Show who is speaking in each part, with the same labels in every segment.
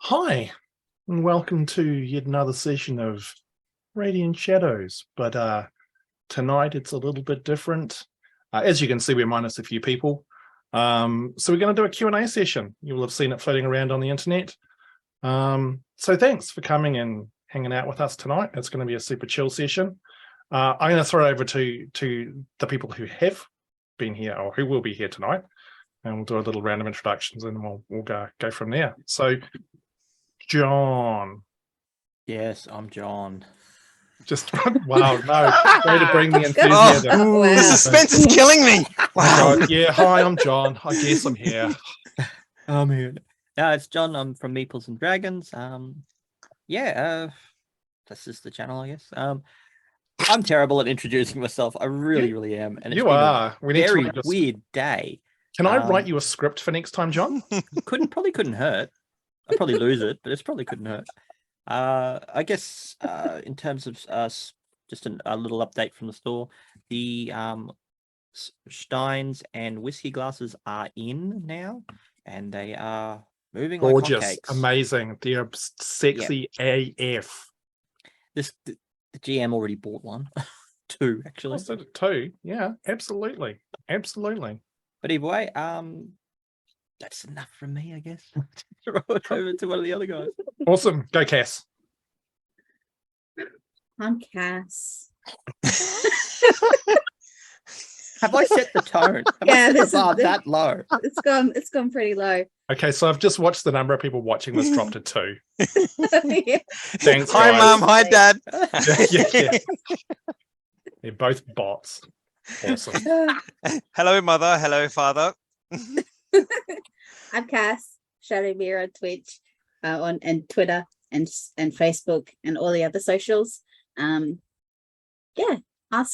Speaker 1: Hi, and welcome to yet another session of Radiant Shadows, but tonight it's a little bit different. As you can see, we're minus a few people. So we're going to do a Q&A session. You will have seen it floating around on the internet. So thanks for coming and hanging out with us tonight. It's going to be a super chill session. I'm going to throw it over to the people who have been here or who will be here tonight, and we'll do a little round of introductions and we'll go from there. So John.
Speaker 2: Yes, I'm John.
Speaker 1: Just wow, no way to bring the enthusiasm.
Speaker 3: Oh, wow. The suspense is killing me.
Speaker 1: Wow. Yeah, hi, I'm John. I guess I'm here.
Speaker 2: I'm here. No, it's John. I'm from Meeples and Dragons. This is the channel, I guess. I'm terrible at introducing myself. I really am. And it's
Speaker 1: you are.
Speaker 2: We need very weird day.
Speaker 1: Can I write you a script for next time, John?
Speaker 2: Probably couldn't hurt. I'd probably lose it, but it probably couldn't hurt. I guess in terms of just a little update from the store, the steins and whiskey glasses are in now, and they are moving
Speaker 1: gorgeous,
Speaker 2: like hotcakes.
Speaker 1: Amazing. They're sexy AF.
Speaker 2: The GM already bought one, two actually.
Speaker 1: Two, yeah, absolutely.
Speaker 2: But either way, that's enough from me, I guess. Throw it over to one of the other guys.
Speaker 1: Awesome. Go, Cass.
Speaker 4: I'm Cass.
Speaker 2: Have I set the tone? That low?
Speaker 4: It's gone pretty low.
Speaker 1: Okay, so I've just watched the number of people watching this drop to 2.
Speaker 4: Yeah.
Speaker 1: Thanks,
Speaker 3: hi,
Speaker 1: guys.
Speaker 3: Mum. Hi, Dad.
Speaker 1: Yeah. They're both bots. Awesome.
Speaker 3: Hello, Mother. Hello, Father.
Speaker 4: I'm Cass, Shadow Miera on Twitch, on and Twitter and Facebook and all the other socials. Ask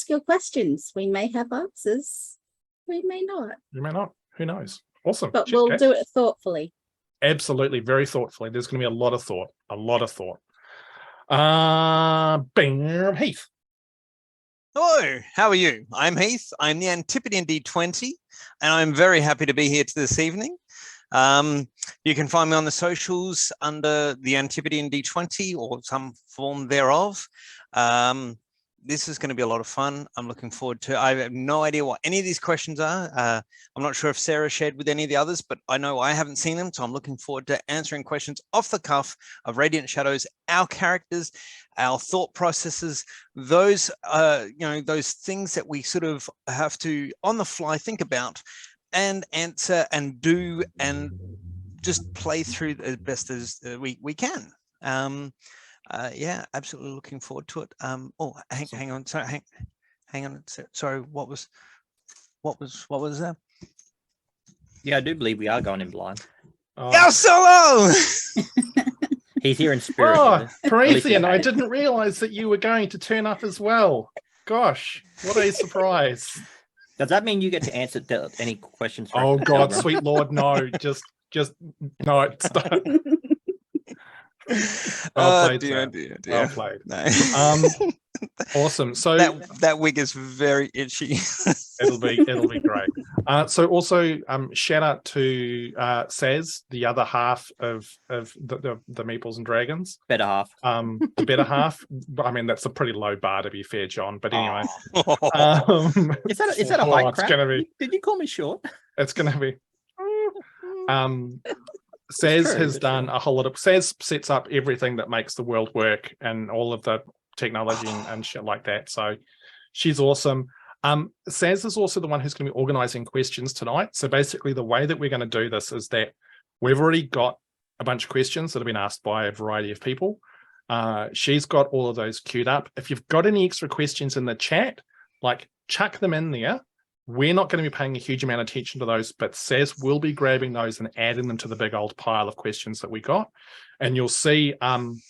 Speaker 4: your questions. We may have answers. We may not.
Speaker 1: You may not. Who knows? Awesome.
Speaker 4: But we'll do it thoughtfully.
Speaker 1: Absolutely, very thoughtfully. There's going to be a lot of thought. Bam, Heath.
Speaker 3: Hello, how are you? I'm Heath. I'm the Antipodean D20, and I'm very happy to be here this evening. You can find me on the socials under the Antipodean D20 or some form thereof. This is going to be a lot of fun. I'm looking forward to it. I have no idea what any of these questions are. I'm not sure if Sarah shared with any of the others, but I know I haven't seen them. So I'm looking forward to answering questions off the cuff of Radiant Shadows, our characters, our thought processes, those, those things that we sort of have to on the fly think about and answer and do and just play through as best as we can. Absolutely looking forward to it. Hang on. Sorry, hang on. Sorry, what was that?
Speaker 2: Yeah, I do believe we are going in blind.
Speaker 3: Oh, solo!
Speaker 2: He's here in spirit.
Speaker 1: Oh, Promethean, I didn't realize that you were going to turn up as well. Gosh, what a surprise.
Speaker 2: Does that mean you get to answer any questions?
Speaker 1: Oh God, sweet Lord, no. Just no. Stop. Well played, dear. Well played.
Speaker 3: No.
Speaker 1: Awesome. So
Speaker 3: that wig is very itchy.
Speaker 1: it'll be great. So also shout out to Saz, the other half of the Meeples and Dragons.
Speaker 2: Better half.
Speaker 1: The better half. I mean, that's a pretty low bar to be fair, John. But anyway,
Speaker 2: is that a height crap? Did you call me short?
Speaker 1: It's gonna be. Saz has done a whole lot of. Saz sets up everything that makes the world work and all of the technology and shit like that. So she's awesome. Saz is also the one who's going to be organizing questions tonight. So basically, the way that we're going to do this is that we've already got a bunch of questions that have been asked by a variety of people. She's got all of those queued up. If you've got any extra questions in the chat, like chuck them in there. We're not going to be paying a huge amount of attention to those, but Saz will be grabbing those and adding them to the big old pile of questions that we got. And you'll see on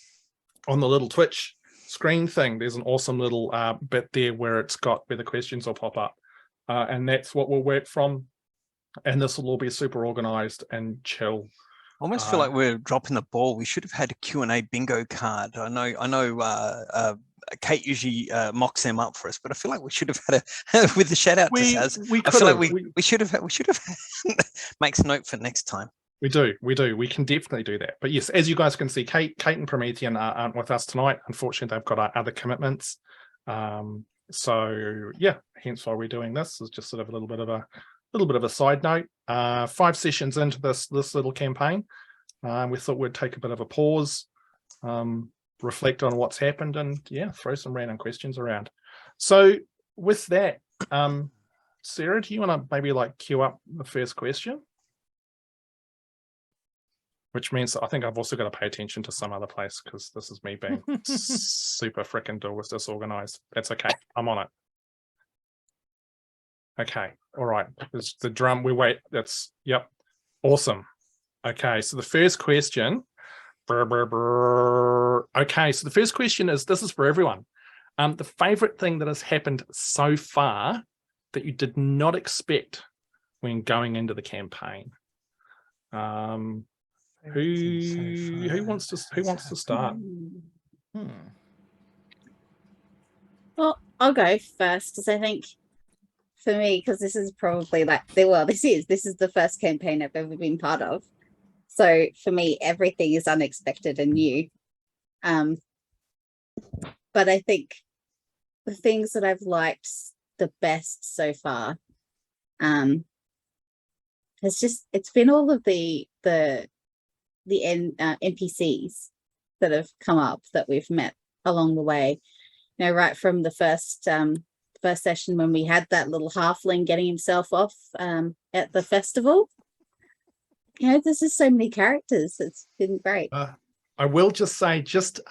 Speaker 1: the little Twitch screen thing, there's an awesome little bit there where the questions will pop up. And that's what we'll work from. And this will all be super organized and chill.
Speaker 3: I almost feel like we're dropping the ball. We should have had a Q&A bingo card. I know Kate usually mocks them up for us, but I feel like we should have had a with the shout out to Saz. I feel like we should have makes note for next time.
Speaker 1: We do. We can definitely do that. But yes, as you guys can see, Kate and Promethean aren't with us tonight. Unfortunately, they've got other commitments. So yeah, hence why we're doing this. Is just sort of a little bit of a side note. 5 sessions into this little campaign, we thought we'd take a bit of a pause, reflect on what's happened, and yeah, throw some random questions around. So with that, Sarah, do you want to maybe like queue up the first question? Which means I think I've also got to pay attention to some other place because this is me being super frickin' disorganized. That's okay. I'm on it. Okay. All right. It's the drum. We wait. That's, yep. Awesome. Okay. So the first question. Okay. So the first question is, this is for everyone. The favorite thing that has happened so far that you did not expect when going into the campaign. Who wants to start?
Speaker 4: Well, I'll go first because I think for me, because this is probably like this is the first campaign I've ever been part of. So for me, everything is unexpected and new. But I think the things that I've liked the best so far, it's been all of the NPCs that have come up that we've met along the way. You know, right from the first session when we had that little halfling getting himself off at the festival. You know, there's just so many characters. It's been great.
Speaker 1: I will just say, that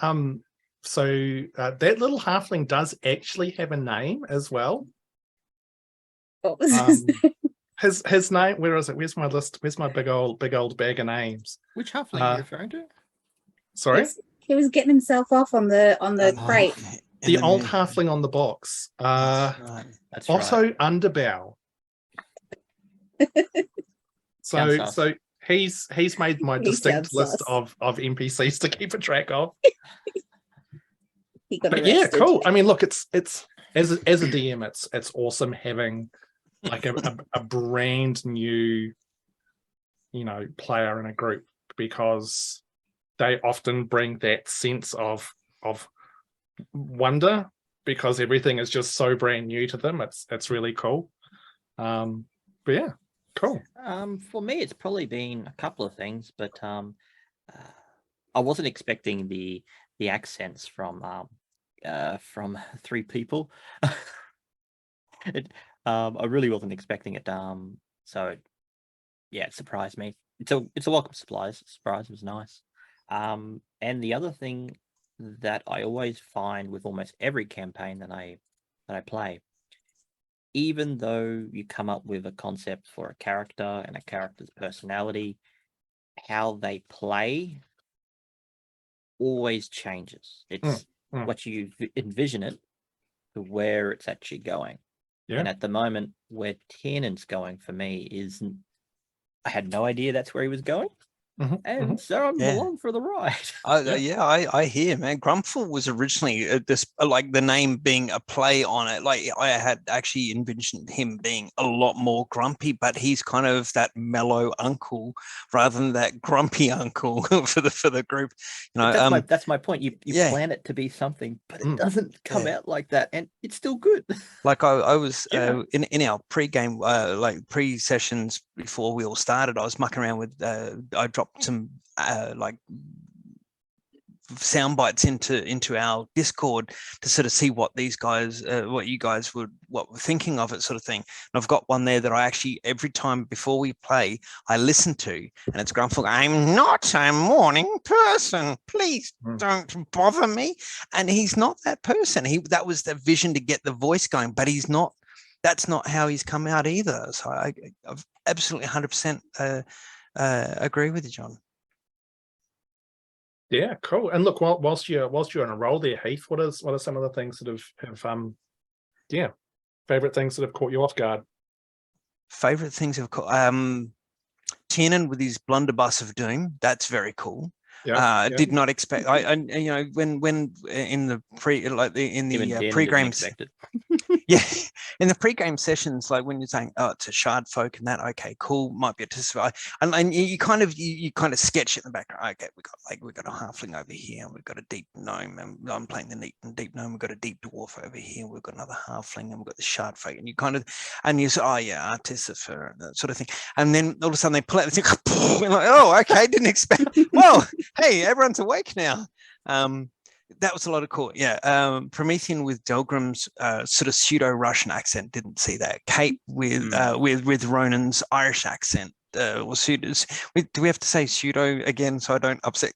Speaker 1: little halfling does actually have a name as well.
Speaker 4: What was his name?
Speaker 1: His name, where is it? Where's my list? Where's my big old bag of names?
Speaker 2: Which halfling are you referring to?
Speaker 1: Sorry?
Speaker 4: He was getting himself off on the crate.
Speaker 1: The old halfling on the box.
Speaker 2: That's
Speaker 1: also
Speaker 2: right.
Speaker 1: Underbow. So he's made my distinct list of NPCs to keep a track of. But yeah, cool. I mean, look, it's as a DM, it's awesome having like a brand new, player in a group, because they often bring that sense of wonder because everything is just so brand new to them. It's really cool. But yeah, cool.
Speaker 2: For me, it's probably been a couple of things, but I wasn't expecting the accents from 3 people. I really wasn't expecting it. So yeah, it surprised me. It's a welcome surprise. Surprise was nice. And the other thing that I always find with almost every campaign that I play, even though you come up with a concept for a character and a character's personality, how they play always changes. It's what you envision it to where it's actually going. Yeah. And at the moment, where Tiernan's going for me is, I had no idea that's where he was going. And so I'm along for the ride.
Speaker 3: I hear, man. Grumpfel was originally this, like the name being a play on it. Like I had actually envisioned him being a lot more grumpy, but he's kind of that mellow uncle rather than that grumpy uncle for the group.
Speaker 2: That's my point. You plan it to be something, but it doesn't come out like that, and it's still good.
Speaker 3: Like I was in our pre-game, like pre-sessions before we all started, I was mucking around with. I dropped some like sound bites into our Discord to sort of see what these guys, what you guys were thinking of it, sort of thing. And I've got one there that I actually every time before we play I listen to, and it's Grumpfel. I'm not a morning person. Please don't bother me. And he's not that person. That was the vision to get the voice going, but he's not. That's not how he's come out either. So I've absolutely 100%. Agree with you, John.
Speaker 1: Yeah, cool. And look, whilst you're on a roll there, Heath, what are some of the things that have favorite things that have caught you off guard?
Speaker 3: Favorite things have caught Tiernan with his blunderbuss of doom. That's very cool. Did not expect. I you know, when in the pre-game
Speaker 2: expected.
Speaker 3: yeah, in the pre-game sessions, like when you're saying, oh, it's a shard folk and that, okay, cool, might be a disavow, and you kind of sketch it in the background. Okay, we got a halfling over here, we've got a deep gnome, and I'm playing the deep gnome. We've got a deep dwarf over here, we've got another halfling, and we've got the shard folk, and you say, oh yeah, Artificer, and that sort of thing. And then all of a sudden they pull out, and we're like, oh, okay, didn't expect. Well, hey, everyone's awake now. That was a lot of cool. Yeah. Promethean with Delgrim's sort of pseudo-Russian accent. Didn't see that. Kate with Ronan's Irish accent. Or pseudo. Do we have to say pseudo again so I don't upset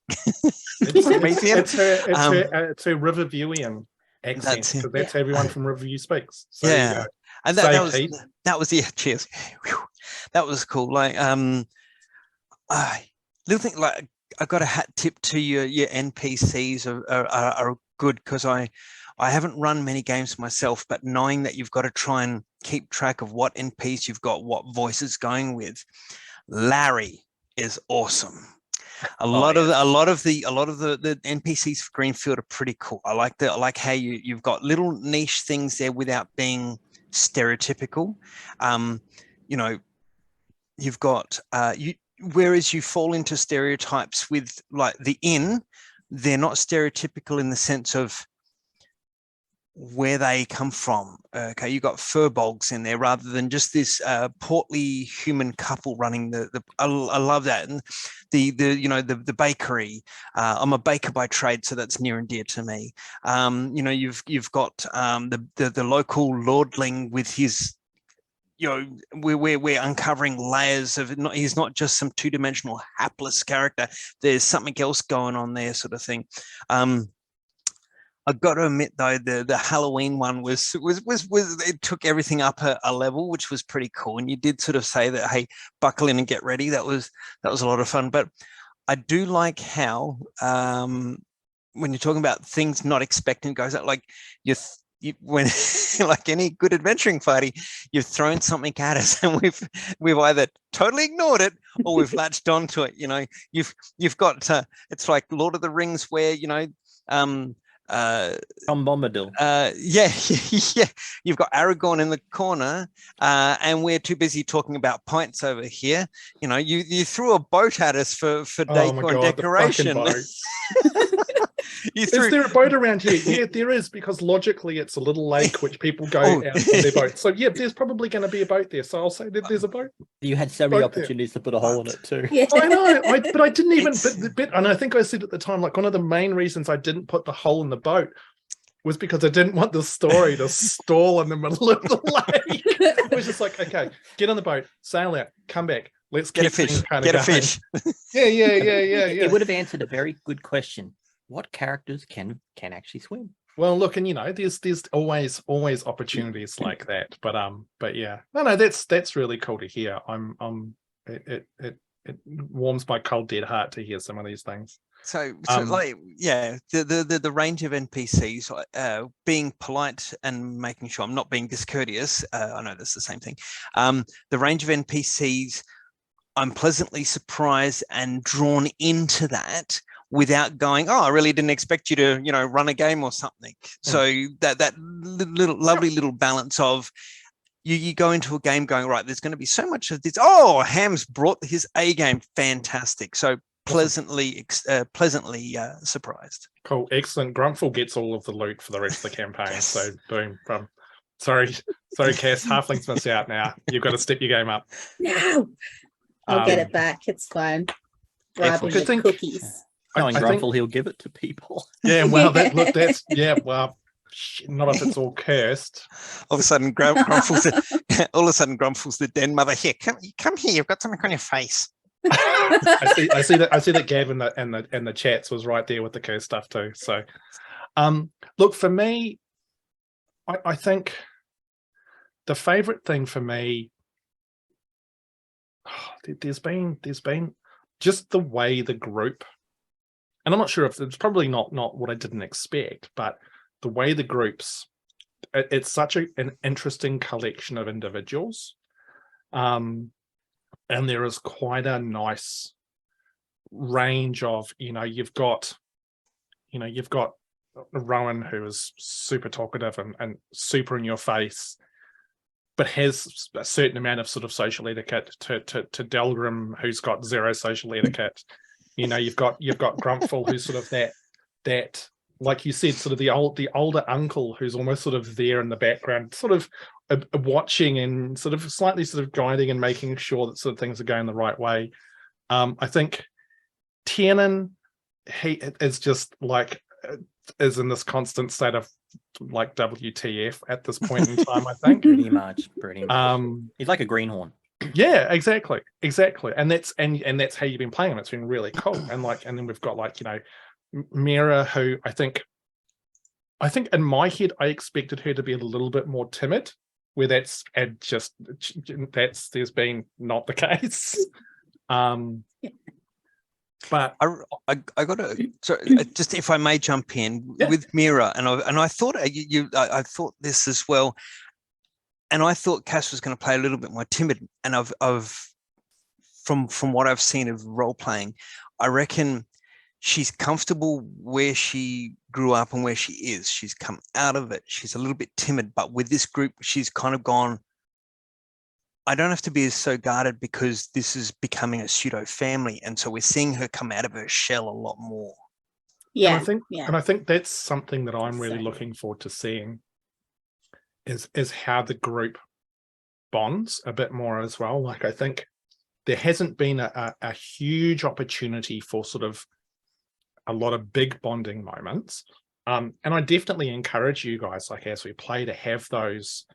Speaker 3: Promethean?
Speaker 1: It's her Riverviewian accent. That's how everyone from Riverview speaks. So
Speaker 3: yeah. And that was yeah. Cheers. That was cool. Like little thing like. I got a hat tip to your NPCs are good because I haven't run many games myself, but knowing that you've got to try and keep track of what NPCs you've got, what voices going with. Larry is awesome. A lot of the NPCs for Greenfield are pretty cool. I like how you've got little niche things there without being stereotypical. You know, you've got whereas you fall into stereotypes with like the inn, they're not stereotypical in the sense of where they come from. Okay, you got furbolgs in there rather than just this portly human couple running I love that. And the bakery. I'm a baker by trade, so that's near and dear to me. You know, you've got the local lordling with his. You know, we're uncovering layers of it. He's not just some two-dimensional hapless character. There's something else going on there, sort of thing. I've got to admit though, the Halloween one was it took everything up a level, which was pretty cool. And you did sort of say that, hey, buckle in and get ready. That was a lot of fun. But I do like how when you're talking about things not expecting goes out, like when like any good adventuring party, you've thrown something at us and we've either totally ignored it or we've latched onto it. You know, you've got it's like Lord of the Rings where, you know,
Speaker 2: Tom Bombadil.
Speaker 3: Yeah. You've got Aragorn in the corner, and we're too busy talking about pints over here. You know, you threw a boat at us for decor and decoration.
Speaker 1: Is there a boat around here? Yeah, there is, because logically it's a little lake which people go out on their boat. So yeah, there's probably going to be a boat there. So I'll say that there's a boat.
Speaker 2: You had so many opportunities to put a hole in it too.
Speaker 4: Yeah.
Speaker 1: I know, but I didn't even. And I think I said at the time, like one of the main reasons I didn't put the hole in the boat was because I didn't want the story to stall in the middle of the lake. It was just like, okay, get on the boat, sail out, come back. Let's
Speaker 3: get a fish. Get a fish.
Speaker 1: Yeah.
Speaker 2: It would have answered a very good question. What characters can actually swim?
Speaker 1: Well, look, and you know, there's always opportunities like that. But yeah, no, that's really cool to hear. It warms my cold dead heart to hear some of these things.
Speaker 3: So like, yeah, the range of NPCs, being polite and making sure I'm not being discourteous. I know that's the same thing. The range of NPCs, I'm pleasantly surprised and drawn into that without going, oh, I really didn't expect you to, you know, run a game or something. So that little lovely little balance of you go into a game going, right, there's going to be so much of this. Oh, Ham's brought his A game. Fantastic. So pleasantly surprised.
Speaker 1: Cool. Excellent. Grumpfel gets all of the loot for the rest of the campaign. Yes. So boom. Sorry, Cass, halflings miss out now. You've got to step your game up.
Speaker 4: No. I'll get it back. It's fine. Grabbing the cookies.
Speaker 2: Knowing Grumpfel, he'll give it to people.
Speaker 1: Yeah, well, that's not if it's all cursed.
Speaker 3: All of a sudden, Grumpfel's the den mother. Here, come here. You've got something on your face.
Speaker 1: I see that Gav in the chats was right there with the curse stuff too. So, look, for me, I think the favorite thing for me, there's been just the way the group. And I'm not sure if it's probably not what I didn't expect, but the way the groups, it's such an interesting collection of individuals. And there is quite a nice range of, you've got Rowan, who is super talkative and super in your face, but has a certain amount of sort of social etiquette, to Delgrim, who's got zero social etiquette. You've got Grumpfel, who's sort of that, like you said, sort of the older uncle who's almost sort of there in the background, sort of watching and sort of slightly sort of guiding and making sure that sort of things are going the right way. I think Tiernan, he is just like, is in this constant state of like WTF at this point in time, I think.
Speaker 2: Pretty much. He's like a greenhorn.
Speaker 1: Yeah, exactly. And that's how you've been playing him. It's been really cool. And then we've got Miera, who I think in my head I expected her to be a little bit more timid, where there's been not the case. But
Speaker 3: I got to, so just if I may jump in with Miera, and I thought I thought this as well, and I thought Cass was going to play a little bit more timid, and from what I've seen of role playing, I reckon she's comfortable where she grew up and where she is. She's come out of it. She's a little bit timid, but with this group, she's kind of gone, I don't have to be so guarded because this is becoming a pseudo family. And so we're seeing her come out of her shell a lot more.
Speaker 4: Yeah.
Speaker 1: And I think that's something that I'm really looking forward to seeing is how the group bonds a bit more as well. Like, I think there hasn't been a huge opportunity for sort of a lot of big bonding moments. And I definitely encourage you guys, like as we play, to have those.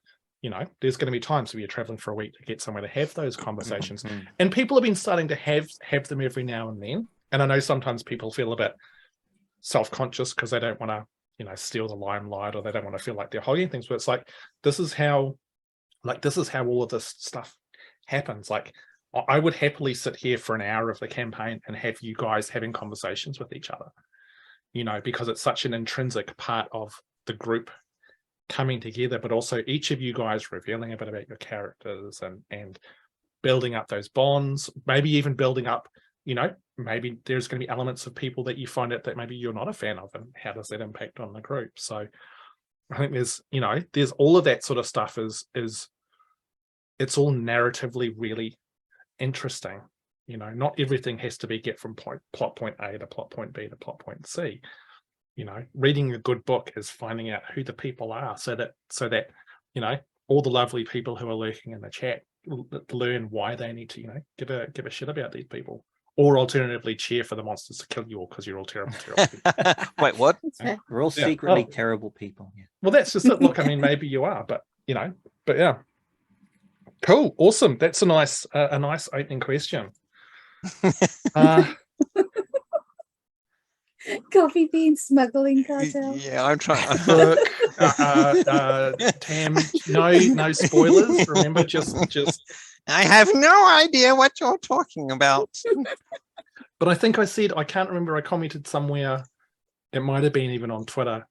Speaker 1: There's going to be times where you're traveling for a week to get somewhere to have those conversations. Mm-hmm. And people have been starting to have them every now and then. And I know sometimes people feel a bit self-conscious because they don't want to, steal the limelight, or they don't want to feel like they're hogging things. But it's like, this is how all of this stuff happens. Like, I would happily sit here for an hour of the campaign and have you guys having conversations with each other, because it's such an intrinsic part of the group coming together, but also each of you guys revealing a bit about your characters and building up those bonds, maybe even building up, maybe there's going to be elements of people that you find out that maybe you're not a fan of, and how does that impact on the group? So I think there's all of that sort of stuff is it's all narratively really interesting. Not everything has to be get from plot point A to plot point B to plot point C. Reading a good book is finding out who the people are, so that all the lovely people who are lurking in the chat learn why they need to give a shit about these people, or alternatively cheer for the monsters to kill you all because you're all terrible people.
Speaker 3: Wait, what?
Speaker 2: We're all secretly terrible people. Yeah.
Speaker 1: Well, that's just it. Look, I mean, maybe you are, but yeah. Cool, awesome. That's a nice opening question.
Speaker 4: Coffee bean smuggling cartel.
Speaker 3: Yeah, I'm trying.
Speaker 1: Tam, no spoilers. Remember, just.
Speaker 3: I have no idea what you're talking about.
Speaker 1: But I think I said, I can't remember. I commented somewhere. It might have been even on Twitter.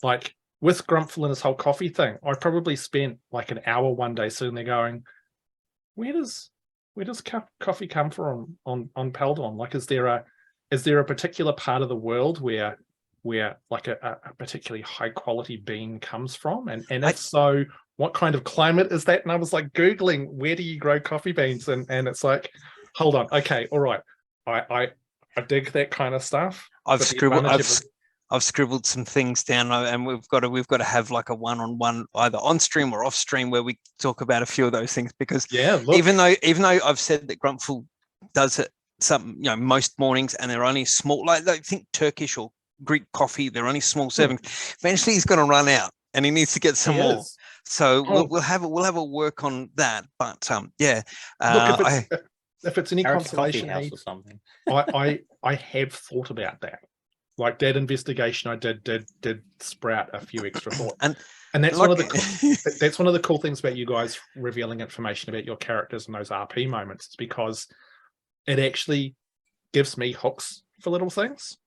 Speaker 1: Like, with Grumpfel and his whole coffee thing, I probably spent like an hour one day sitting there going, "Where does coffee come from on Peldorne? Like, is there a particular part of the world where like a particularly high quality bean comes from? And if so, what kind of climate is that?" And I was like Googling, where do you grow coffee beans? And it's like, hold on. Okay. All right. I dig that kind of stuff.
Speaker 3: I've scribbled some things down, and we've got to have like a one-on-one either on stream or off stream where we talk about a few of those things, because even though I've said that Grumpfel does it most mornings, and they're only small, like I think Turkish or Greek coffee, they're only small servings. Eventually he's going to run out and he needs to get some more. So we'll have a work on that. But look,
Speaker 1: if it's any
Speaker 2: Eric's
Speaker 1: consolation,
Speaker 2: Coffee House or something.
Speaker 1: I have thought about that. Like, that investigation I did sprout a few extra thoughts. And that's one of the cool things about you guys revealing information about your characters and those RP moments, is because it actually gives me hooks for little things.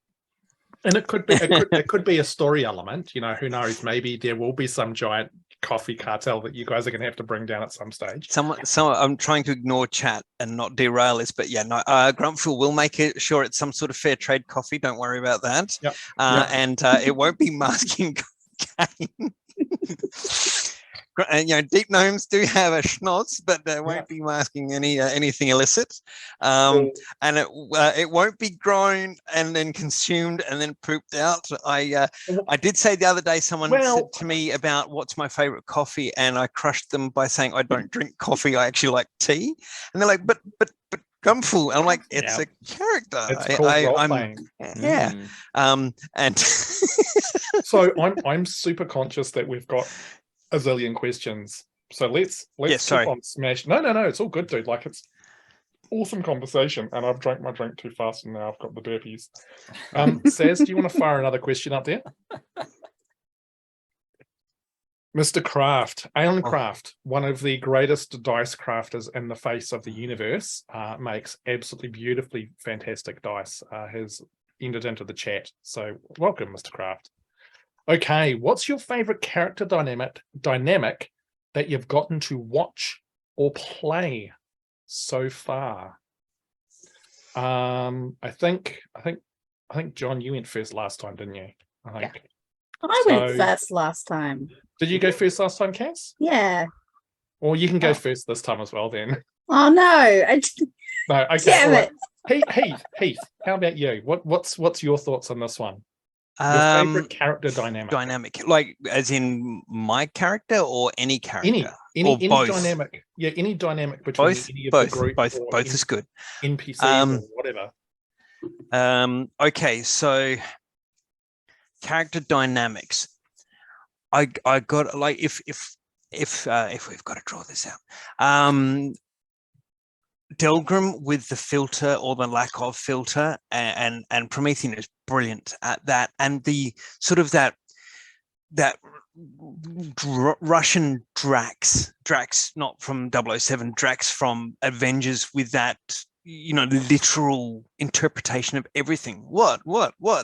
Speaker 1: And it could be a story element, who knows, maybe there will be some giant coffee cartel that you guys are going to have to bring down at some stage.
Speaker 3: I'm trying to ignore chat and not derail this, but yeah, no, Grumpfel will make it sure it's some sort of fair trade coffee. Don't worry about that.
Speaker 1: Yep.
Speaker 3: And it won't be masking cane. And, deep gnomes do have a schnoz, but they won't be masking anything illicit. And it won't be grown and then consumed and then pooped out. I did say the other day, someone said to me about what's my favorite coffee, and I crushed them by saying I don't drink coffee. I actually like tea. And they're like, but Grumpfel. And I'm like, it's a character.
Speaker 1: It's called role-playing.
Speaker 3: Yeah. And
Speaker 1: so I'm super conscious that we've got a zillion questions. So let's keep on smash. No, it's all good, dude. Like, it's awesome conversation. And I've drank my drink too fast and now I've got the burpees. Saz, do you want to fire another question up there? Mr. Craft, Alan Craft, one of the greatest dice crafters in the face of the universe, makes absolutely beautifully fantastic dice, has entered into the chat. So welcome, Mr. Craft. Okay, what's your favorite character dynamic that you've gotten to watch or play so far? I think John, you went first last time, didn't you? I
Speaker 4: went first last time.
Speaker 1: Did you go first last time, Cass?
Speaker 4: Yeah.
Speaker 1: Or you can go first this time as well then.
Speaker 4: Oh no.
Speaker 1: No, okay.
Speaker 4: Damn
Speaker 1: it. Heath, how about you? What's your thoughts on this one? Your favorite character dynamic,
Speaker 3: like as in my character or any character,
Speaker 1: any
Speaker 3: both?
Speaker 1: Dynamic, any dynamic between any of the group,
Speaker 3: both is good.
Speaker 1: NPCs or whatever.
Speaker 3: Okay, so character dynamics. I got, like, if we've got to draw this out. Delgrim with the filter or the lack of filter, and Promethean is brilliant at that, and the sort of that Russian Drax not from 007, Drax from Avengers, with that literal interpretation of everything. What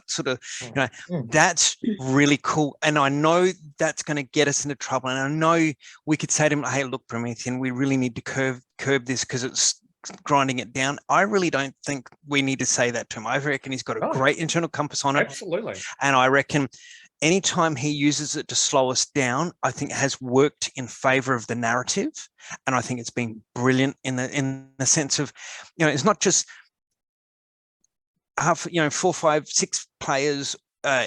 Speaker 3: sort of, that's really cool. And I know that's going to get us into trouble, and I know we could say to him, hey, look, Promethean, we really need to curb this because it's grinding it down. I really don't think we need to say that to him. I reckon he's got a great internal compass on it.
Speaker 1: Absolutely.
Speaker 3: And I reckon anytime he uses it to slow us down, I think it has worked in favor of the narrative. And I think it's been brilliant in the sense of, it's not just 4, 5, 6 players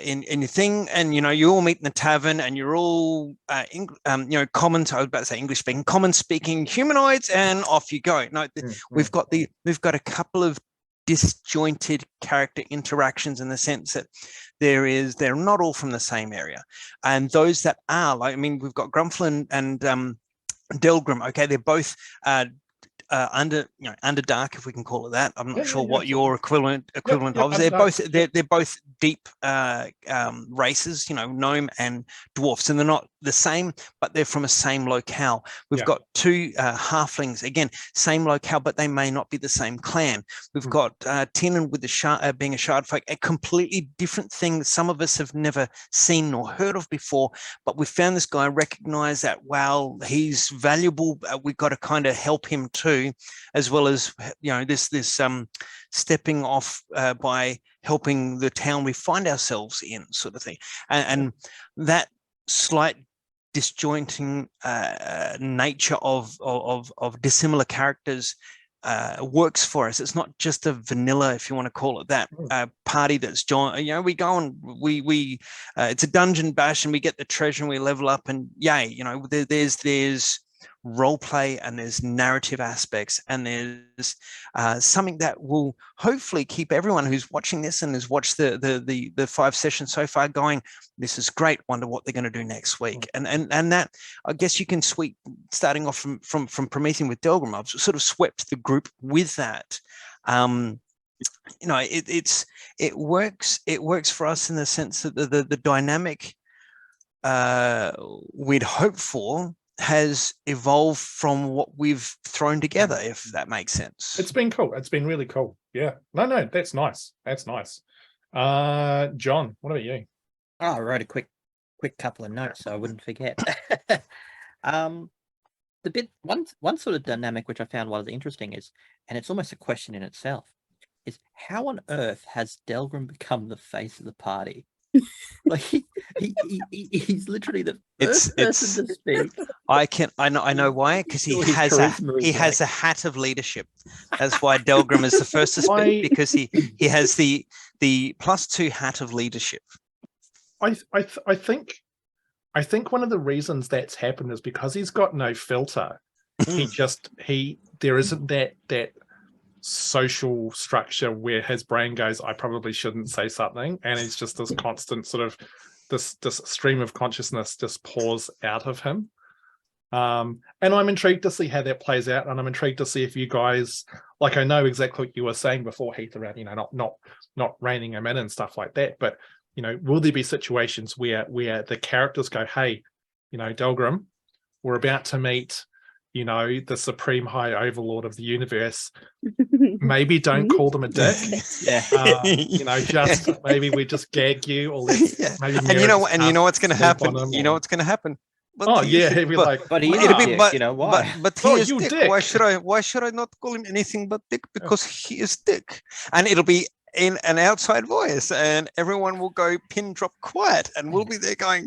Speaker 3: in your thing, and you all meet in the tavern, and you're all common. I was about to say English speaking, common speaking humanoids, and off you go. No, we've got a couple of disjointed character interactions in the sense that they're not all from the same area, and those that are, like, we've got Grumpfel and Delgrim. Okay, they're both underdark, if we can call it that. I'm not sure what your equivalent of. They're both deep races, gnome and dwarfs, and they're not the same, but they're from a same locale. We've got 2 halflings, again, same locale, but they may not be the same clan. We've got Tiernan with the being a shard folk, a completely different thing that some of us have never seen nor heard of before, but we found this guy, recognized that, wow, he's valuable. We've got to kind of help him too, as well as this stepping off by helping the town we find ourselves in, sort of thing, and that slight disjointing nature of dissimilar characters works for us. It's not just a vanilla, if you want to call it that, party that's joined. We go and we it's a dungeon bash, and we get the treasure and we level up, and yay, there's role play, and there's narrative aspects, and there's something that will hopefully keep everyone who's watching this and has watched the 5 sessions so far going, this is great, wonder what they're going to do next week. And that, I guess you can sweep, starting off from Promethean with Delgrim, I've sort of swept the group with that. It works for us in the sense that the dynamic we'd hope for has evolved from what we've thrown together, if that makes sense.
Speaker 1: It's been cool. It's been really cool. Yeah. No, that's nice. That's nice. John, what about you?
Speaker 2: I wrote a quick quick couple of notes so I wouldn't forget. One sort of dynamic which I found was interesting is, and it's almost a question in itself, is how on earth has Delgrim become the face of the party? Like he's literally the first person to speak.
Speaker 3: I know why, because he has a hat of leadership. That's why Delgrim is the first to speak, because he has the +2 hat of leadership.
Speaker 1: I think one of the reasons that's happened is because he's got no filter. There isn't that social structure where his brain goes, I probably shouldn't say something, and it's just this constant sort of this stream of consciousness just pours out of him. And I'm intrigued to see how that plays out, and I'm intrigued to see if you guys, like, I know exactly what you were saying before, Heath, around, you know, not reining him in and stuff like that, but you know, will there be situations where the characters go, hey, you know, Delgrim, we're about to meet, you know, the supreme high overlord of the universe. Maybe don't call them a dick. You know, just maybe we just gag you, or maybe. And
Speaker 3: you know what's going to happen. You know what's going to happen.
Speaker 1: But he'd be like,
Speaker 2: but he is dick, you know why?
Speaker 3: But he is dick. Why should I not call him anything but dick? Because he is dick, and it'll be in an outside voice, and everyone will go pin drop quiet, and we'll be there going,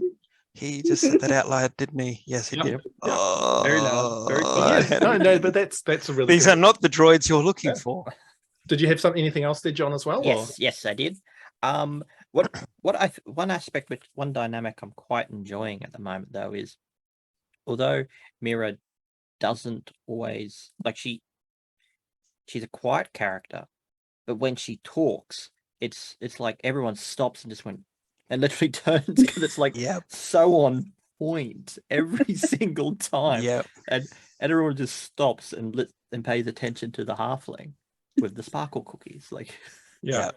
Speaker 3: he just said that out loud, didn't he? Yes, he did. Oh,
Speaker 2: very loud, very quiet.
Speaker 1: No, but that's a really.
Speaker 3: These are not the droids you're looking for.
Speaker 1: Did you have anything else there, John, as well?
Speaker 2: Yes, I did. One dynamic I'm quite enjoying at the moment, though, is although Miera doesn't always she's a quiet character, but when she talks, it's like everyone stops and just and literally turns, because it's like so on point every single time. And everyone just stops and pays attention to the halfling with the sparkle cookies.
Speaker 1: You know,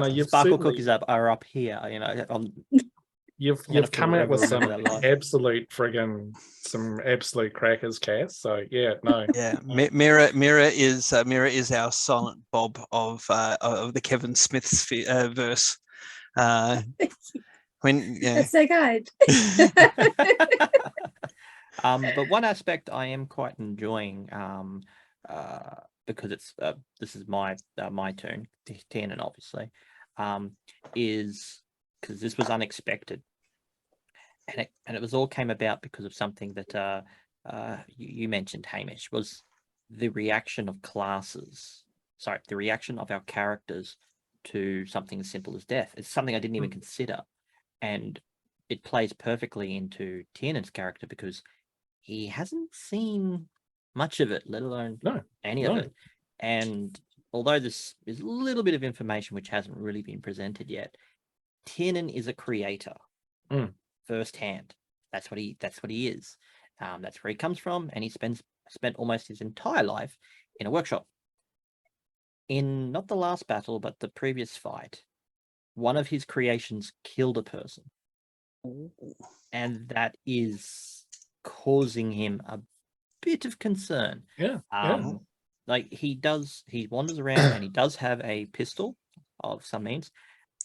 Speaker 2: your sparkle cookies are up here. You know,
Speaker 1: you've come out with some absolute crackers, Cass. So
Speaker 3: Miera is our silent Bob of the Kevin Smith's verse.
Speaker 4: That's so good.
Speaker 2: But one aspect I am quite enjoying, because it's this is my turn, Tiernan, obviously, is because this was unexpected, and it all came about because of something that you mentioned, Hamish, was the reaction of the reaction of our characters to something as simple as death. It's something I didn't even consider, and it plays perfectly into Tiernan's character because he hasn't seen much of it, let alone any of it. And although this is a little bit of information which hasn't really been presented yet, Tiernan is a creator firsthand. That's what he is. That's where he comes from, and he spent almost his entire life in a workshop. In not the last battle, but the previous fight, one of his creations killed a person. And that is causing him a bit of concern. Like he wanders around and he does have a pistol of some means,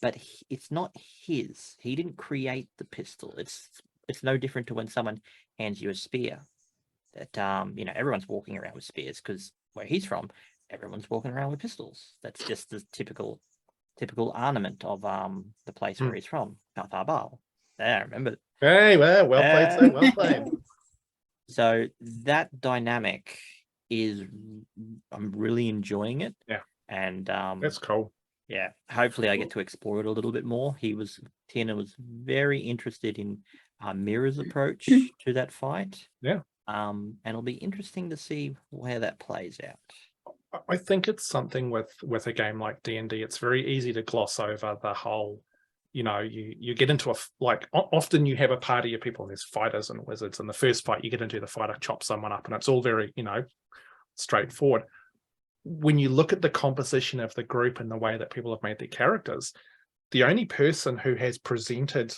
Speaker 2: but it's not his. He didn't create the pistol. It's no different to when someone hands you a spear. That you know, everyone's walking around with spears because where he's from, everyone's walking around with pistols. That's just the typical ornament of the place where he's from, Patharbal. There, remember.
Speaker 1: Hey, well played, sir. Well played.
Speaker 2: So that dynamic I'm really enjoying it.
Speaker 1: Yeah.
Speaker 2: And
Speaker 1: that's cool.
Speaker 2: Yeah. Hopefully I get to explore it a little bit more. Tiernan was very interested in Miera's approach to that fight.
Speaker 1: Yeah.
Speaker 2: And it'll be interesting to see where that plays out.
Speaker 1: I think it's something with a game like D&D, it's very easy to gloss over the whole, you know, you get into often you have a party of people and there's fighters and wizards, and the first fight you get into, the fighter chops someone up and it's all very, you know, straightforward. When you look at the composition of the group and the way that people have made their characters, the only person who has presented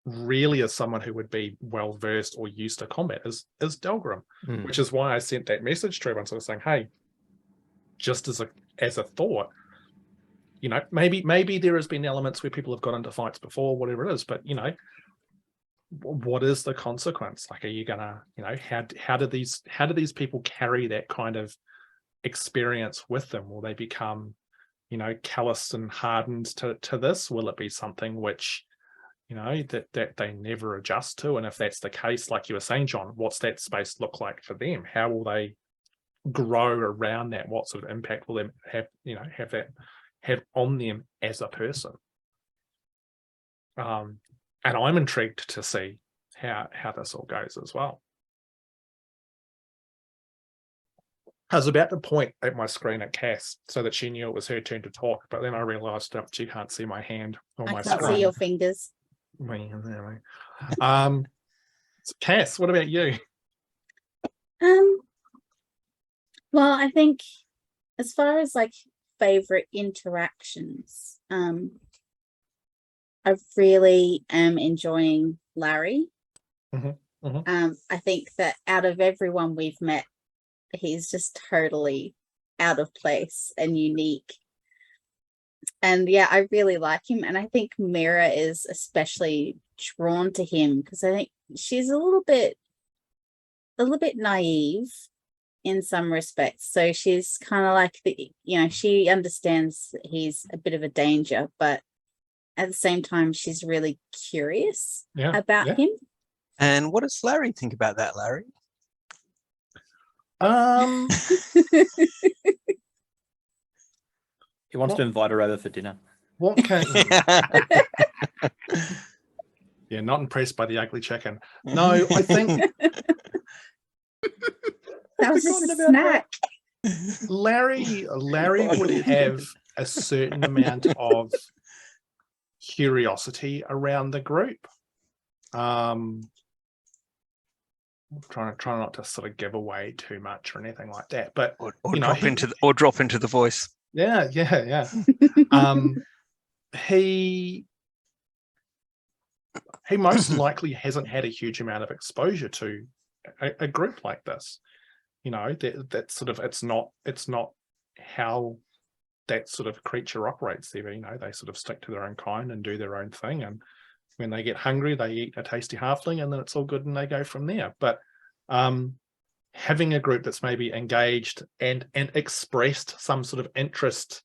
Speaker 1: really as someone who would be well versed or used to combat is Delgrim, which is why I sent that message to everyone, sort of saying, hey, just as a thought, you know, maybe there has been elements where people have got into fights before, whatever it is, but you know, what is the consequence? Like, are you gonna, how do these people carry that kind of experience with them? Will they become, calloused and hardened to this? Will it be something which, that they never adjust to? And if that's the case, like you were saying, John, what's that space look like for them? How will they grow around that? What sort of impact will them have, have on them as a person? And I'm intrigued to see how this all goes as well. I was about to point at my screen at Cass so that she knew it was her turn to talk, but then I realised that she can't see my hand on my
Speaker 4: I
Speaker 1: screen.
Speaker 4: can't see your fingers.
Speaker 1: So Cass, what about you?
Speaker 4: Well, I think as far as like favorite interactions, I really am enjoying Larry. I think that out of everyone we've met, he's just totally out of place and unique. And yeah, I really like him. And I think Miera is especially drawn to him because I think she's a little bit naive in some respects. So she's kind of like she understands he's a bit of a danger, but at the same time, she's really curious about him.
Speaker 3: And what does Larry think about that, Larry?
Speaker 2: He wants to invite her over for dinner.
Speaker 1: What can Yeah, not impressed by the ugly chicken. No, I think
Speaker 4: that was just a snack.
Speaker 1: Larry would have a certain amount of curiosity around the group. Trying not to sort of give away too much or anything like that, but
Speaker 3: or drop into the voice.
Speaker 1: Yeah. He most likely hasn't had a huge amount of exposure to a group like this. That sort of it's not how that sort of creature operates there. They sort of stick to their own kind and do their own thing, and when they get hungry, they eat a tasty halfling, and then it's all good, and they go from there. But having a group that's maybe engaged and expressed some sort of interest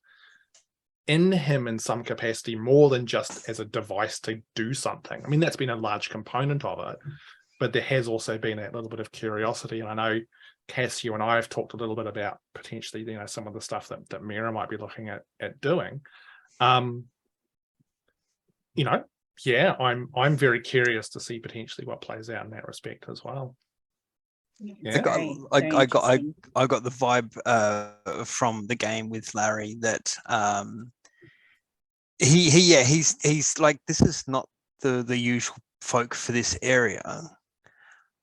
Speaker 1: in him in some capacity, more than just as a device to do something. I mean, that's been a large component of it, but there has also been that little bit of curiosity. And I know, Cass, you and I have talked a little bit about potentially, some of the stuff that Miera might be looking at doing. Yeah, I'm very curious to see potentially what plays out in that respect as well. Yeah.
Speaker 3: I got the vibe from the game with Larry that he's like, this is not the usual folk for this area.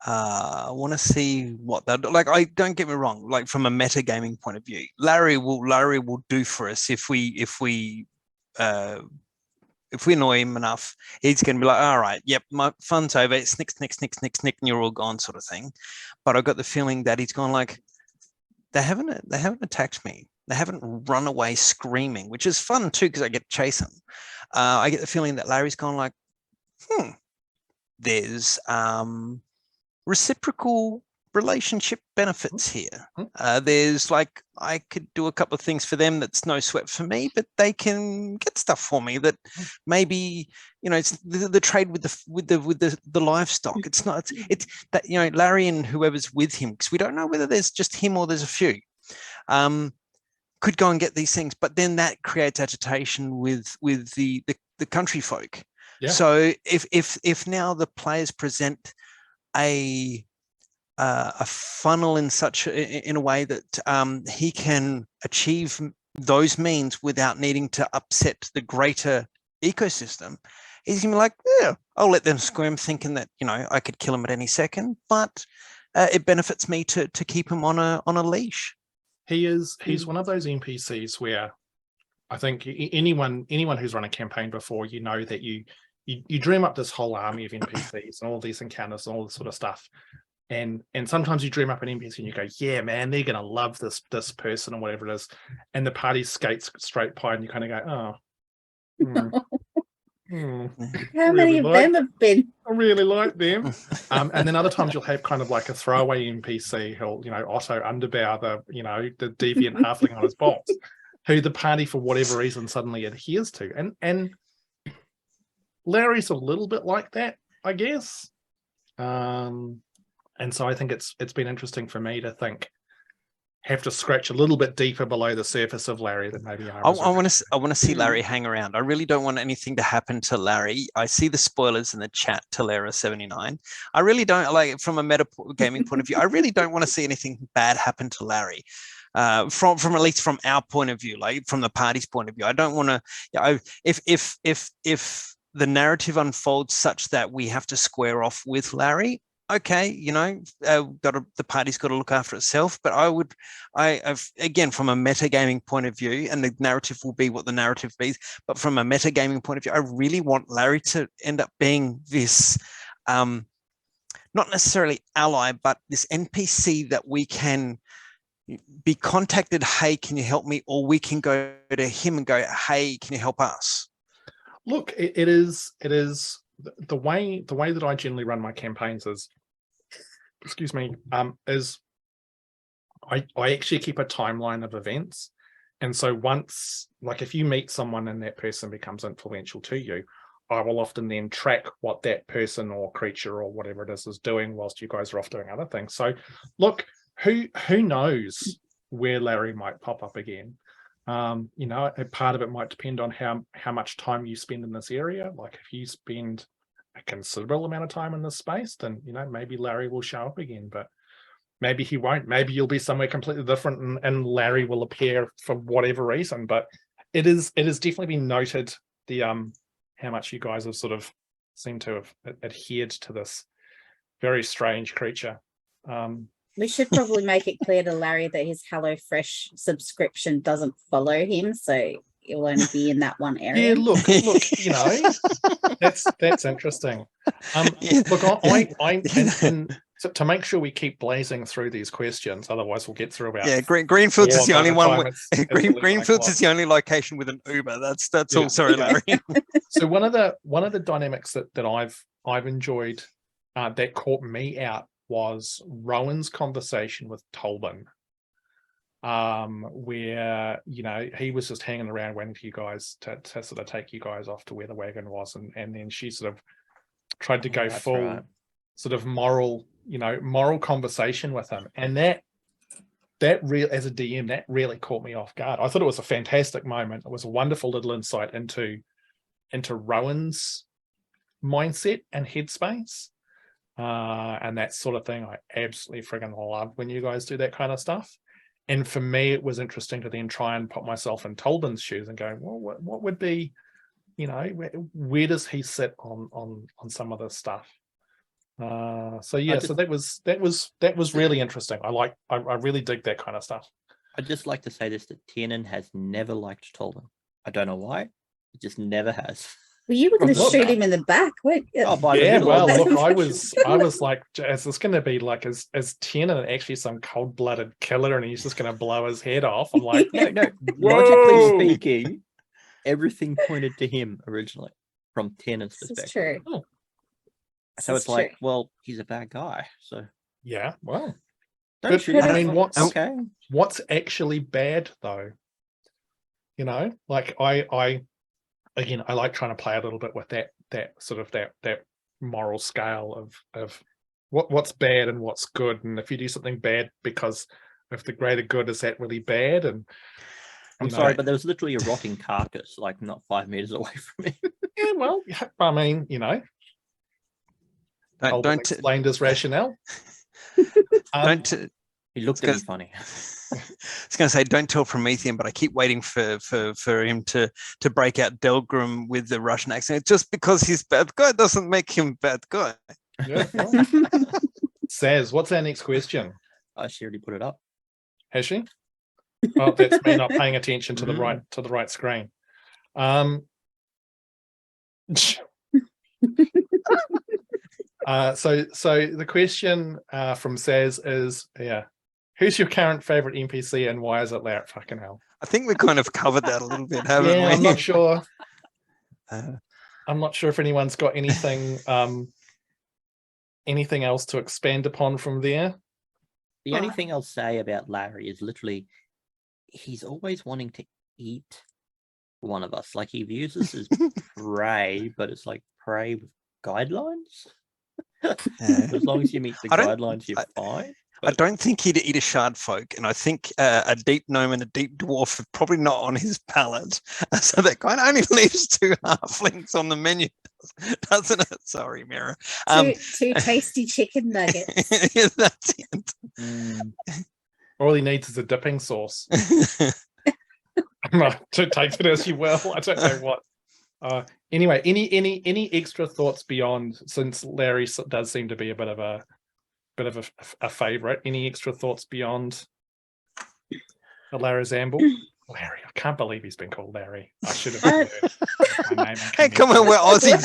Speaker 3: I want to see what they'll do. Like, I don't get me wrong, like from a metagaming point of view, Larry will do for us if we annoy him enough. He's going to be like, all right, yep, my fun's over. It's snick, and you're all gone, sort of thing. But I got the feeling that he's gone like, they haven't attacked me. They haven't run away screaming, which is fun too because I get to chase them. I get the feeling that Larry's gone like, there's reciprocal relationship benefits here. There's like, I could do a couple of things for them that's no sweat for me, but they can get stuff for me that maybe, it's the trade with the livestock. It's not, it's that, Larry and whoever's with him, because we don't know whether there's just him or there's a few, could go and get these things, but then that creates agitation with the country folk. Yeah. So if now the players present a funnel in a way that he can achieve those means without needing to upset the greater ecosystem, he's gonna be like, yeah, I'll let them squirm, thinking that I could kill him at any second, but it benefits me to keep him on a leash.
Speaker 1: He's one of those NPCs where I think anyone who's run a campaign before, that you dream up this whole army of NPCs and all these encounters and all this sort of stuff. And sometimes you dream up an NPC and you go, yeah, man, they're going to love this person or whatever it is. And the party skates straight by and you kind of go,
Speaker 4: How many of them have been?
Speaker 1: I really like them. And then other times you'll have kind of like a throwaway NPC who'll, Otto Underbow, the deviant halfling on his box, who the party for whatever reason suddenly adheres to. And Larry's a little bit like that, I guess. And so I think it's been interesting for me to have to scratch a little bit deeper below the surface of Larry than maybe I
Speaker 3: want to see Larry hang around. I really don't want anything to happen to Larry. I see the spoilers in the chat, Talera 79. I really don't, like, from a meta gaming point of view, I really don't want to see anything bad happen to Larry. From at least from our point of view, like from the party's point of view. I don't want to, if the narrative unfolds such that we have to square off with Larry, okay, the party's got to look after itself. But again, from a metagaming point of view, and the narrative will be what the narrative be, but from a metagaming point of view, I really want Larry to end up being this, not necessarily ally, but this NPC that we can be contacted, hey, can you help me? Or we can go to him and go, hey, can you help us?
Speaker 1: Look, it is the way that I generally run my campaigns is, is I actually keep a timeline of events. And so once, like, if you meet someone and that person becomes influential to you, I will often then track what that person or creature or whatever it is doing whilst you guys are off doing other things. So look, who knows where Larry might pop up again. A part of it might depend on how much time you spend in this area. Like if you spend a considerable amount of time in this space, then maybe Larry will show up again, but maybe he won't. Maybe you'll be somewhere completely different and Larry will appear for whatever reason. But it has definitely been noted the how much you guys have sort of seem to have adhered to this very strange creature.
Speaker 4: We should probably make it clear to Larry that his HelloFresh subscription doesn't follow him, so it'll only be in that one area.
Speaker 1: Yeah, look, that's interesting. Look, to make sure we keep blazing through these questions, otherwise we'll get through about.
Speaker 3: Yeah, Greenfields is the only one. Greenfields is the only location with an Uber. That's all. Sorry, Larry.
Speaker 1: So one of the dynamics that I've enjoyed that caught me out was Rowan's conversation with Tolbin, where he was just hanging around waiting for you guys to sort of take you guys off to where the wagon was, and then she sort of tried to go full sort of moral conversation with him, and that real, as a DM, that really caught me off guard. I thought it was a fantastic moment. It was a wonderful little insight into Rowan's mindset and headspace. And that sort of thing I absolutely friggin' love when you guys do that kind of stuff. And for me, it was interesting to then try and put myself in Tolbin's shoes and go, well, what would be, where does he sit on some of this stuff? So that was really interesting. I really dig that kind of stuff.
Speaker 2: I'd just like to say this, that Tiernan has never liked Tolbin. I don't know why. It just never has.
Speaker 4: Well, you were going to shoot him in the back, weren't you?
Speaker 2: Oh,
Speaker 1: look, I was like, is this going to be like, is Tiernan actually some cold-blooded killer and he's just going to blow his head off? I'm like,
Speaker 2: no. Logically speaking, everything pointed to him originally from Tiernan's perspective.
Speaker 4: This is true.
Speaker 2: So it's like, well, he's a bad guy. So
Speaker 1: yeah, well,
Speaker 2: don't shoot him.
Speaker 1: I mean, what's actually bad though? Like I like trying to play a little bit with that sort of that moral scale of what's bad and what's good, and if you do something bad because of the greater good, is that really bad? And
Speaker 2: I'm sorry, but there was literally a rotting carcass like not 5 meters away from me.
Speaker 1: Yeah, well, I mean, don't explained his rationale.
Speaker 2: He looked at me funny.
Speaker 3: I was going to say, don't tell Promethean, but I keep waiting for him to break out Delgrim with the Russian accent. Just because he's bad guy doesn't make him bad guy.
Speaker 1: Yeah, well. Saz, what's our next question?
Speaker 2: She already put it up.
Speaker 1: Has she? Oh, that's me not paying attention to the right screen. So the question from Saz is, who's your current favorite NPC and why is it Larry? Fucking hell.
Speaker 3: I think we kind of covered that a little bit, haven't we?
Speaker 1: I'm not sure. I'm not sure if anyone's got anything anything else to expand upon from there.
Speaker 2: The only thing I'll say about Larry is literally he's always wanting to eat one of us. Like he views us as prey, but it's like prey with guidelines. As long as you meet the guidelines, you're fine.
Speaker 3: I don't think he'd eat a shard folk, and I think a deep gnome and a deep dwarf are probably not on his palate. So that kind of only leaves 2 halflings on the menu, doesn't it? Sorry, Miera.
Speaker 4: Two tasty chicken nuggets.
Speaker 3: Yeah, that's it.
Speaker 1: All he needs is a dipping sauce. To take it as you will. I don't know what. Anyway, any extra thoughts beyond, since Larry does seem to be a bit of a favorite? Any extra thoughts beyond the Larazamble? Larry, I can't believe he's been called Larry. I should have heard my name.
Speaker 3: Hey, come on, we're Aussies.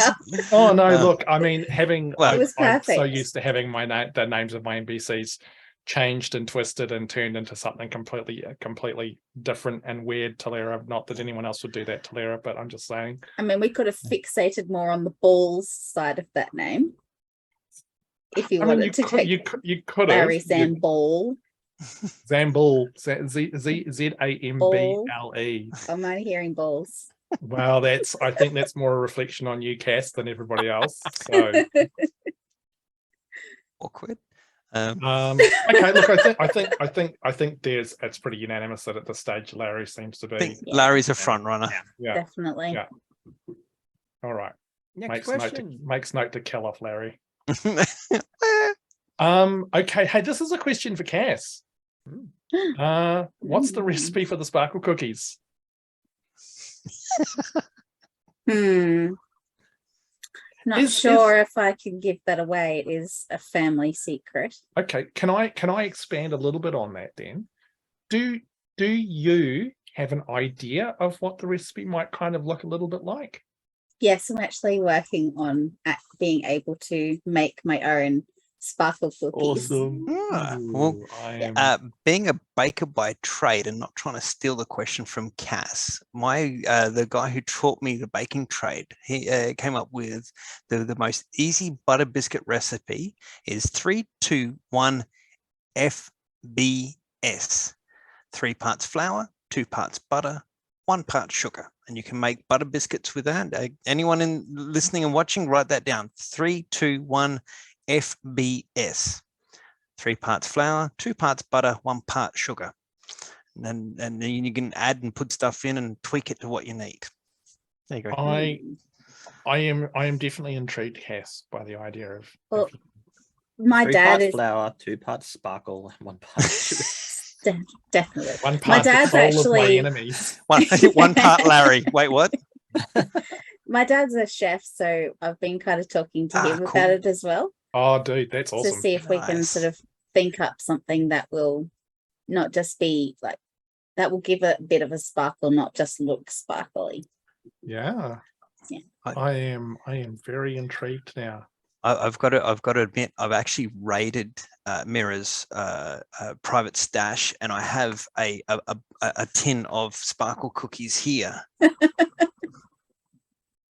Speaker 1: Oh no, look, I mean, I'm so
Speaker 4: perfect.
Speaker 1: used to having the names of my NPCs changed and twisted and turned into something completely different and weird. Talera, not that anyone else would do that, Talera, but I'm just saying.
Speaker 4: I mean, we could have fixated more on the balls side of that name. If you wanted to take
Speaker 1: you could
Speaker 4: Larry
Speaker 1: have
Speaker 4: Zamball.
Speaker 1: Zamble, Zamble.
Speaker 4: I'm not hearing balls.
Speaker 1: Well, I think that's more a reflection on you, Cass, than everybody else. So
Speaker 3: Awkward.
Speaker 1: Okay, look, I think it's pretty unanimous that at this stage Larry seems to be.
Speaker 3: I think Larry's a front runner.
Speaker 1: Yeah,
Speaker 4: definitely.
Speaker 1: Yeah. All right.
Speaker 2: Next question.
Speaker 1: Makes note to kill off Larry. Okay, hey, this is a question for Cass. What's the recipe for the sparkle cookies?
Speaker 4: Not sure if I can give that away. It is a family secret.
Speaker 1: Okay, can I expand a little bit on that then? Do you have an idea of what the recipe might kind of look a little bit like?
Speaker 4: Yes, I'm actually working on being able to make my own sparkle cookies.
Speaker 1: Awesome.
Speaker 3: Well, being a baker by trade and not trying to steal the question from Cass, the guy who taught me the baking trade, he came up with the most easy butter biscuit recipe is 3-2-1 FBS. 3 parts flour, 2 parts butter, 1 part sugar, and you can make butter biscuits with that. Anyone listening and watching, write that down. 3-2-1 FBS. 3 parts flour, 2 parts butter, 1 part sugar, and then you can add and put stuff in and tweak it to what you need. There you go.
Speaker 1: I am definitely intrigued, Cass, by the idea of.
Speaker 4: Well, my
Speaker 2: 3
Speaker 4: dad
Speaker 2: parts
Speaker 4: is
Speaker 2: flour, 2 parts sparkle, and 1 part sugar.
Speaker 4: Definitely.
Speaker 1: 1 part
Speaker 4: My dad's
Speaker 1: the soul
Speaker 4: actually
Speaker 1: of my enemies.
Speaker 3: 1 part Larry. Wait, what?
Speaker 4: My dad's a chef, so I've been kind of talking to him
Speaker 3: cool.
Speaker 4: about it as well.
Speaker 1: Oh, dude, that's awesome.
Speaker 4: To see if we can sort of think up something that will not just be like, that will give it a bit of a sparkle, not just look sparkly.
Speaker 1: Yeah. I am very intrigued now.
Speaker 3: I've got to admit, I've actually raided Miera's private stash, and I have a tin of sparkle cookies here.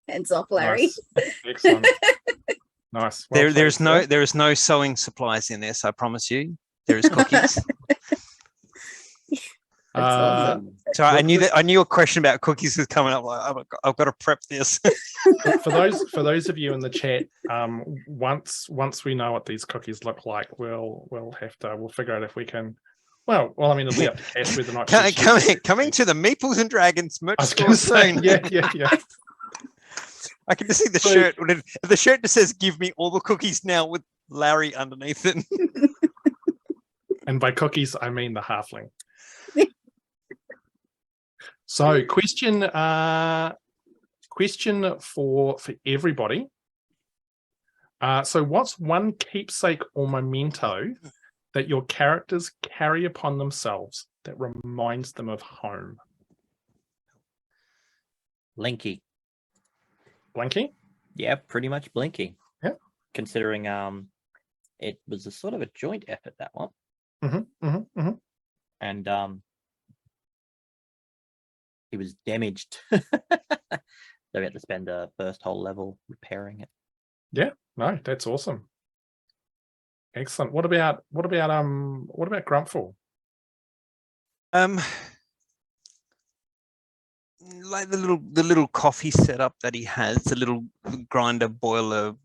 Speaker 4: Hands off, Larry.
Speaker 1: Nice. Excellent. Nice. Well
Speaker 3: There is no sewing supplies in this. I promise you. There is cookies.
Speaker 4: Awesome.
Speaker 3: So I knew a question about cookies was coming up. Like, I've got to prep this.
Speaker 1: for those of you in the chat, once we know what these cookies look like, we'll figure out if we can. Well, I mean, it'll be up to Cass whether or not
Speaker 3: coming to the Meeples and Dragons merch store soon.
Speaker 1: Yeah.
Speaker 3: I can just see the shirt. The shirt that says "Give me all the cookies now" with Larry underneath it.
Speaker 1: And by cookies, I mean the halfling. So, question for everybody. So, what's one keepsake or memento that your characters carry upon themselves that reminds them of home?
Speaker 2: Blinky.
Speaker 1: Blinky?
Speaker 2: Yeah, pretty much Blinky.
Speaker 1: Yeah.
Speaker 2: Considering it was a sort of a joint effort, that one. And he was damaged So we had to spend the first whole level repairing it.
Speaker 1: No, that's awesome. Excellent. What about Grumpfel?
Speaker 3: Like the little coffee setup that he has, the little grinder, boiler,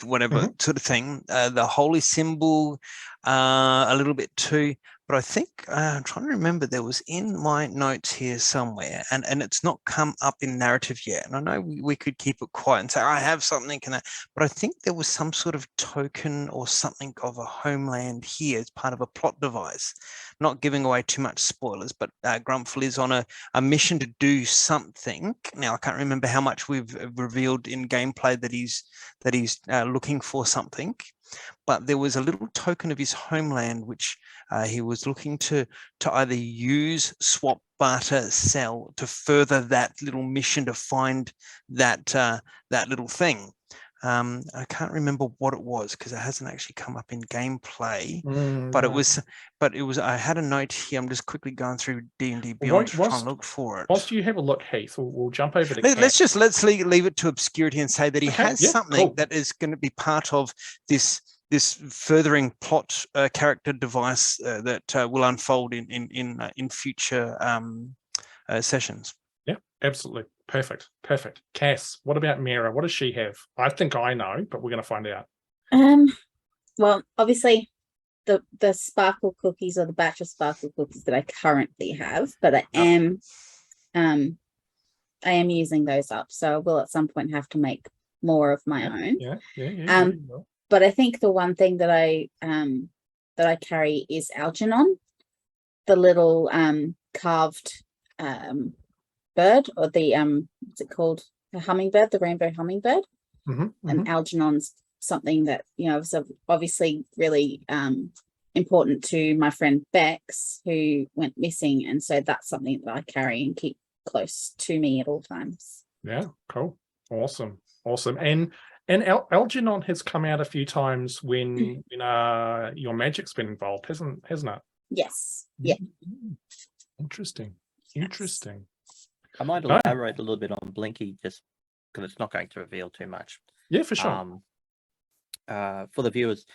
Speaker 3: whatever sort of thing. The holy symbol, a little bit too. But I think I'm trying to remember, there was in my notes here somewhere, and it's not come up in narrative yet. And I know we could keep it quiet and say, I have something, but I think there was some sort of token or something of a homeland here as part of a plot device. Not giving away too much spoilers, but Grumpfel is on a mission to do something. Now, I can't remember how much we've revealed in gameplay that he's looking for something. But there was a little token of his homeland which he was looking to either use, swap, barter, sell to further that little mission to find that little thing. I can't remember what it was because it hasn't actually come up in gameplay. But it was. I had a note here. I'm just quickly going through D&D Beyond to try and look for it.
Speaker 1: Whilst you have a look, Heath, we'll jump over to.
Speaker 3: Let's leave it to obscurity and say that he has something that is going to be part of this furthering plot character device that will unfold in future sessions.
Speaker 1: Yeah, absolutely. Perfect. Cass, what about Miera? What does she have? I think I know, but we're going to find out.
Speaker 4: Well, obviously the sparkle cookies, or the batch of sparkle cookies that I currently have, but I am using those up, so I will at some point have to make more of my own.
Speaker 1: Yeah.
Speaker 4: But I think the one thing that I carry is Algernon, the little carved bird, or the what's it called? The hummingbird, the rainbow hummingbird. And Algernon's something that, was obviously really important to my friend Bex, who went missing, and so that's something that I carry and keep close to me at all times.
Speaker 1: Yeah, cool, awesome. And Algernon has come out a few times when your magic's been involved, hasn't it?
Speaker 4: Yes. Yeah.
Speaker 1: Interesting.
Speaker 2: I might elaborate a little bit on Blinky, just because it's not going to reveal too much.
Speaker 1: Yeah, for sure.
Speaker 2: For the viewers,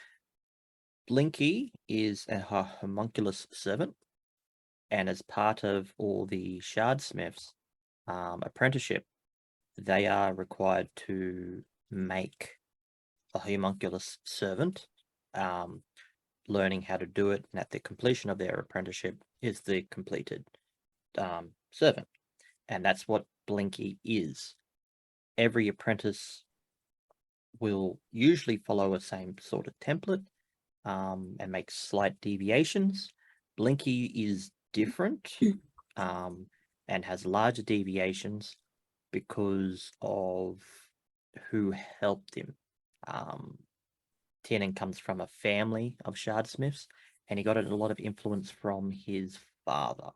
Speaker 2: Blinky is a homunculus servant, and as part of all the Shardsmiths apprenticeship, they are required to make a homunculus servant, learning how to do it, and at the completion of their apprenticeship is the completed servant. And that's what Blinky is. Every apprentice will usually follow a same sort of template and make slight deviations. Blinky is different and has larger deviations because of who helped him. Tiernan comes from a family of Shardsmiths, and he got a lot of influence from his father.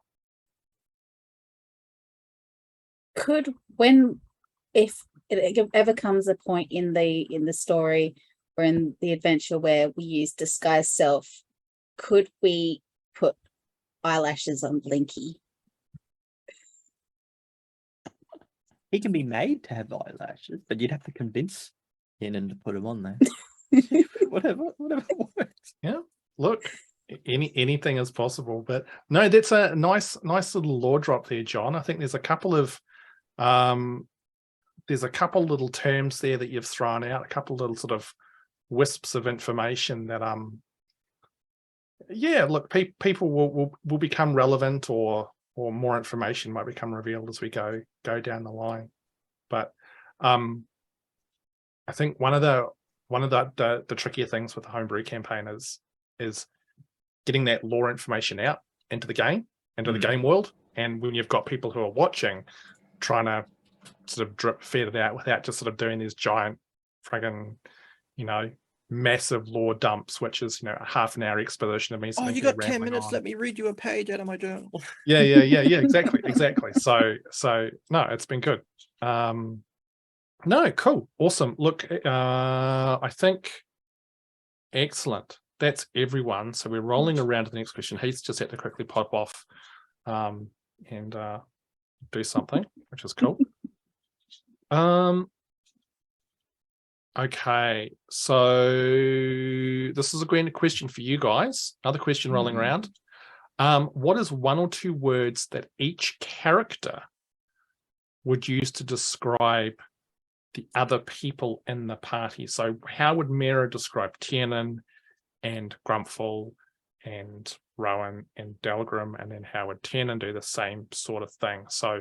Speaker 4: If it ever comes a point in the story or in the adventure where we use disguise self, could we put eyelashes on Blinky?
Speaker 2: He can be made to have eyelashes, but you'd have to convince Tiernan to put them on there. whatever works.
Speaker 1: Yeah, look, anything is possible. But no, that's a nice little lore drop there, John. I think there's a couple of little terms there that you've thrown out, a couple little sort of wisps of information that look, people will become relevant, or more information might become revealed as we go down the line. But I think one of the trickier things with the homebrew campaign is getting that lore information out into the game, into the game world. And when you've got people who are watching, trying to sort of drip feed it out without just sort of doing these giant friggin', massive lore dumps, which is, a half an hour exposition of me.
Speaker 2: Oh, you got 10 minutes. Let me read you a page out of my journal.
Speaker 1: Yeah. Exactly. So no, it's been good. No, cool. Awesome. Look, I think excellent. That's everyone. So we're rolling around to the next question. Heath just had to quickly pop off and do something, which is cool. Okay, so this is a grand question for you guys. Another question rolling around. What is one or two words that each character would use to describe the other people in the party? So how would Miera describe Tiernan and Grumpfel and Rowan and Delgrim, and then how would Tiernan do the same sort of thing? So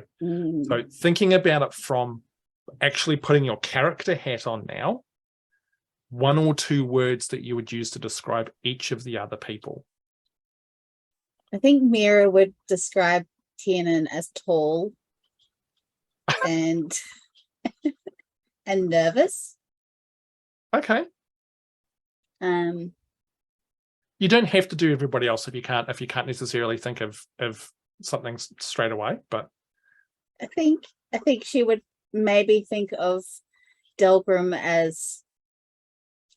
Speaker 1: thinking about it from actually putting your character hat on now, one or two words that you would use to describe each of the other people.
Speaker 4: I think Miera would describe Tiernan as tall and and nervous.
Speaker 1: Okay. You don't have to do everybody else if you can't necessarily think of something straight away, but
Speaker 4: I think she would maybe think of Delgrim as,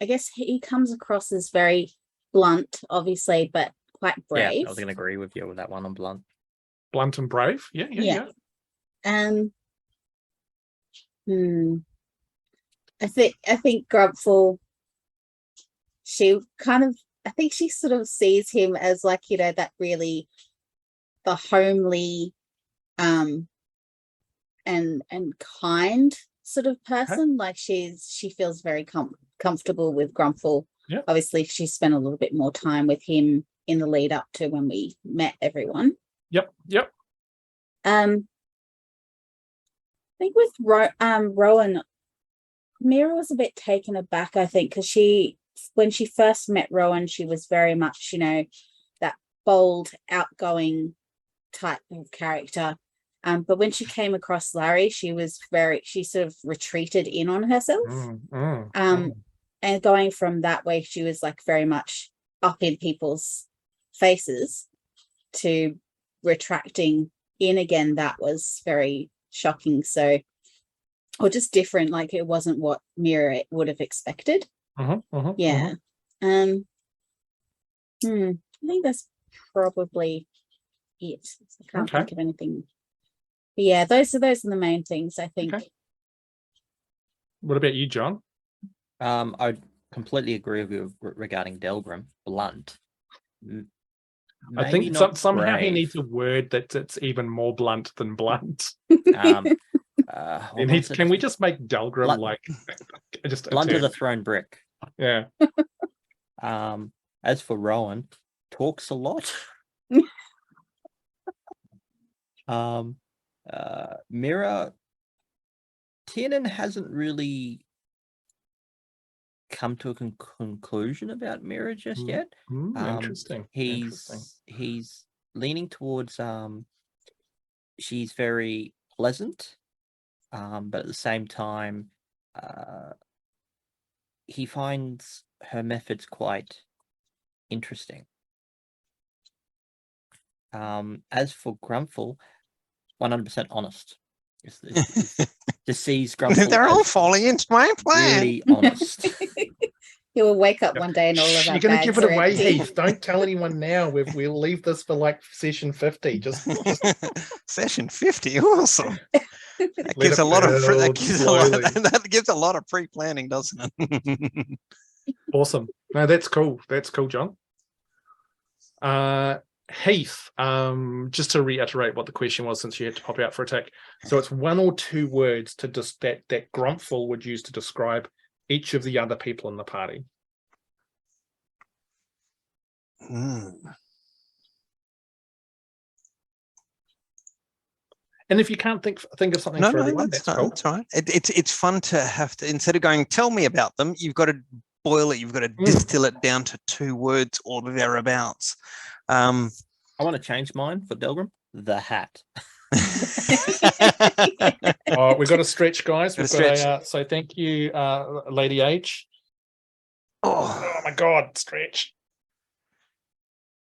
Speaker 4: I guess he comes across as very blunt, obviously, but quite brave.
Speaker 2: Yeah, I was going to agree with you with that one on blunt.
Speaker 1: Blunt and brave. Yeah.
Speaker 4: I think Grumpfel, I think she sort of sees him as like, that really the homely and kind sort of person. Okay. Like she feels very comfortable with Grumpfel.
Speaker 1: Yeah.
Speaker 4: Obviously she spent a little bit more time with him in the lead up to when we met everyone.
Speaker 1: Yep.
Speaker 4: I think with Rowan, Miera was a bit taken aback, I think, because when she first met Rowan, she was very much, that bold, outgoing type of character. But when she came across Larry, she sort of retreated in on herself. And going from that way, she was like very much up in people's faces to retracting in again. That was very shocking. So, or just different, like it wasn't what Miera would have expected. Yeah. I think that's probably it. I can't think of anything. But yeah, those are the main things, I think.
Speaker 1: Okay. What about you, John?
Speaker 2: I completely agree with you regarding Delgrim. Blunt.
Speaker 1: I think somehow he needs a word that's even more blunt than blunt. Can we just make Delgrim like just
Speaker 2: blunt as a thrown brick?
Speaker 1: Yeah.
Speaker 2: As for Rowan, talks a lot. Miera, Tiernan hasn't really come to a conclusion about Miera just yet.
Speaker 1: Interesting.
Speaker 2: He's leaning towards she's very pleasant, but at the same time, he finds her methods quite interesting. As for Grumpfel, 100% honest. Just sees Grumpfel.
Speaker 3: They're all falling into my plan.
Speaker 2: Really honest.
Speaker 4: He will wake up one day and all of our
Speaker 1: You're going to give it away,
Speaker 4: empty.
Speaker 1: Heath. Don't tell anyone now. We'll leave this for like session 50. Just
Speaker 3: Session 50. Awesome. That gives a lot of pre-planning, doesn't it?
Speaker 1: Awesome. No, that's cool. That's cool, John. Heath, just to reiterate what the question was, since you had to pop out for a tick. So it's one or two words that Grumpfel would use to describe each of the other people in the party. And if you can't think of something for everyone, that's cool.
Speaker 3: That's right. It's fun to have to, instead of going, tell me about them, you've got to boil it, you've got to distill it down to two words or thereabouts.
Speaker 2: I want to change mine for Delgrim. The hat.
Speaker 1: Oh, we've got a stretch, guys. So thank you, Lady H. Oh my God, stretch.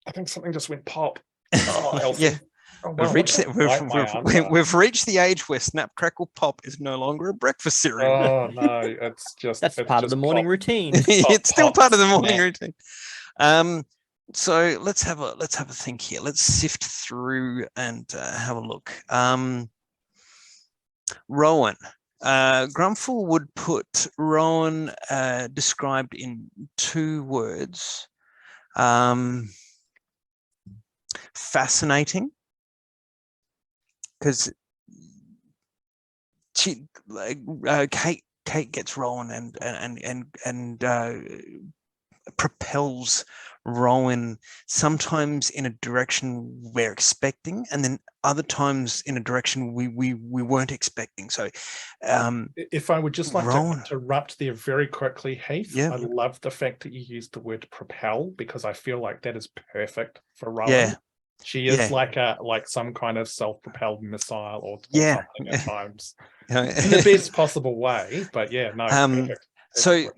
Speaker 1: I think something just went pop. Oh, Elsie.
Speaker 3: Yeah.
Speaker 1: Oh, wow,
Speaker 3: we've reached the age where Snap Crackle Pop is no longer a breakfast cereal.
Speaker 1: Oh no, that's
Speaker 2: part of the morning routine.
Speaker 3: It's still part of the morning routine. So let's have a think here. Let's sift through and have a look. Rowan, Grumpfel would put Rowan described in 2 words. Fascinating, because Kate gets Rowan and propels Rowan sometimes in a direction we're expecting, and then other times in a direction we weren't expecting. So
Speaker 1: if I would just like
Speaker 3: Rowan,
Speaker 1: to interrupt there very quickly, Heath,
Speaker 3: Yeah.
Speaker 1: I love the fact that you used the word propel, because I feel like that is perfect for Rowan.
Speaker 3: Yeah.
Speaker 1: She is
Speaker 3: Yeah.
Speaker 1: like some kind of self-propelled missile or
Speaker 3: Yeah.
Speaker 1: something at times, in the best possible way. But yeah, no, perfect.
Speaker 3: So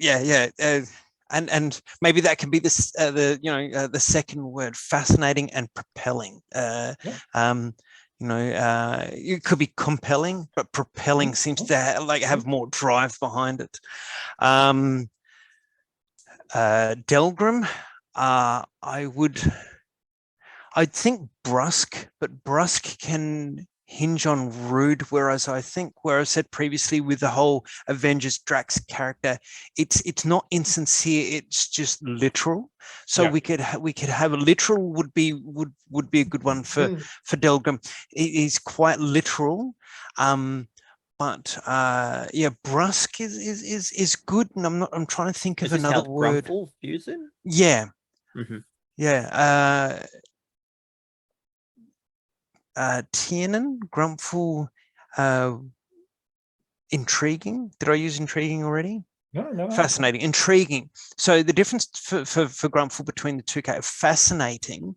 Speaker 3: and maybe that can be this the second word, fascinating and propelling. It could be compelling, but propelling seems to have more drive behind it. Delgrim, I'd think brusque, but brusque can hinge on rude, whereas I think, where I said previously with the whole Avengers Drax character, it's not insincere, it's just literal. So we could have a literal would be a good one for Delgrim. He's quite literal. But brusque is good, and I'm trying to think of another word.
Speaker 2: Grumpfel views it?
Speaker 3: Yeah.
Speaker 2: Mm-hmm.
Speaker 3: Yeah. Tiernan, Grumpfel, intriguing. Did I use intriguing already?
Speaker 1: No.
Speaker 3: Fascinating, intriguing. So the difference for Grumpfel between the two characters, fascinating,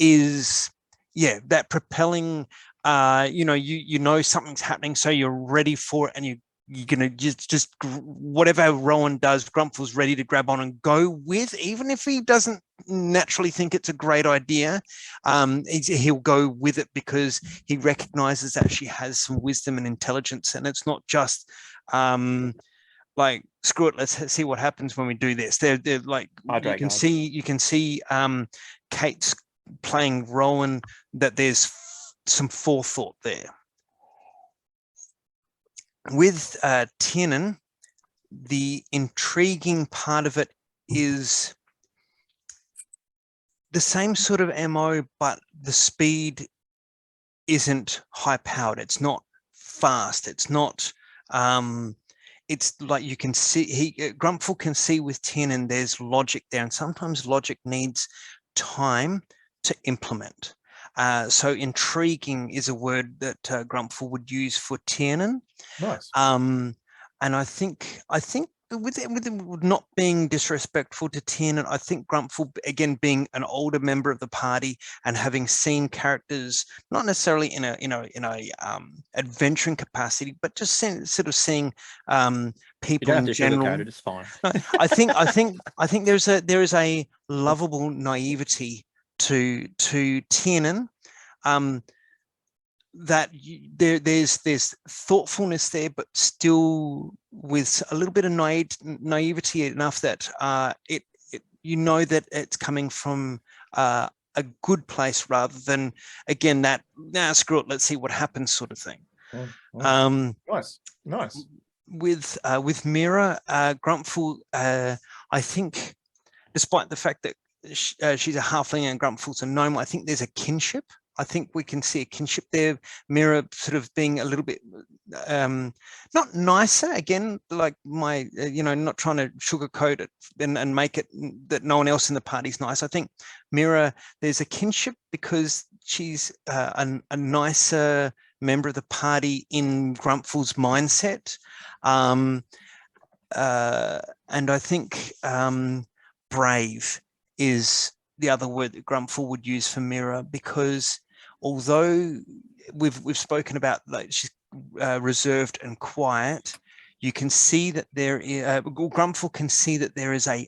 Speaker 3: is that propelling. You know something's happening, so you're ready for it, and you're gonna just whatever Rowan does, Grumpfel's ready to grab on and go with, even if he doesn't naturally think it's a great idea. He'll go with it because he recognizes that she has some wisdom and intelligence, and it's not just like, screw it, let's see what happens when we do this. They're like, you can see Kate's playing Rowan, that there's some forethought there. With Tiernan, the intriguing part of it is the same sort of MO, but the speed isn't high powered. It's not fast. It's not. It's like you can see. Grumpfel can see with Tiernan there's logic there, and sometimes logic needs time to implement. So intriguing is a word that Grumpfel would use for Tiernan.
Speaker 1: Nice.
Speaker 3: And I think with it not being disrespectful to Tiernan, I think Grumpfel, again, being an older member of the party and having seen characters not necessarily in a adventuring capacity, but just sort of seeing people in general.
Speaker 2: It's fine.
Speaker 3: I think there is a lovable naivety to Tiernan, that there's thoughtfulness there, but still with a little bit of naivety enough that that it's coming from a good place, rather than, again, that screw it, let's see what happens sort of thing.
Speaker 1: Nice.
Speaker 3: With Miera, Grumpfel, I think, despite the fact that she's a halfling and Grumpfel's a gnome, I think there's a kinship. I think we can see a kinship there. Miera sort of being a little bit not nicer, again, like my, not trying to sugarcoat it and make it that no one else in the party's nice. I think Miera, there's a kinship because she's a nicer member of the party in Grumpfel's mindset. And I think brave is the other word that Grumpfel would use for Miera, because although we've spoken about, like, she's reserved and quiet, you can see that there is Grumpfel can see that there is a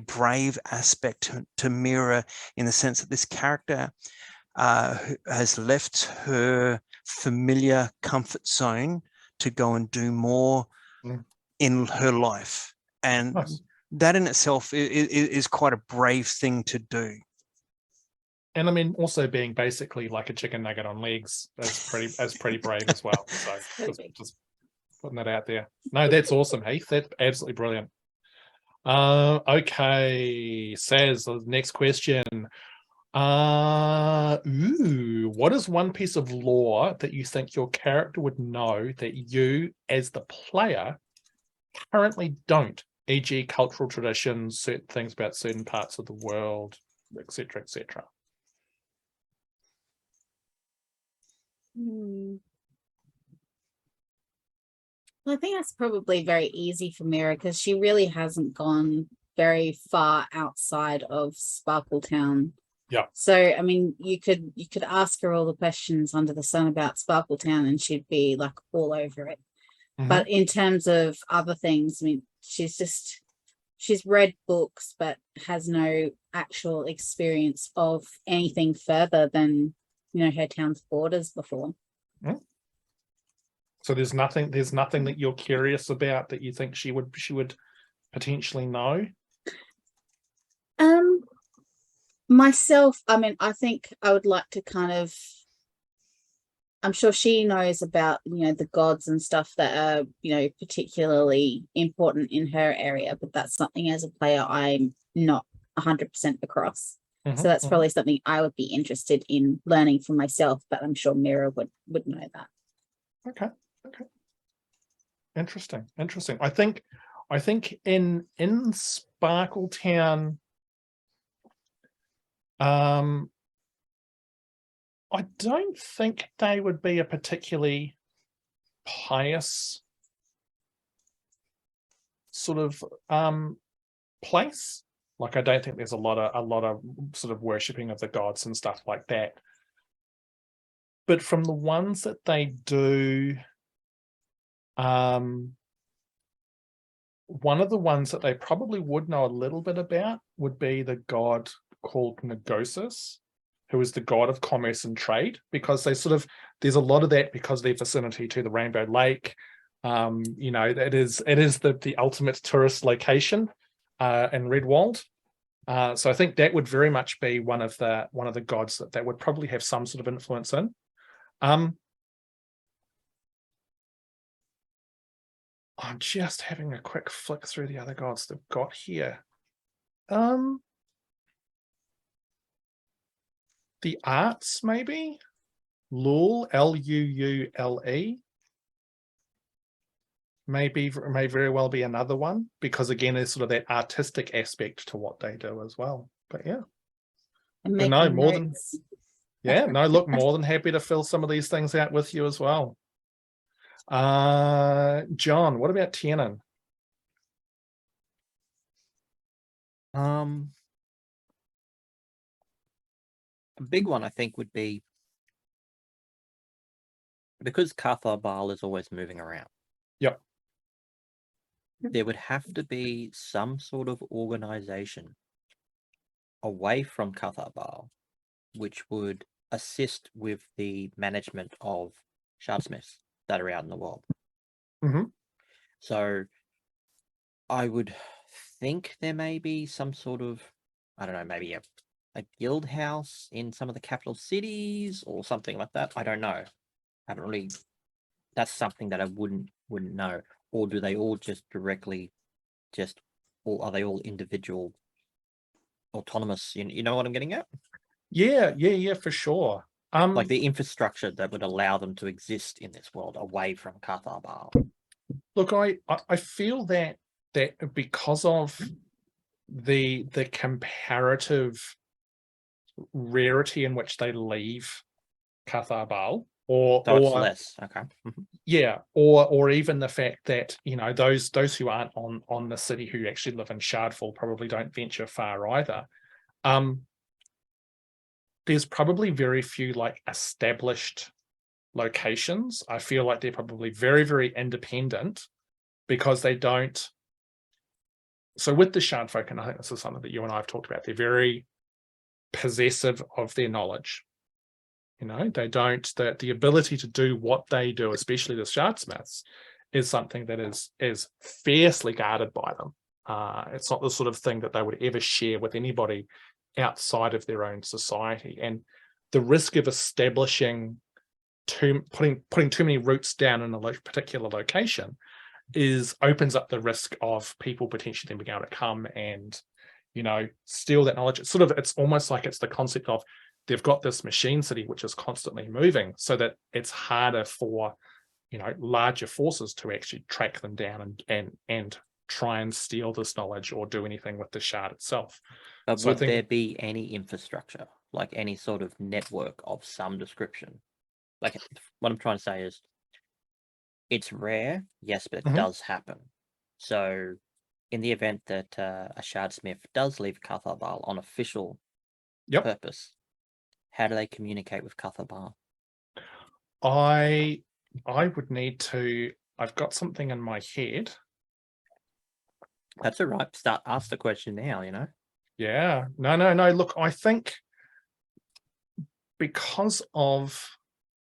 Speaker 3: brave aspect to Miera, in the sense that this character has left her familiar comfort zone to go and do more in her life, and that in itself is quite a brave thing to do.
Speaker 1: And I mean, also being basically like a chicken nugget on legs is pretty brave as well. So just putting that out there. No, that's awesome, Heath. That's absolutely brilliant. Okay, Saz, the next question. What is one piece of lore that you think your character would know that you, as the player, currently don't? E.g., cultural traditions, certain things about certain parts of the world, etc., etc.
Speaker 4: I think that's probably very easy for Miera because she really hasn't gone very far outside of Sparkletown.
Speaker 1: Yeah.
Speaker 4: So I mean, you could ask her all the questions under the sun about Sparkletown, and she'd be like all over it.
Speaker 1: Mhm.
Speaker 4: But in terms of other things, I mean, she's read books, but has no actual experience of anything further than her town's borders before.
Speaker 1: So there's nothing that you're curious about that you think she would potentially know?
Speaker 4: Myself, I mean, I think I would like to kind of, I'm sure she knows about, the gods and stuff that are, particularly important in her area, but that's something as a player I'm not 100% across. So that's probably something I would be interested in learning for myself, but I'm sure Miera would know that.
Speaker 1: Okay. Interesting. I think in Sparkletown, I don't think they would be a particularly pious sort of place. Like I don't think there's a lot of sort of worshipping of the gods and stuff like that. But from the ones that they do, one of the ones that they probably would know a little bit about would be the god called Negosis, who is the god of commerce and trade, because there's a lot of that because of their vicinity to the Rainbow Lake. It is the ultimate tourist location in Redwald. So I think that would very much be one of the gods that would probably have some sort of influence in. I'm just having a quick flick through the other gods they've got here. The arts, maybe? Lule, Luule. May very well be another one, because again, there's sort of that artistic aspect to what they do as well. But yeah.
Speaker 4: And
Speaker 1: But no, look, more than happy to fill some of these things out with you as well. John, what about Tiernan?
Speaker 2: A big one, I think, would be because Cathar Baal is always moving around.
Speaker 1: Yep.
Speaker 2: There would have to be some sort of organization away from Cathar Baal, which would assist with the management of shardsmiths that are out in the world. So I would think there may be some sort of, I don't know, maybe a guild house in some of the capital cities or something like that. I don't know. That's something that I wouldn't know. Or do they all just directly or are they all individual autonomous? You know what I'm getting at?
Speaker 1: Yeah, for sure.
Speaker 2: Like the infrastructure that would allow them to exist in this world away from Cathar Baal.
Speaker 1: Look, I feel that because of the comparative rarity in which they leave Cathar Baal, or
Speaker 2: less. Okay.
Speaker 1: Yeah, or even the fact that those who aren't on the city who actually live in Shardfall probably don't venture far either. There's probably very few like established locations. I feel like they're probably very, very independent because they don't. So with the Shardfolk, and I think this is something that you and I have talked about, they're very possessive of their knowledge. They don't, the ability to do what they do, especially the shardsmiths, is something that is fiercely guarded by them. It's not the sort of thing that they would ever share with anybody outside of their own society, and the risk of establishing putting too many roots down in a particular location opens up the risk of people potentially then being able to come and, steal that knowledge. It's almost like it's the concept of they've got this machine city which is constantly moving, so that it's harder for larger forces to actually track them down and try and steal this knowledge or do anything with the shard itself.
Speaker 2: But
Speaker 1: So I
Speaker 2: would
Speaker 1: think-
Speaker 2: there be any infrastructure, like any sort of network of some description? Like, what I'm trying to say is, it's rare, yes, but it
Speaker 1: Mhm.
Speaker 2: does happen. So, in the event that a shardsmith does leave Cathabal on official
Speaker 1: Yep.
Speaker 2: purpose, how do they communicate with Cathabal?
Speaker 1: I would need to. I've got something in my head.
Speaker 2: That's all right. Ask the question now.
Speaker 1: Yeah. No. Look, I think because of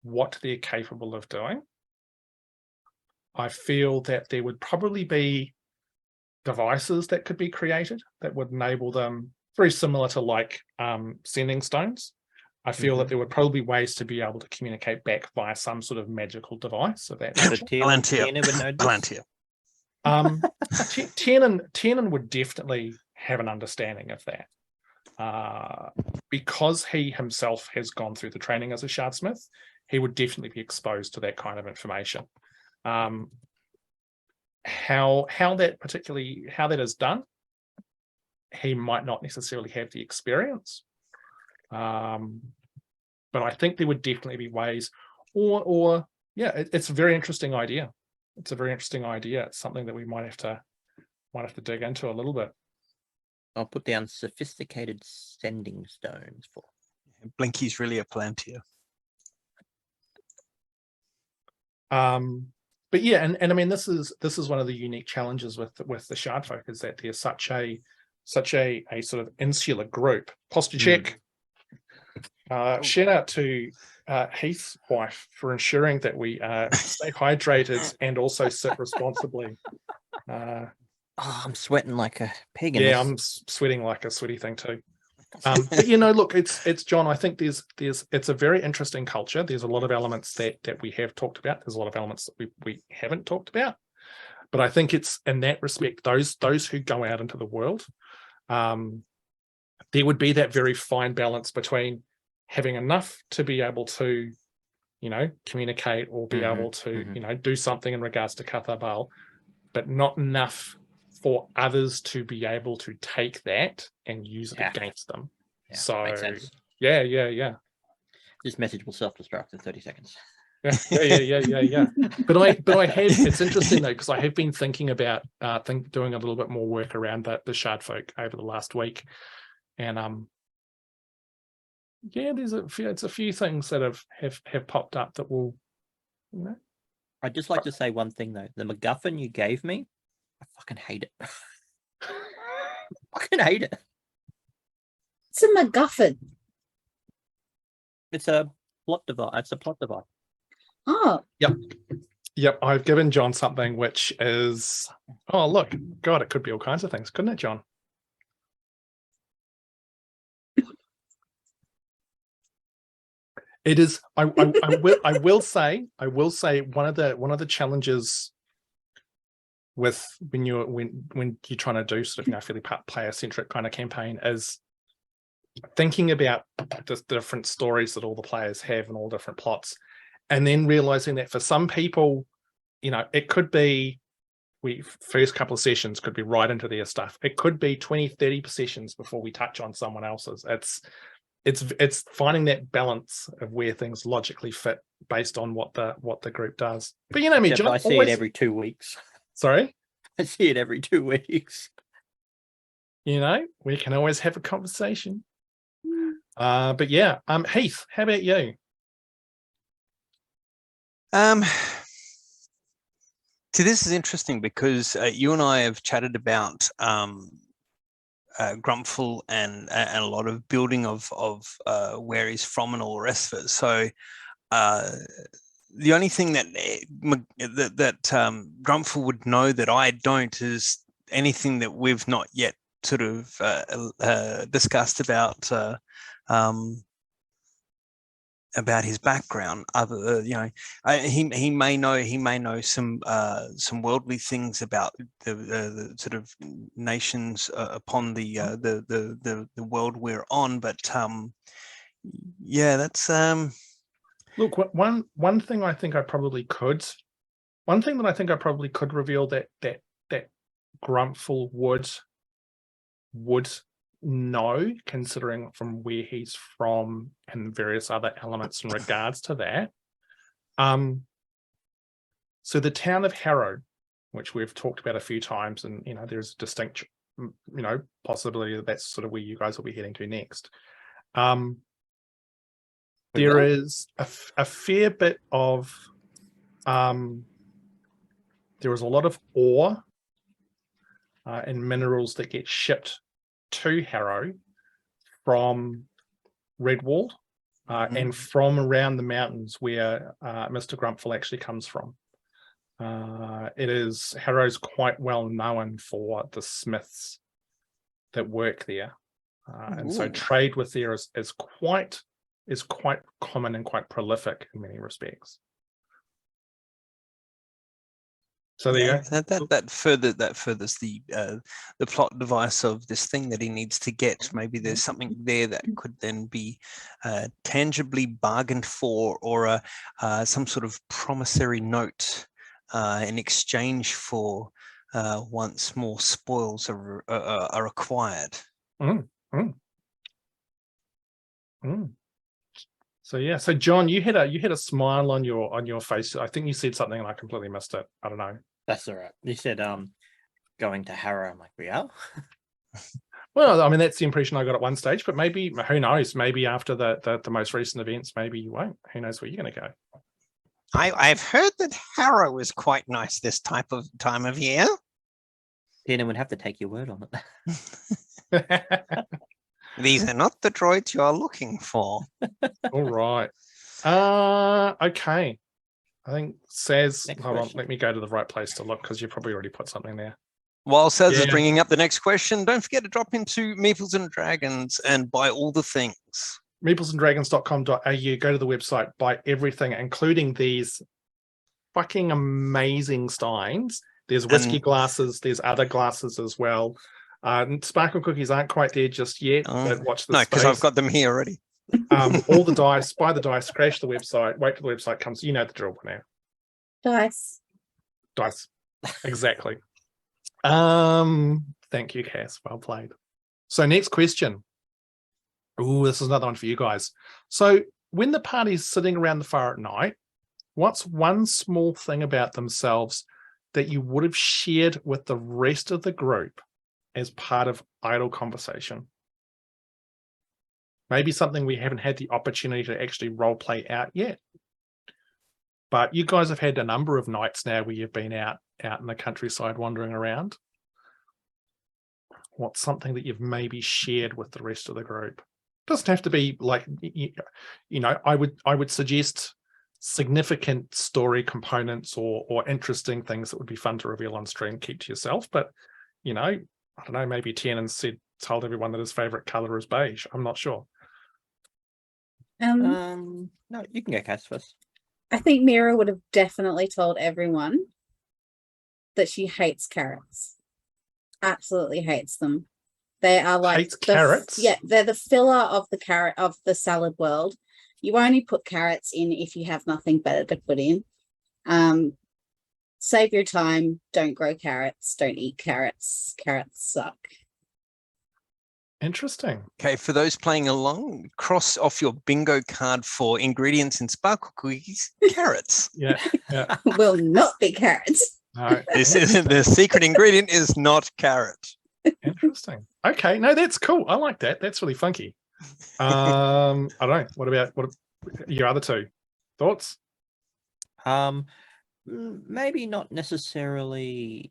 Speaker 1: what they're capable of doing, I feel that there would probably be devices that could be created that would enable them, very similar to like sending stones. I feel that there would probably be ways to be able to communicate back via some sort of magical device of that
Speaker 2: So
Speaker 1: nature.
Speaker 2: Tiernan would know this?
Speaker 3: Palantir.
Speaker 1: Tiernan would definitely have an understanding of that. Because he himself has gone through the training as a shardsmith, he would definitely be exposed to that kind of information. How that is done, he might not necessarily have the experience. But I think there would definitely be ways, or it's a very interesting idea. It's a very interesting idea. It's something that we might have to dig into a little bit.
Speaker 2: I'll put down sophisticated sending stones for.
Speaker 3: Blinky's really a Palantir.
Speaker 1: But yeah, and I mean this is one of the unique challenges with the shard folk, is that they're such a sort of insular group. Posture check. Shout out to Heath's wife for ensuring that we stay hydrated and also sit responsibly.
Speaker 2: I'm sweating like a pig.
Speaker 1: I'm sweating like a sweaty thing too. But look, it's John. I think it's a very interesting culture. There's a lot of elements that we have talked about. There's a lot of elements that we haven't talked about. But I think it's in that respect, those who go out into the world, there would be that very fine balance between having enough to be able to, communicate or be able to, do something in regards to Cathabal, but not enough for others to be able to take that and use it against them.
Speaker 2: Yeah,
Speaker 1: so
Speaker 2: makes sense.
Speaker 1: Yeah.
Speaker 2: This message will self-destruct in 30 seconds.
Speaker 1: Yeah. But I have. It's interesting though, because I have been thinking about doing a little bit more work around the shard folk over the last week, and there's a few things that have popped up that will,
Speaker 2: I'd just like to say one thing though. The MacGuffin you gave me, I fucking hate it. Fucking hate it.
Speaker 4: It's a MacGuffin.
Speaker 2: It's a plot device. It's a plot device.
Speaker 4: Oh.
Speaker 1: Yep. I've given John something which is, oh look, God, it could be all kinds of things, couldn't it, John? It is. I will say one of the challenges with when you're trying to do sort of fairly player centric kind of campaign is thinking about the different stories that all the players have and all different plots, and then realizing that for some people, it could be first couple of sessions could be right into their stuff. It could be 20-30 sessions before we touch on someone else's. It's finding that balance of where things logically fit based on what the group does. But John,
Speaker 2: I see it every 2 weeks.
Speaker 1: Sorry?
Speaker 2: I see it every 2 weeks.
Speaker 1: We can always have a conversation. But yeah, Heath, how about you?
Speaker 3: See, this is interesting because you and I have chatted about Grumpfel and a lot of building of where he's from and all the rest of it. So the only thing that Grumpfel would know that I don't is anything that we've not yet sort of discussed about his background. Other, he may know some worldly things about the sort of nations upon the world we're on. But yeah, that's
Speaker 1: Look, one thing I think I probably could. One thing that I think I probably could reveal that Grumpfel would know, considering from where he's from and various other elements in regards to that. So the town of Harrow, which we've talked about a few times, and there's a distinct, possibility that that's sort of where you guys will be heading to next. There is a fair bit of there is a lot of ore and minerals that get shipped to Harrow from Redwall and from around the mountains where Mr. Grumpfel actually comes from. Harrow's quite well known for the smiths that work there, and so trade with there is quite common and quite prolific in many respects. So there you go.
Speaker 3: That furthers the plot device of this thing that he needs to get. Maybe there's something there that could then be tangibly bargained for, or some sort of promissory note in exchange for once more spoils are acquired.
Speaker 1: So yeah, so John, you had a smile on your face. I think you said something and I completely missed it. I don't know.
Speaker 2: That's all right. You said going to Harrow. I'm like, we are.
Speaker 1: Well, I mean, that's the impression I got at one stage, but maybe, who knows? Maybe after the most recent events, maybe you won't. Who knows where you're going to go?
Speaker 3: I've heard that Harrow is quite nice this time of year.
Speaker 2: Tiernan would have to take your word on it.
Speaker 3: These are not the droids you are looking for.
Speaker 1: All right. Okay. I think Saz,
Speaker 2: Next
Speaker 1: hold on,
Speaker 2: question.
Speaker 1: let me go to the right place to look, because you probably already put something there.
Speaker 3: While Saz is
Speaker 1: Yeah.
Speaker 3: bringing up the next question, don't forget to drop into Meeples and Dragons and buy all the things.
Speaker 1: meeplesanddragons.com.au, go to the website, buy everything, including these fucking amazing steins. There's whiskey glasses, there's other glasses as well. Sparkle cookies aren't quite there just yet, but watch the
Speaker 3: No,
Speaker 1: space.
Speaker 3: because I've got them here already.
Speaker 1: All the dice, buy the dice, crash the website, wait till the website comes. You know the drill by now. Dice. Exactly. Thank you, Cass. Well played. So next question. Ooh, this is another one for you guys. So when the party's sitting around the fire at night, what's one small thing about themselves that you would have shared with the rest of the group as part of idle conversation? Maybe something we haven't had the opportunity to actually role play out yet. But you guys have had a number of nights now where you've been out in the countryside wandering around. What's something that you've maybe shared with the rest of the group? Doesn't have to be like, I would suggest significant story components or interesting things that would be fun to reveal on stream, keep to yourself. But, I don't know, maybe Tiernan told everyone that his favorite color is beige. I'm not sure.
Speaker 2: No, you can go Cass first.
Speaker 4: I think Miera would have definitely told everyone that she hates carrots. Absolutely hates them. They are like
Speaker 1: Hates carrots?
Speaker 4: Yeah, they're the filler of the salad world. You only put carrots in if you have nothing better to put in. Save your time. Don't grow carrots. Don't eat carrots. Carrots suck.
Speaker 1: Interesting.
Speaker 3: Okay, for those playing along, cross off your bingo card for ingredients in sparkle cookies, carrots.
Speaker 1: Yeah.
Speaker 4: Will not be carrots.
Speaker 1: No.
Speaker 3: This is the secret ingredient is not carrot.
Speaker 1: Interesting. Okay, no, that's cool. I like that. That's really funky. I don't know. What about your other two thoughts?
Speaker 2: Maybe not necessarily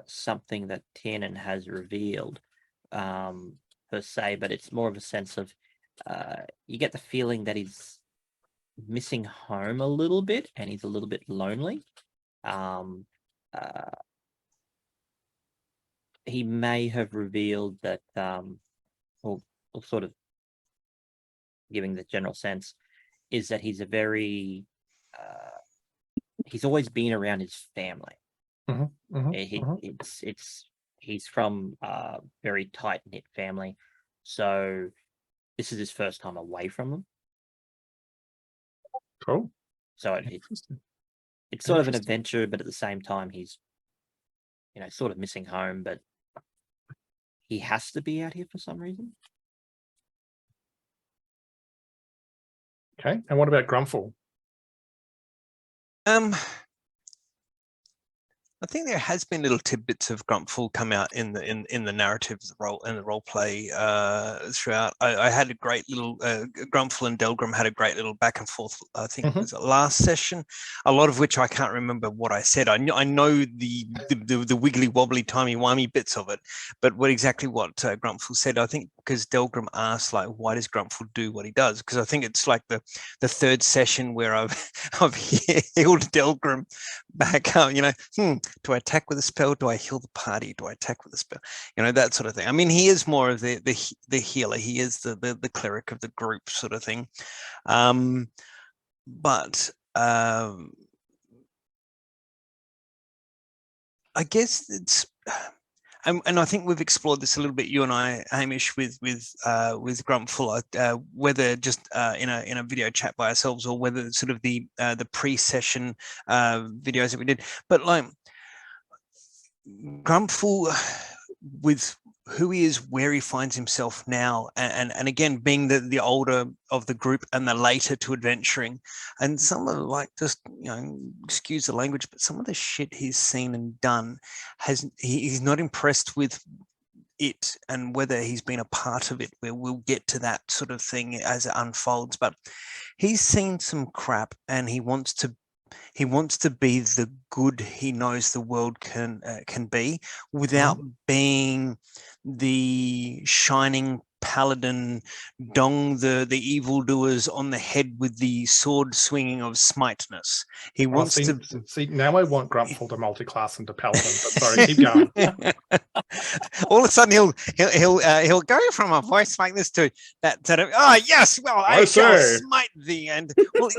Speaker 2: something that Tiernan has revealed per se, but it's more of a sense of you get the feeling that he's missing home a little bit and he's a little bit lonely. he may have revealed that, or sort of giving the general sense, is that he's a very, he's always been around his family. He's from a very tight knit family, so this is his first time away from them.
Speaker 1: Cool.
Speaker 2: So it's sort of an adventure, but at the same time, he's, sort of missing home, but he has to be out here for some reason.
Speaker 1: Okay. And what about Grumpfel?
Speaker 3: I think there has been little tidbits of Grumpfel come out in the narrative, the role play throughout. I had a great little Grumpfel and Delgrim had a great little back and forth. I think it was the last session. A lot of which I can't remember what I said. I know the wiggly wobbly timey wimey bits of it, but what Grumpfel said. I think because Delgrim asked like, why does Grumpfel do what he does? Because I think it's like the third session where I've healed Delgrim back up. Do I attack with a spell? Do I heal the party? Do I attack with a spell? That sort of thing. I mean, he is more of the healer. He is the cleric of the group sort of thing. But I guess it's, and I think we've explored this a little bit, you and I, Hamish, with Grumpfel, whether just in a video chat by ourselves or whether sort of the pre-session videos that we did. But like Grumpfel, with who he is, where he finds himself now, and again being the older of the group and the later to adventuring, and some of like just excuse the language, but some of the shit he's seen and done he's not impressed with it, and whether he's been a part of it, where we'll get to that sort of thing as it unfolds. But he's seen some crap, and he wants to be the good he knows the world can be, without being the shining paladin, dong the evildoers on the head with the sword swinging of smiteness. He wants to
Speaker 1: see. Now I want Grumpfel to multi-class into paladin. But sorry, keep going.
Speaker 3: All of a sudden he'll go from a voice like this to that sort of, oh yes, well I shall smite thee, and well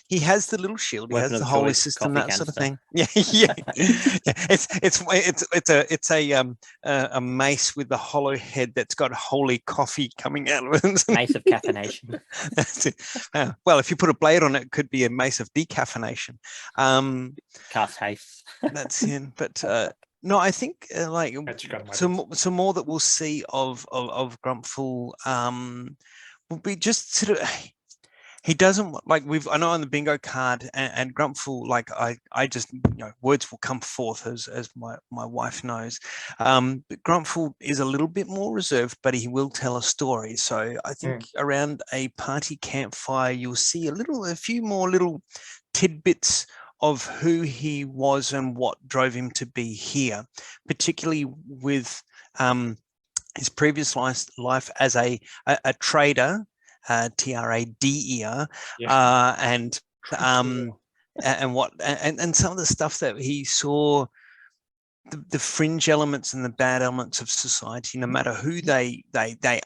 Speaker 3: he has the little shield, he has the holy system, that sort of thing. Yeah. It's a mace with the hollow head that's got holy coffee coming out of it.
Speaker 2: Mace of caffeination.
Speaker 3: That's it. Well, if you put a blade on it, it could be a mace of decaffeination.
Speaker 2: Cast haste.
Speaker 3: That's it. But no, I think like some more that we'll see of Grumpfel will be just sort of, he doesn't like, I know on the bingo card, and Grumpfel, like I just words will come forth as my wife knows. But Grumpfel is a little bit more reserved, but he will tell a story. So I think around a party campfire, you'll see a few more little tidbits of who he was and what drove him to be here, particularly with his previous life as a trader. TRADER, and some of the stuff that he saw, the fringe elements and the bad elements of society, no matter who they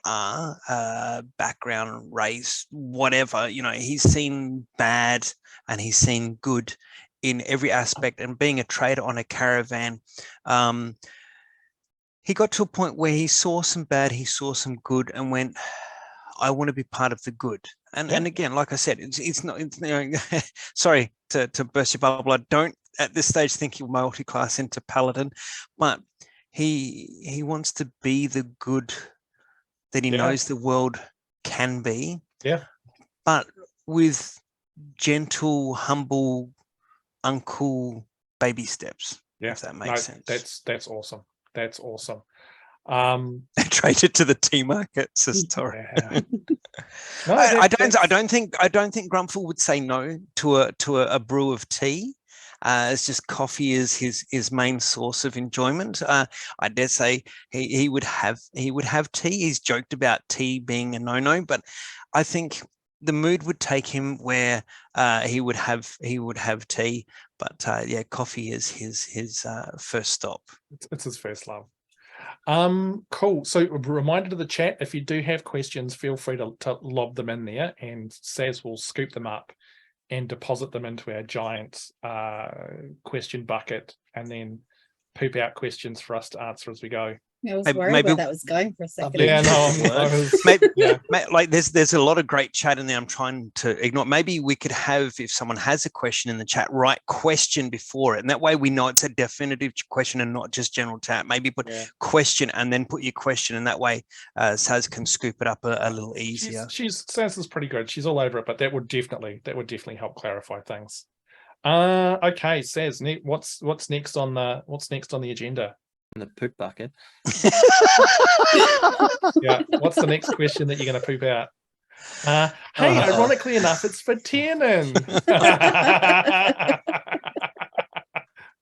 Speaker 3: are, background, race, whatever, he's seen bad and he's seen good in every aspect. And being a trader on a caravan, he got to a point where he saw some bad, he saw some good, and went, I want to be part of the good. And again, like I said, it's not, sorry to burst your bubble. I don't at this stage think he'll multi-class into paladin, but he wants to be the good that he knows the world can be. Yeah. But with gentle, humble, uncle baby steps. Yeah. If that makes sense.
Speaker 1: That's awesome. That's awesome.
Speaker 3: Traded to the tea market, says Tori. No, I don't think Grumpfel would say no to a brew of tea. It's just coffee is his main source of enjoyment. I dare say he would have tea. He's joked about tea being a no-no, but I think the mood would take him where he would have tea. But coffee is his first stop.
Speaker 1: It's his first love. Cool. So a reminder to the chat, if you do have questions, feel free to lob them in there, and Saz will scoop them up and deposit them into our giant question bucket, and then poop out questions for us to answer as we go.
Speaker 4: I was
Speaker 3: Maybe-
Speaker 4: worried
Speaker 3: maybe-
Speaker 4: where that was going for a second.
Speaker 2: Lovely.
Speaker 1: Yeah, no, I was,
Speaker 3: Maybe,
Speaker 1: yeah.
Speaker 3: like there's a lot of great chat in there. I'm trying to ignore. Maybe we could have, if someone has a question in the chat, write question before it, and that way we know it's a definitive question and not just general chat. Maybe put question and then put your question, and that way Saz can scoop it up a little easier.
Speaker 1: Saz is pretty good. She's all over it, but that would definitely help clarify things. Okay, Saz, what's next on the agenda?
Speaker 2: In the poop bucket.
Speaker 1: Yeah, what's the next question that you're going to poop out? Hey, ironically enough, it's for Tiernan.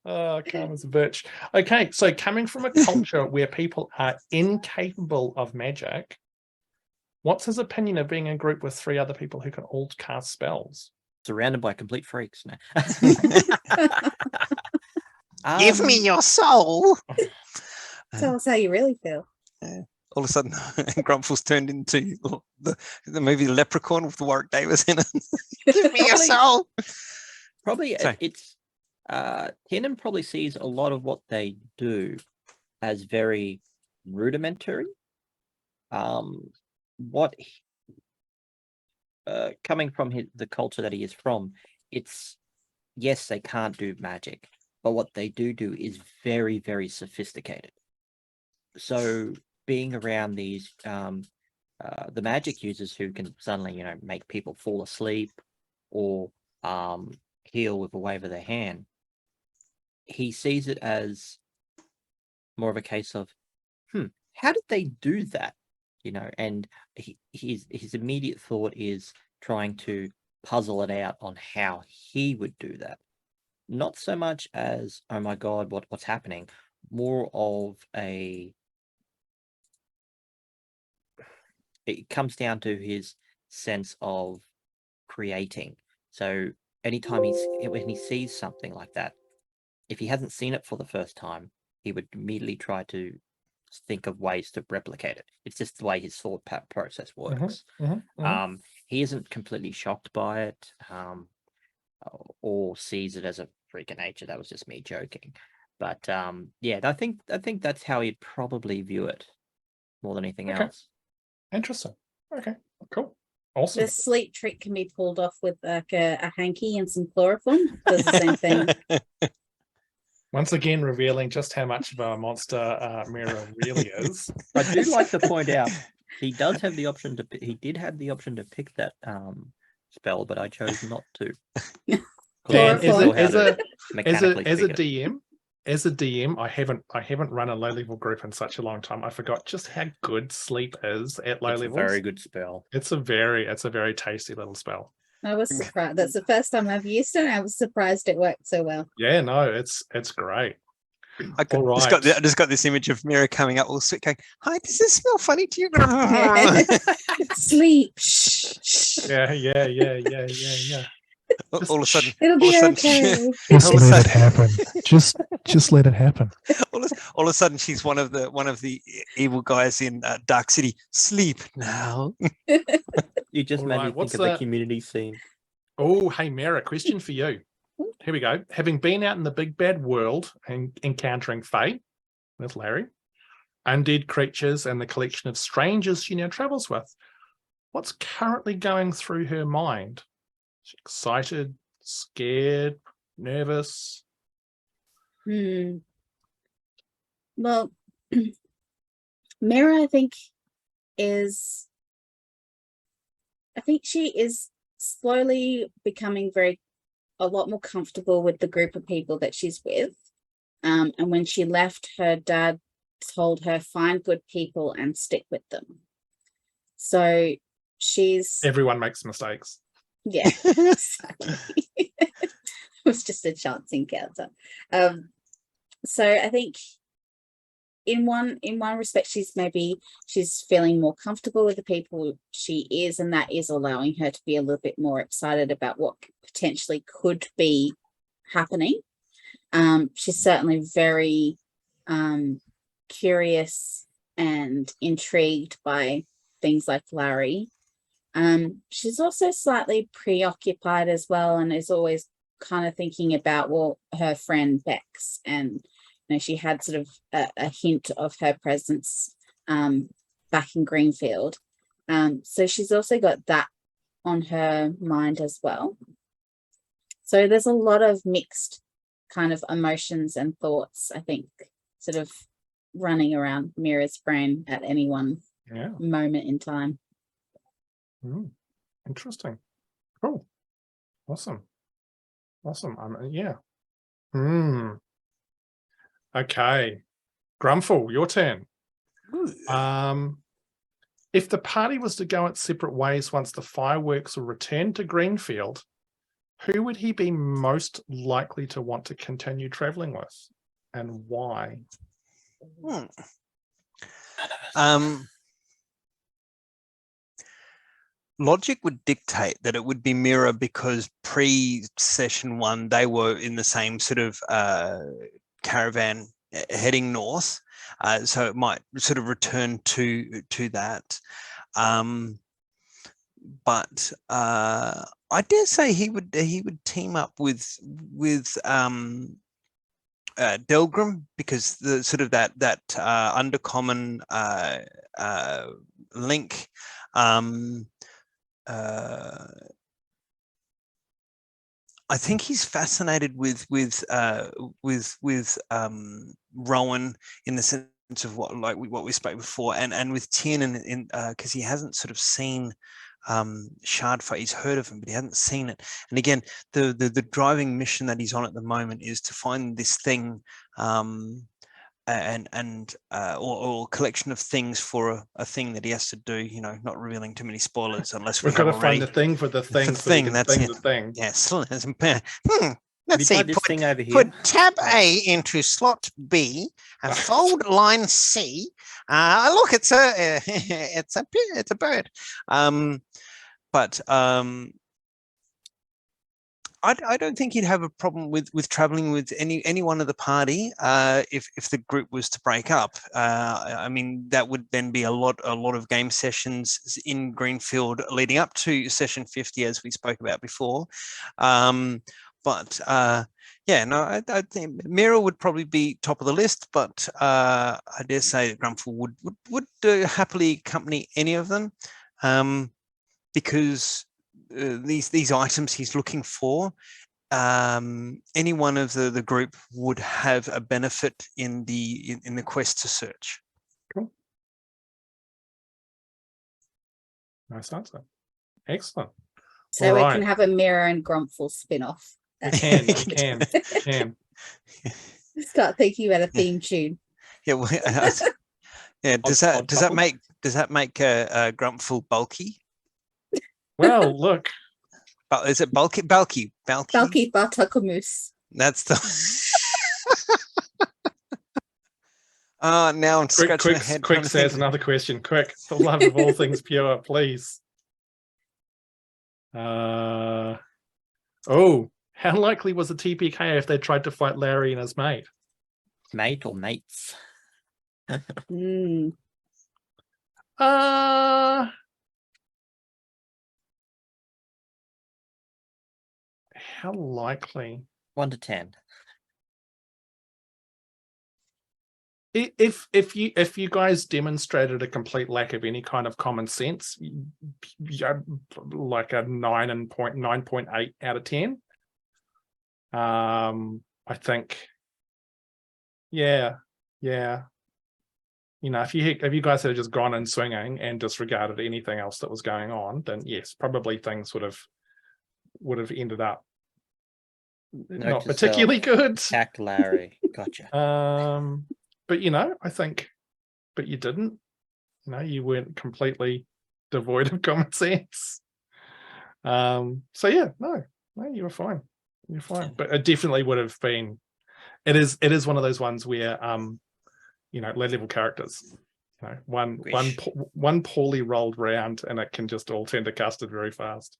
Speaker 1: Oh, calm as a bitch. Okay, so coming from a culture where people are incapable of magic, what's his opinion of being in a group with 3 other people who can all cast spells?
Speaker 2: Surrounded by complete freaks. No.
Speaker 3: Give me your soul.
Speaker 4: Tell us how you really feel.
Speaker 3: All of a sudden, Grumpfel's turned into the movie Leprechaun with Warwick Davis in it. Give me your soul.
Speaker 2: Probably
Speaker 3: Sorry.
Speaker 2: it's Tiernan probably sees a lot of what they do as very rudimentary. Coming from the culture that he is from, it's yes, they can't do magic, but what they do is very, very sophisticated. So being around these the magic users who can suddenly make people fall asleep or heal with a wave of their hand, he sees it as more of a case of how did they do that, and his immediate thought is trying to puzzle it out on how he would do that, not so much as, oh my god, what's happening, more of it comes down to his sense of creating. So anytime when he sees something like that, if he hasn't seen it for the first time, he would immediately try to think of ways to replicate it. It's just the way his thought process works. He isn't completely shocked by it, or sees it as a freak of nature. That was just me joking. But yeah, I think that's how he'd probably view it more than anything else.
Speaker 1: Interesting. Okay, cool. Awesome.
Speaker 4: The sleep trick can be pulled off with like a hanky and some chloroform. Does the same thing.
Speaker 1: Once again, revealing just how much of a monster Miera really is.
Speaker 2: I do like to point out he did have the option to pick that spell, but I chose not to.
Speaker 1: And as a
Speaker 2: Mechanically
Speaker 1: DM, I haven't run a low level group in such a long time. I forgot just how good sleep is at low levels.
Speaker 2: Very good spell.
Speaker 1: It's a very tasty little spell.
Speaker 4: I was surprised. That's the first time I've used it. I was surprised it worked so well.
Speaker 1: Yeah, no, it's great.
Speaker 3: I just got this image of Miera coming up all sweet, going, "Hi, does this smell funny to you?"
Speaker 4: Sleep.
Speaker 1: Yeah.
Speaker 3: All of a sudden,
Speaker 4: It'll be okay.
Speaker 5: Just let it happen. Just let it happen.
Speaker 3: All of a sudden, she's one of the evil guys in Dark City. Sleep now.
Speaker 2: You just made me think of the community scene.
Speaker 1: Oh, hey, Miera, question for you. Here we go. Having been out in the big bad world and encountering Fae with Larry, undead creatures, and the collection of strangers she now travels with, what's currently going through her mind? Is she excited, scared, nervous?
Speaker 4: Well, Miera, I think she is slowly becoming a lot more comfortable with the group of people that she's with. And when she left, her dad told her, find good people and stick with them. So
Speaker 1: everyone makes mistakes.
Speaker 4: Yeah, exactly. It was just a chance encounter. So I think in one respect, she's feeling more comfortable with the people she is, and that is allowing her to be a little bit more excited about what potentially could be happening. She's certainly very curious and intrigued by things like Larry. She's also slightly preoccupied as well, and is always kind of thinking about, well, her friend Bex, and she had sort of a hint of her presence back in Greenfield. So she's also got that on her mind as well. So there's a lot of mixed kind of emotions and thoughts, I think, sort of running around Miera's brain at any one moment in time.
Speaker 1: Interesting. Cool. Awesome. Yeah. Okay. Grumpfel, your turn. If the party was to go its separate ways once the fireworks were returned to Greenfield, who would he be most likely to want to continue traveling with, and why?
Speaker 3: Logic would dictate that it would be Miera, because pre-session 1 they were in the same sort of caravan heading north, so it might sort of return to that. But I dare say he would team up with Delgrim, because the sort of that undercommon link. I think he's fascinated with Rowan, in the sense of what we spoke before, and with Tiernan, in because he hasn't sort of seen Shardfight. He's heard of him, but he hasn't seen it. And again, the driving mission that he's on at the moment is to find this thing, or a collection of things for a thing that he has to do. Not revealing too many spoilers, unless
Speaker 1: We've got to find the thing for the thing.
Speaker 3: That's it.
Speaker 1: The thing.
Speaker 3: Yes. Let's see.
Speaker 2: This thing over here.
Speaker 3: Put tab A into slot B and fold line C. Look, it's a bird. But I don't think he'd have a problem with traveling with any one of the party if the group was to break up. I mean, that would then be a lot of game sessions in Greenfield leading up to session 50, as we spoke about before. I think Miera would probably be top of the list, but I dare say that Grumpfel would happily accompany any of them, because these items he's looking for, any one of the group would have a benefit in the quest to search.
Speaker 1: Cool. Nice answer. Excellent.
Speaker 4: So
Speaker 1: All
Speaker 4: we
Speaker 1: right.
Speaker 4: can have a Miera and Grumpfel spin-off.
Speaker 1: We can.
Speaker 4: Start thinking about a theme tune.
Speaker 3: Yeah. Yeah. Does that make Grumpfel bulky?
Speaker 1: Well, look.
Speaker 3: Is it bulky? Bulky
Speaker 4: Bartakamoose.
Speaker 3: That's the. Now I'm scratching my head.
Speaker 1: Quick says another question. Quick, for the love of all things pure, please. How likely was a TPK if they tried to fight Larry and his mate?
Speaker 2: Mate or mates?
Speaker 1: How likely?
Speaker 2: 1 to 10.
Speaker 1: If you guys demonstrated a complete lack of any kind of common sense, like a 9.8 out of 10. I think, yeah. If you guys had just gone in swinging and disregarded anything else that was going on, then yes, probably things would have ended up not particularly good.
Speaker 2: Attack Larry. Gotcha.
Speaker 1: But I think, but you didn't. You weren't completely devoid of common sense. So yeah, no, you were fine. You're fine. But it definitely would have been. It is one of those ones where low level characters. One poorly rolled round and it can just all turn to custard very fast.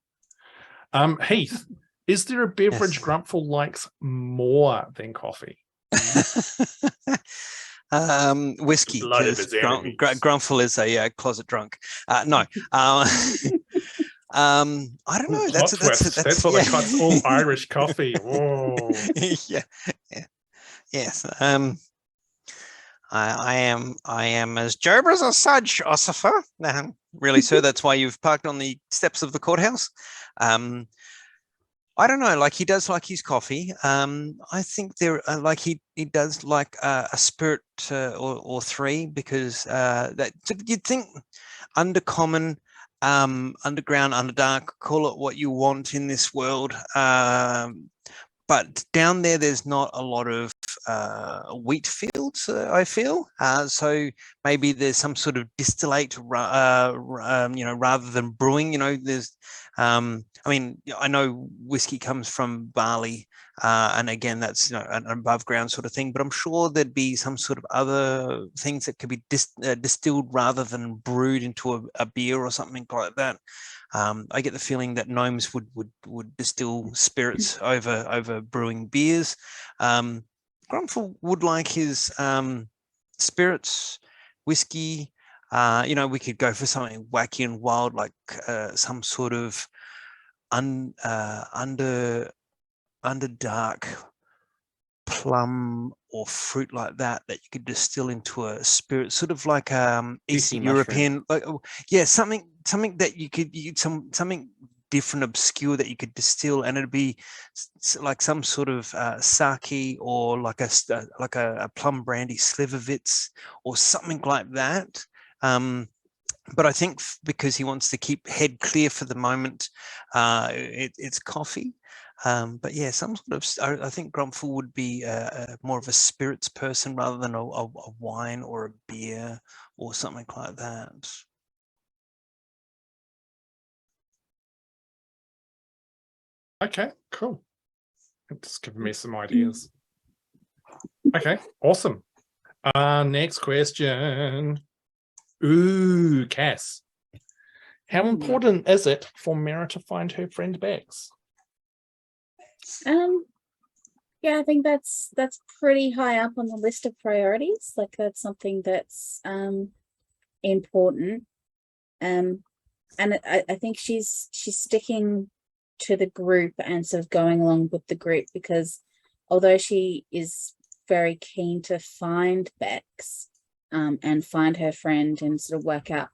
Speaker 1: Heath, is there a beverage Grumpfel likes more than coffee?
Speaker 3: whiskey
Speaker 1: Blood of
Speaker 3: because
Speaker 1: his enemies.
Speaker 3: Grumpfel is a closet drunk. No. I don't know.
Speaker 1: Plot twist. That's what
Speaker 3: yeah.
Speaker 1: they cut. It's all Irish coffee. Whoa.
Speaker 3: yeah. Yes. I am as Job as a Sudge, Ossifer. Really, sir, that's why you've parked on the steps of the courthouse. I don't know, like he does like his coffee. I think there, like he does like a spirit or three, because that you'd think undercommon, underground, underdark, call it what you want in this world. But down there's not a lot of wheat fields, I feel. So maybe there's some sort of distillate, rather than brewing. There's, I mean, I know whiskey comes from barley, and again, that's an above ground sort of thing. But I'm sure there'd be some sort of other things that could be distilled rather than brewed into a beer or something like that. I get the feeling that gnomes would distill spirits over brewing beers. Grumpfel would like his spirits, whiskey. We could go for something wacky and wild, like some sort of underdark plum or fruit like that you could distill into a spirit, sort of like Eastern European, something that you could something different, obscure, that you could distill, and it'd be like some sort of sake, or like a plum brandy slivovitz or something like that. But I think because he wants to keep head clear for the moment, it's coffee. But yeah, some sort of, I think Grumpfel would be more of a spirits person rather than a wine or a beer or something like that.
Speaker 1: Okay, cool. It's giving me some ideas. Okay, awesome. Next question. Ooh, Cass. How important is it for Miera to find her friend Bax?
Speaker 4: Yeah, I think that's pretty high up on the list of priorities. Like, that's something that's important. And I think she's sticking to the group and sort of going along with the group, because although she is very keen to find Bex and find her friend and sort of work out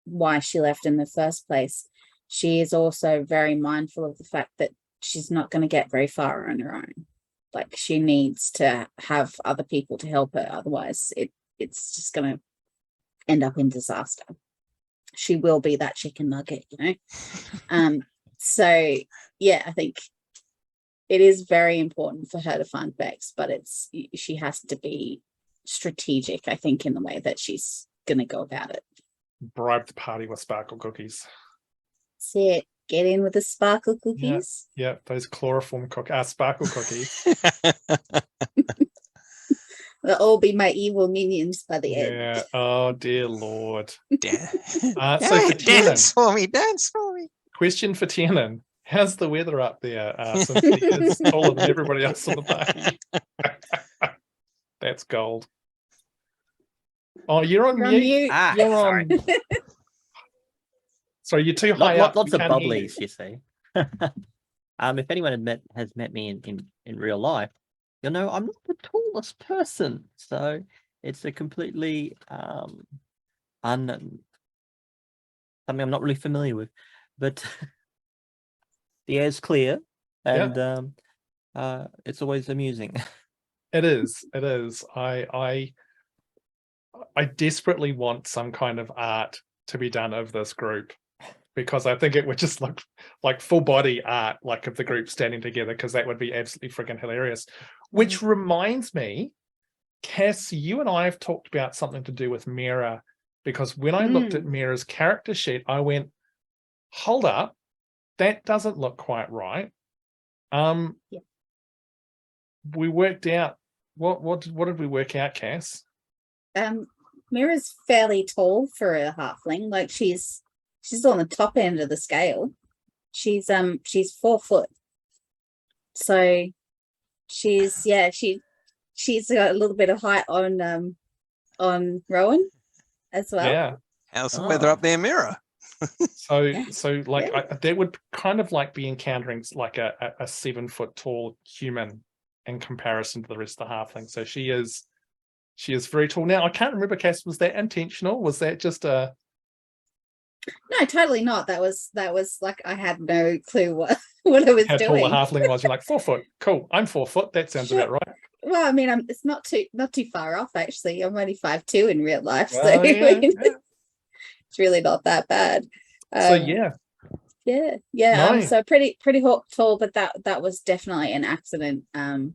Speaker 4: why she left in the first place, she is also very mindful of the fact that she's not going to get very far on her own. Like, she needs to have other people to help her, otherwise it's just going to end up in disaster. She will be that chicken nugget, So yeah, I think it is very important for her to find Bex, but she has to be strategic, I think, in the way that she's going to go about it.
Speaker 1: Bribe the party with sparkle cookies.
Speaker 4: That's it. Get in with the sparkle cookies.
Speaker 1: Yeah, those chloroform sparkle cookies.
Speaker 4: They'll all be my evil minions by the end.
Speaker 1: Yeah. Oh dear Lord.
Speaker 3: So
Speaker 1: for Tiernan,
Speaker 3: dance for me.
Speaker 1: question for Tiernan. How's the weather up there? Since he is taller than everybody else on the party. That's gold. Oh, you're on mute. You're on. Sorry, you're too high up.
Speaker 2: Lots
Speaker 1: We
Speaker 2: of
Speaker 1: can't hear
Speaker 2: bubblies, you see. If anyone has met me in real life, you'll know I'm not the tallest person, so it's a completely something I'm not really familiar with. But the air's clear, and it's always amusing.
Speaker 1: It is. I desperately want some kind of art to be done of this group, because I think it would just look like full body art, like of the group standing together, because that would be absolutely freaking hilarious. Which reminds me, Cass, you and I have talked about something to do with Miera, because when I looked at Miera's character sheet, I went, hold up, that doesn't look quite right. We worked out, what did we work out, Cass?
Speaker 4: Miera's fairly tall for a halfling. Like, she's on the top end of the scale. She's 4 foot. So she's got a little bit of height on on Rowan as well.
Speaker 1: Yeah.
Speaker 3: How's the weather
Speaker 2: Oh.
Speaker 3: up there, Miera?
Speaker 1: So
Speaker 4: Yeah.
Speaker 1: like
Speaker 4: Yeah.
Speaker 1: that would kind of like be encountering like a 7-foot tall human in comparison to the rest of the halfling. So she is very tall. Now I can't remember, Cass, was that intentional? Was that just a
Speaker 4: No, totally not. That was like I had no clue what I was
Speaker 1: how tall
Speaker 4: doing.
Speaker 1: the halfling was? You're like 4 foot. Cool. I'm 4 foot. That sounds
Speaker 4: Sure.
Speaker 1: about right.
Speaker 4: Well, I mean, it's not too far off actually. I'm only 5'2" in real life, so
Speaker 1: Well, yeah, yeah.
Speaker 4: it's really not that bad.
Speaker 1: So yeah.
Speaker 4: Yeah.
Speaker 1: Nice.
Speaker 4: So pretty tall, but that was definitely an accident on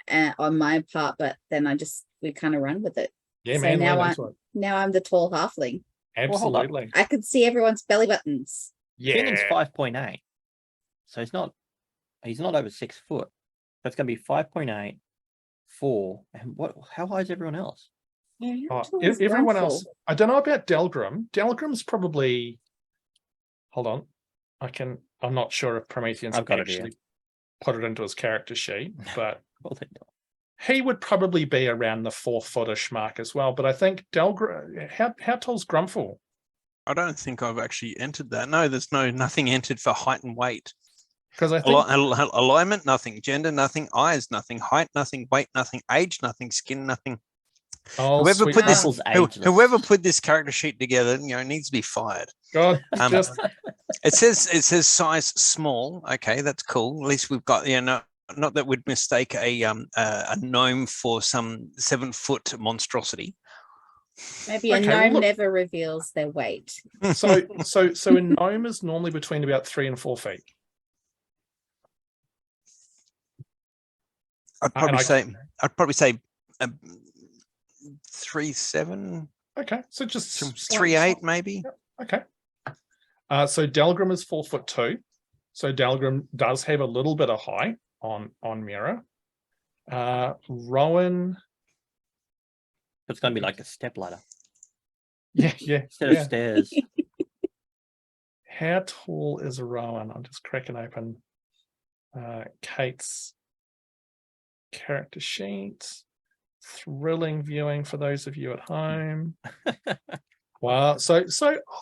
Speaker 4: my part. But then we kind of run with it.
Speaker 1: Yeah,
Speaker 4: So
Speaker 1: man.
Speaker 4: now I'm the tall halfling.
Speaker 2: Well, hold up.
Speaker 1: Absolutely.
Speaker 4: I can see everyone's belly buttons.
Speaker 2: Tiernan's
Speaker 1: Yeah.
Speaker 2: 5.8. So he's not over 6 foot. That's going to be 5.8, 4. And how high is everyone else?
Speaker 4: Yeah,
Speaker 1: Oh,
Speaker 4: how tall is
Speaker 1: everyone
Speaker 4: Grumpfel?
Speaker 1: else. I don't know about Delgrim. Delgrim's probably. Hold on. I'm not sure if Prometheus
Speaker 2: I've got it
Speaker 1: actually put it into his character sheet, but
Speaker 2: Well, they don't.
Speaker 1: he would probably be around the 4-footish mark as well. But I think Delgrim. How tall's Grumpfel?
Speaker 3: I don't think I've actually entered that. No, there's nothing entered for height and weight.
Speaker 1: Because I think
Speaker 3: Alignment, nothing. Gender, nothing. Eyes, nothing. Height, nothing. Weight, nothing. Age, nothing. Skin, nothing.
Speaker 1: whoever
Speaker 3: put this-
Speaker 2: Grumpfel's ageless.
Speaker 3: Whoever put this character sheet together, needs to be fired.
Speaker 1: God,
Speaker 3: Um,
Speaker 1: just
Speaker 3: It says size small. Okay, that's cool. At least we've got not that we'd mistake a gnome for some 7-foot monstrosity.
Speaker 4: Maybe a
Speaker 1: Okay, well,
Speaker 4: gnome
Speaker 1: look.
Speaker 4: never reveals their weight.
Speaker 1: so a gnome is normally between about 3 and 4 feet.
Speaker 3: I'd probably say 3'7",
Speaker 1: Okay, so just
Speaker 3: 3'8", maybe.
Speaker 1: Okay. So Delgrim is 4'2". So Delgrim does have a little bit of height on Miera. Rowan.
Speaker 2: It's going to be like a step ladder
Speaker 1: Yeah.
Speaker 2: instead of stairs.
Speaker 1: How tall is Rowan? I'm just cracking open Kate's character sheet. Thrilling viewing for those of you at home. Wow. So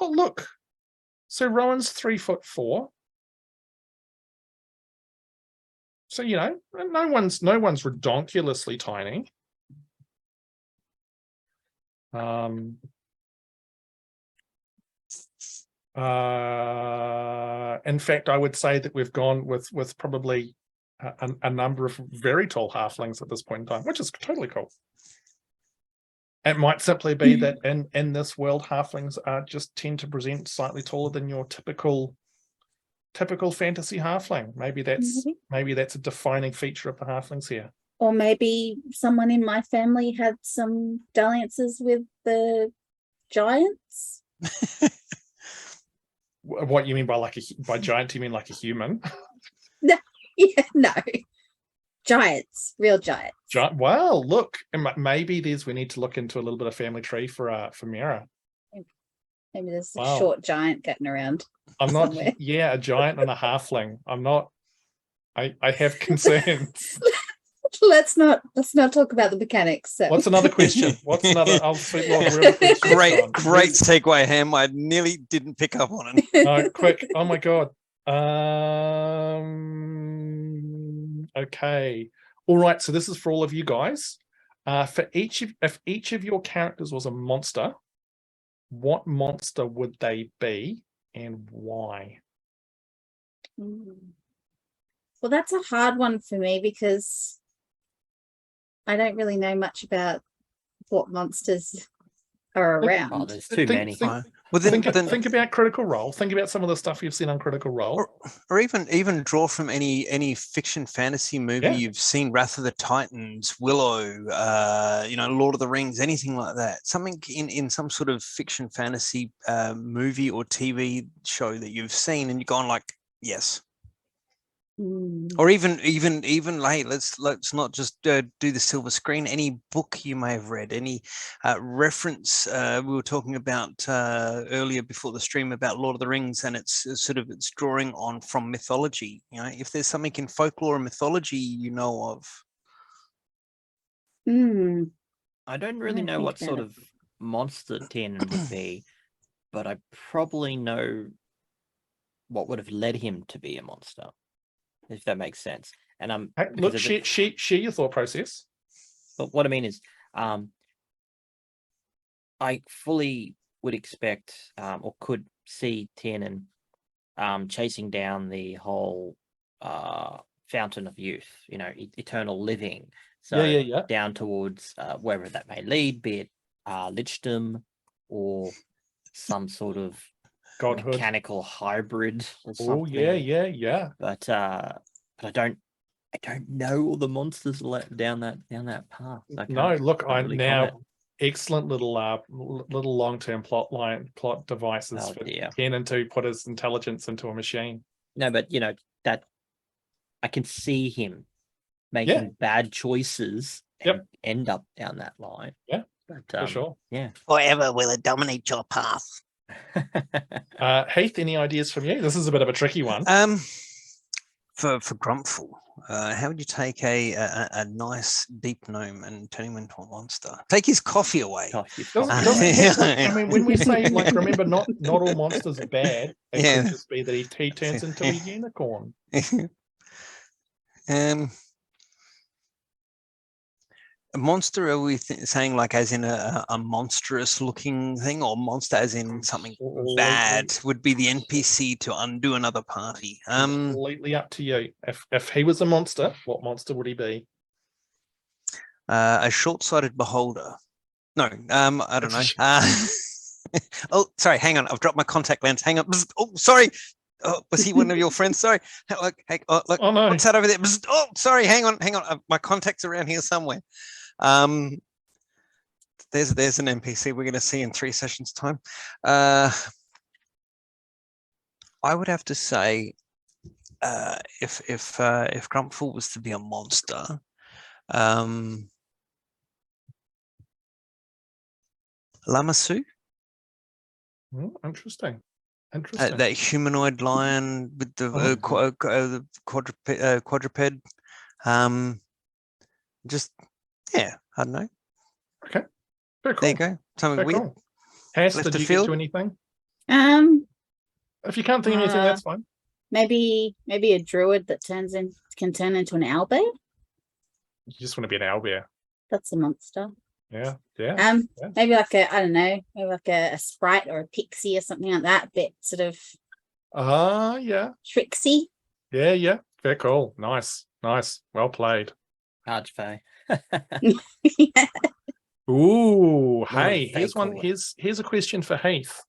Speaker 1: oh look. So Rowan's 3'4". So no one's redonkulously tiny. In fact, I would say that we've gone with probably a number of very tall halflings at this point in time, which is totally cool. It might simply be that in this world, halflings just tend to present slightly taller than your typical fantasy halfling. Maybe that's a defining feature of the halflings here.
Speaker 4: Or maybe someone in my family had some dalliances with the giants.
Speaker 1: What you mean by giant? You mean like a human?
Speaker 4: Yeah, no. Giants, real giants.
Speaker 1: Well, look, maybe we need to look into a little bit of family tree for Miera.
Speaker 4: Maybe there's a
Speaker 1: Wow.
Speaker 4: short giant getting around.
Speaker 1: I'm not.
Speaker 4: somewhere.
Speaker 1: Yeah, a giant and a halfling. I'm not. I have concerns.
Speaker 4: Let's not talk about the mechanics. So.
Speaker 1: What's another question? What's another? Oh, sweet Lord, where are the questions gone?
Speaker 3: Great segue, Ham. I nearly didn't pick up on it.
Speaker 1: No, quick! Oh my god. Okay. All right. So this is for all of you guys. If each of your characters was a monster, what monster would they be and why?
Speaker 4: Well, that's a hard one for me because I don't really know much about what monsters are around.
Speaker 2: Oh, there's too many.
Speaker 3: Well, then
Speaker 1: Think about Critical Role. Think about some of the stuff you've seen on Critical Role.
Speaker 3: or even draw from any fiction fantasy movie you've seen. Wrath of the Titans, Willow, Lord of the Rings, anything like that. Something in some sort of fiction fantasy movie or TV show that you've seen and you've gone like, yes. Or even hey, let's not just do the silver screen. Any book you may have read, any reference. We were talking about earlier before the stream about Lord of the Rings, and it's drawing on from mythology. If there's something in folklore or mythology you know of.
Speaker 2: I don't really
Speaker 4: don't
Speaker 2: know
Speaker 4: think
Speaker 2: what sort
Speaker 4: that-
Speaker 2: of monster Tiernan would be, but I probably know what would have led him to be a monster, if that makes sense. And
Speaker 1: Hey, look,
Speaker 2: because of
Speaker 1: share your thought process.
Speaker 2: but what I mean is, I fully would expect or could see Tiernan chasing down the whole fountain of youth, eternal living. So
Speaker 1: Yeah.
Speaker 2: down towards wherever that may lead, be it lichdom or some sort of
Speaker 1: Godhood.
Speaker 2: mechanical hybrid or
Speaker 1: Oh,
Speaker 2: something.
Speaker 1: yeah.
Speaker 2: But I don't know all the monsters down that path. I
Speaker 1: No,
Speaker 2: can't
Speaker 1: look, I
Speaker 2: really
Speaker 1: now
Speaker 2: comment.
Speaker 1: excellent little long-term plot devices
Speaker 2: Oh,
Speaker 1: for
Speaker 2: dear.
Speaker 1: Tiernan to put his intelligence into a machine.
Speaker 2: No, but that I can see him making bad choices and end up down that line.
Speaker 1: Yeah,
Speaker 2: but,
Speaker 1: for sure.
Speaker 2: Yeah.
Speaker 3: Forever will it dominate your path.
Speaker 1: Heath, any ideas from you? This is a bit of a tricky one.
Speaker 3: For Grumpfel, how would you take a nice deep gnome and turn him into a monster? Take his coffee away.
Speaker 1: I mean, when we say, like, remember, not all monsters are bad. It could just be that he turns into a unicorn.
Speaker 3: A monster, are we saying like as in a monstrous looking thing, or monster as in something bad would be the NPC to undo another party?
Speaker 1: Completely up to you. If he was a monster, what monster would he be?
Speaker 3: A short-sighted beholder. No, I don't know. Oh, sorry, hang on. I've dropped my contact lens. Hang on. Oh, sorry. Oh, was he one of your friends? Sorry. Look, look,
Speaker 1: Oh, no.
Speaker 3: what's that over there? Oh, sorry. Hang on. My contact's around here somewhere. There's an NPC we're going to see in 3 sessions time. I would have to say, if Grumpfel was to be a monster, Lamassu.
Speaker 1: Interesting.
Speaker 3: That humanoid lion with the quadruped. I don't know.
Speaker 1: Okay. Very cool.
Speaker 3: There you go. Something weird.
Speaker 1: Cool. Hass,
Speaker 3: Left
Speaker 1: did
Speaker 3: of
Speaker 1: you
Speaker 3: field?
Speaker 1: get to anything? If you can't think of
Speaker 4: Uh,
Speaker 1: anything, that's fine.
Speaker 4: Maybe a druid that can turn into an owlbear.
Speaker 1: You just want to be an owlbear.
Speaker 4: That's a monster.
Speaker 1: Yeah.
Speaker 4: Maybe like I don't know, maybe like a sprite or a pixie or something like that. Bit sort of
Speaker 1: Yeah.
Speaker 4: tricksy.
Speaker 1: Yeah. Very cool. Nice. Well played.
Speaker 2: Archfey.
Speaker 1: Ooh, hey,
Speaker 2: they
Speaker 1: here's one.
Speaker 2: call it.
Speaker 1: Here's a question for Heath.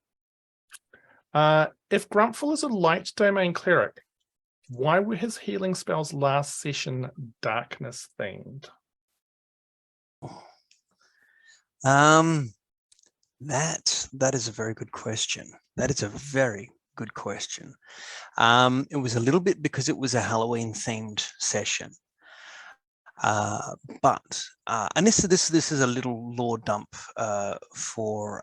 Speaker 1: If Grumpfel is a light domain cleric, why were his healing spells last session darkness themed?
Speaker 3: That is a very good question. It was a little bit because it was a Halloween themed session. But this is a little lore dump for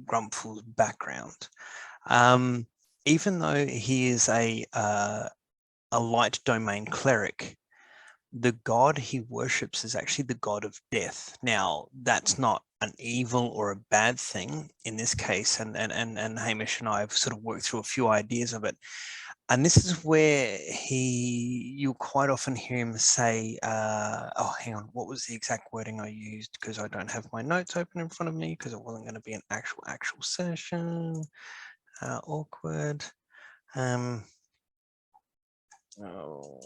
Speaker 3: Grumpfel's background. Even though he is a light domain cleric, the god he worships is actually the god of death. Now, that's not an evil or a bad thing in this case, and Hamish and I have sort of worked through a few ideas of it. And this is where you'll quite often hear him say, hang on, what was the exact wording I used? Because I don't have my notes open in front of me because it wasn't going to be an actual session. Awkward. Hang on.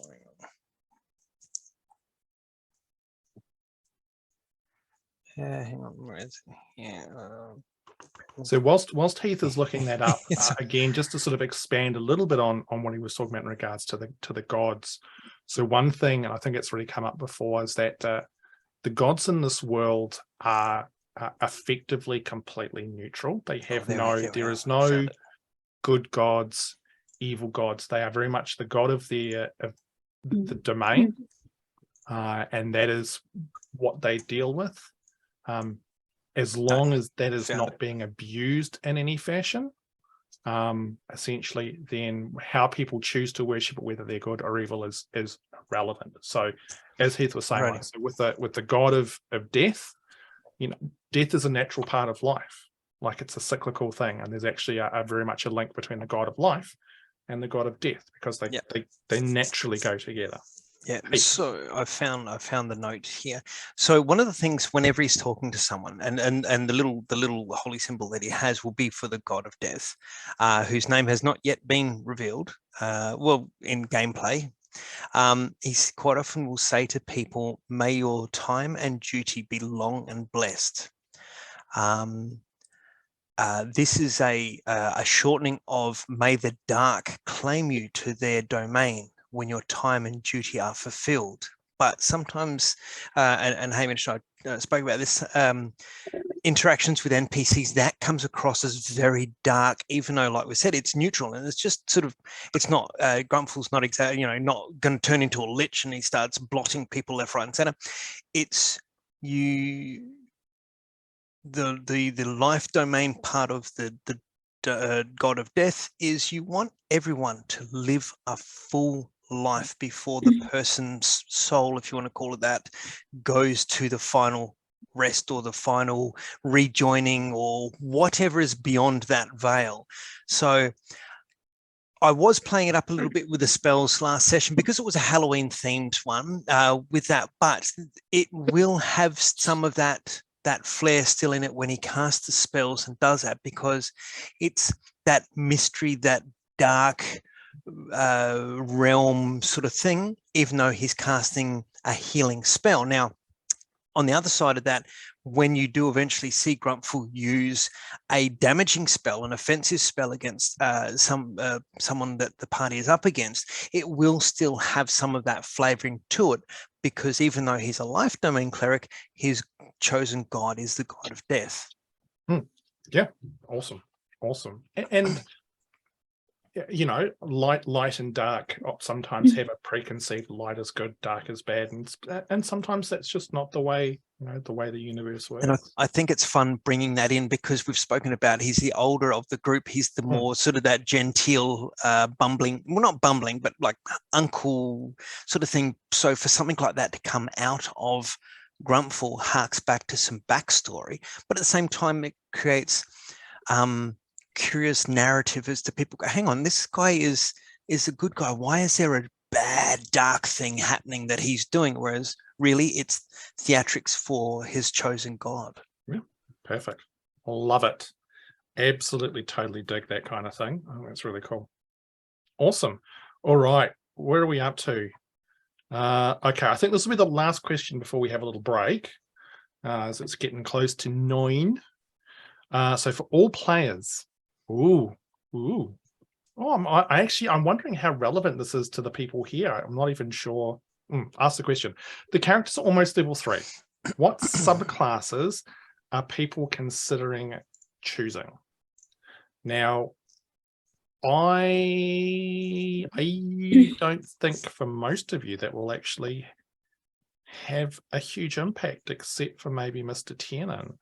Speaker 3: Hang on, where is it? Yeah.
Speaker 1: So whilst Heath is looking that up, again, just to sort of expand a little bit on what he was talking about in regards to the gods. So one thing, and I think it's really come up before, is that the gods in this world are effectively completely neutral. They have there is no good gods, evil gods. They are very much the god of the domain, and that is what they deal with. As long as that is not being abused in any fashion, essentially, then how people choose to worship it, whether they're good or evil, is relevant. So, as Heath was saying,
Speaker 3: Alrighty.
Speaker 1: like, so with the god of death, death is a natural part of life. Like, it's a cyclical thing, and there's actually a very much a link between the god of life and the god of death, because they naturally go together.
Speaker 3: Yeah,
Speaker 1: Heath.
Speaker 3: so I found the note here. So one of the things whenever he's talking to someone, and the little holy symbol that he has will be for the god of death, whose name has not yet been revealed. Well, in gameplay, he's quite often will say to people, "May your time and duty be long and blessed." This is a shortening of "May the dark claim you to their domain when your time and duty are fulfilled." But sometimes, and Hamish and I spoke about this, interactions with NPCs, that comes across as very dark, even though, like we said, it's neutral, and it's just sort of, it's not, Grumpfel's not exactly, not going to turn into a lich and he starts blotting people left, right, and center. It's the life domain part of the god of death is you want everyone to live a full life before the person's soul, if you want to call it that, goes to the final rest or the final rejoining or whatever is beyond that veil. So I was playing it up a little bit with the spells last session because it was a Halloween themed one with that, but it will have some of that flair still in it when he casts the spells and does that, because it's that mystery, that dark realm sort of thing, even though he's casting a healing spell. Now, on the other side of that, when you do eventually see Grumpfel use a damaging spell, an offensive spell against someone that the party is up against, it will still have some of that flavoring to it, because even though he's a life domain cleric, his chosen god is the god of death.
Speaker 1: Yeah, awesome. And light and dark sometimes have a preconceived light is good, dark is bad, and sometimes that's just not the way the universe works.
Speaker 3: And I think it's fun bringing that in, because we've spoken about he's the older of the group. He's the more sort of that genteel, bumbling, well, not bumbling, but like uncle sort of thing. So for something like that to come out of Grumpfel harks back to some backstory, but at the same time it creates curious narrative as to people go, hang on, this guy is a good guy. Why is there a bad dark thing happening that he's doing? Whereas really it's theatrics for his chosen god.
Speaker 1: Yeah, perfect. Love it. Absolutely, totally dig that kind of thing. Oh, that's really cool. Awesome. All right, where are we up to? Okay, I think this will be the last question before we have a little break, as it's getting close to 9. So for all players, I'm wondering how relevant this is to the people here. I'm not even sure. Ask the question. The characters are almost level 3. What subclasses are people considering choosing? Now, I don't think for most of you that will actually have a huge impact, except for maybe Mr. Tiernan.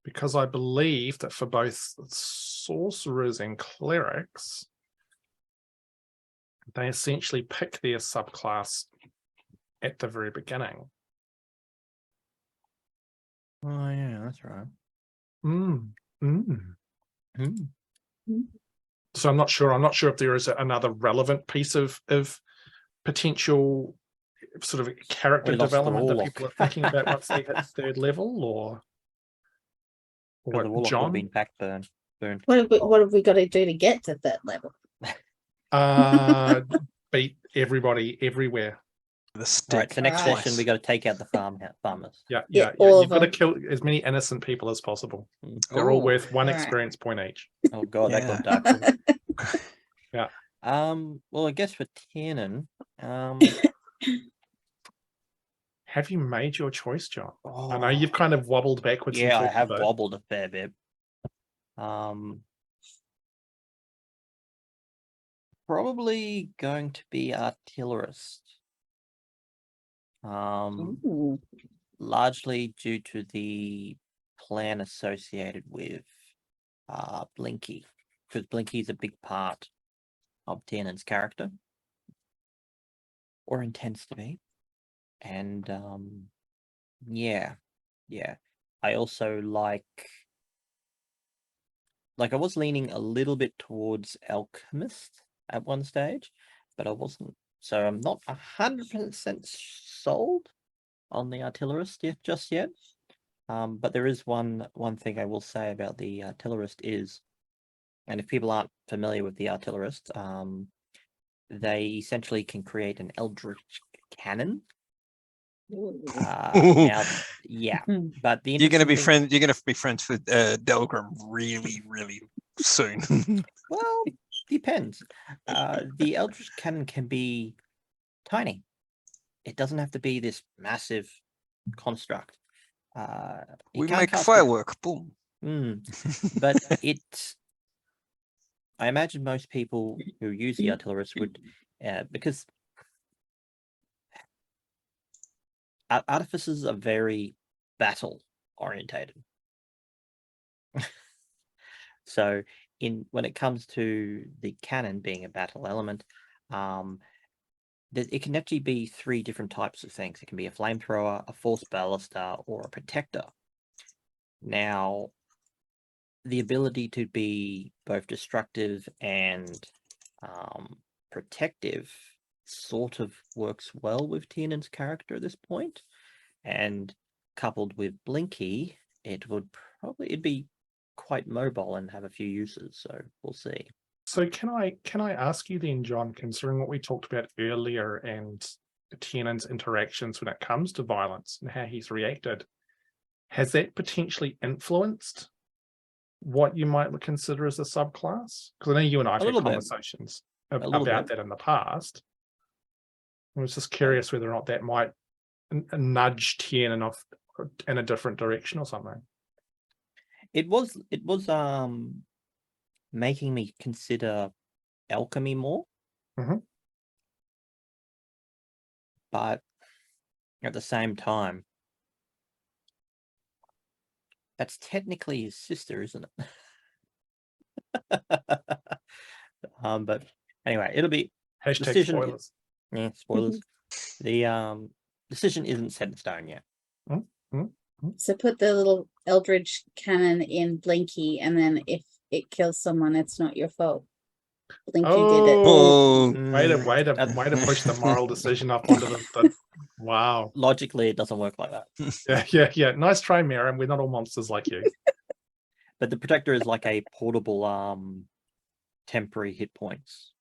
Speaker 1: Because I believe that for both sorcerers and clerics, they essentially pick their subclass at the very beginning.
Speaker 2: Oh yeah, that's right.
Speaker 1: So I'm not sure if there is another relevant piece of potential sort of character development that people are thinking about once they hit 3rd level, or
Speaker 2: Because the warlock would have been burned.
Speaker 4: What have we got to do to get to 3rd level?
Speaker 1: Beat everybody everywhere.
Speaker 3: The stick.
Speaker 2: Right, so next
Speaker 4: Right.
Speaker 2: session we got to take out the farmers.
Speaker 1: Yeah.
Speaker 4: all
Speaker 1: You've got
Speaker 4: of
Speaker 1: to
Speaker 4: them.
Speaker 1: kill as many innocent people as possible. They're all
Speaker 3: Ooh.
Speaker 1: worth 1
Speaker 4: Right.
Speaker 1: experience point each.
Speaker 2: Oh god,
Speaker 3: Yeah.
Speaker 2: that got dark.
Speaker 1: Yeah.
Speaker 2: Well, I guess for Tiernan,
Speaker 1: Have you made your choice, John? I know you've kind of wobbled backwards.
Speaker 2: Yeah, I
Speaker 1: and
Speaker 2: have
Speaker 1: forwards,
Speaker 2: wobbled a fair bit. Probably going to be artillerist.
Speaker 4: Ooh.
Speaker 2: Largely due to the plan associated with Blinky, because Blinky is a big part of Tiernan's character, or intends to be, and yeah. I also like I was leaning a little bit towards alchemist at one stage, but I wasn't. So I'm not 100% sold on the artillerist just yet. But there is one thing I will say about the artillerist is, and if people aren't familiar with the artillerist, they essentially can create an eldritch cannon. Now, yeah, but the
Speaker 3: You're going to be
Speaker 2: interesting thing-
Speaker 3: friends. You're going to be friends with Delgrim really, really soon.
Speaker 2: Well, depends. The eldritch cannon can be tiny. It doesn't have to be this massive construct.
Speaker 3: We
Speaker 2: can't
Speaker 3: make
Speaker 2: cast
Speaker 3: firework. Boom.
Speaker 2: but I imagine most people who use the artillerist would, because artificers are very battle orientated. So when it comes to the cannon being a battle element, it can actually be 3 different types of things. It can be a flamethrower, a force baluster, or a protector. Now, the ability to be both destructive and protective sort of works well with Tiernan's character at this point, and coupled with Blinky, it'd be quite mobile and have a few uses. So we'll see.
Speaker 1: So can I ask you then, John, considering what we talked about earlier and Tiernan's interactions when it comes to violence and how he's reacted, has that potentially influenced what you might consider as a subclass? Because I know you and I have had
Speaker 2: little bit.
Speaker 1: conversations
Speaker 2: little
Speaker 1: about
Speaker 2: bit.
Speaker 1: that in the past. I was just curious whether or not that might nudge Tiernan off in a different direction or something.
Speaker 2: It was making me consider alchemy more.
Speaker 1: Mhm.
Speaker 2: But at the same time, that's technically his sister, isn't it? But anyway, it'll be
Speaker 1: Hashtag
Speaker 2: decision.
Speaker 1: spoilers.
Speaker 2: Yeah, spoilers. The decision isn't set in stone yet.
Speaker 4: So put the little eldritch cannon in Blinky, and then if it kills someone, it's not your fault. Blinky did it.
Speaker 1: Oh,
Speaker 3: Oh,
Speaker 1: way to push the moral decision up onto the wow.
Speaker 2: Logically, it doesn't work like that.
Speaker 1: Yeah. Nice try, Miera. We're not all monsters like you.
Speaker 2: But the protector is like a portable temporary hit points.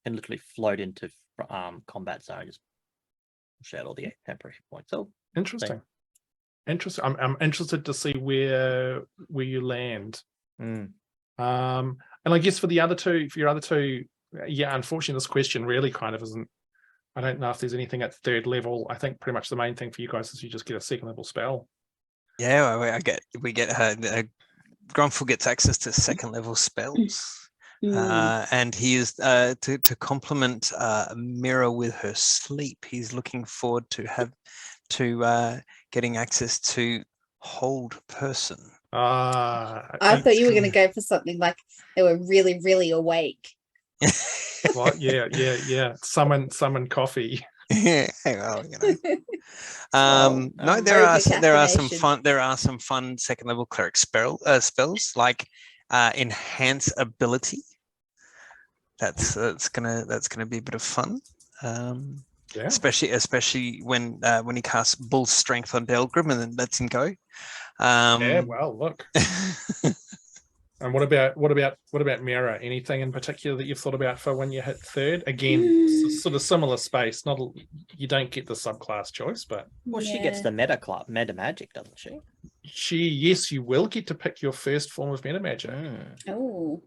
Speaker 2: Can literally float into combat zone, just push out all the temporary hit points. So
Speaker 1: Interesting. I'm interested to see where you land. And I guess for your other two, yeah, unfortunately, this question really kind of isn't. I don't know if there's anything at 3rd level. I think pretty much the main thing for you guys is you just get a 2nd level spell.
Speaker 3: yeah. We get Grumpfel gets access to 2nd level spells. And he is to complement Miera with her sleep. He's looking forward to getting access to hold person.
Speaker 4: I thought you were going to go for something like they were really, really awake.
Speaker 1: Well, yeah. Summon coffee.
Speaker 3: Yeah, well, no, there are some fun 2nd level cleric spells like enhance ability. That's gonna be a bit of fun.
Speaker 1: Yeah.
Speaker 3: Especially when he casts Bull Strength on Delgrim and then lets him go.
Speaker 1: Yeah, well, look. And what about Miera? Anything in particular that you've thought about for when you hit 3rd? Again, sort of similar space. You don't get the subclass choice, but
Speaker 2: she gets the meta magic, doesn't she?
Speaker 1: Yes, you will get to pick your first form of meta magic.
Speaker 4: Oh,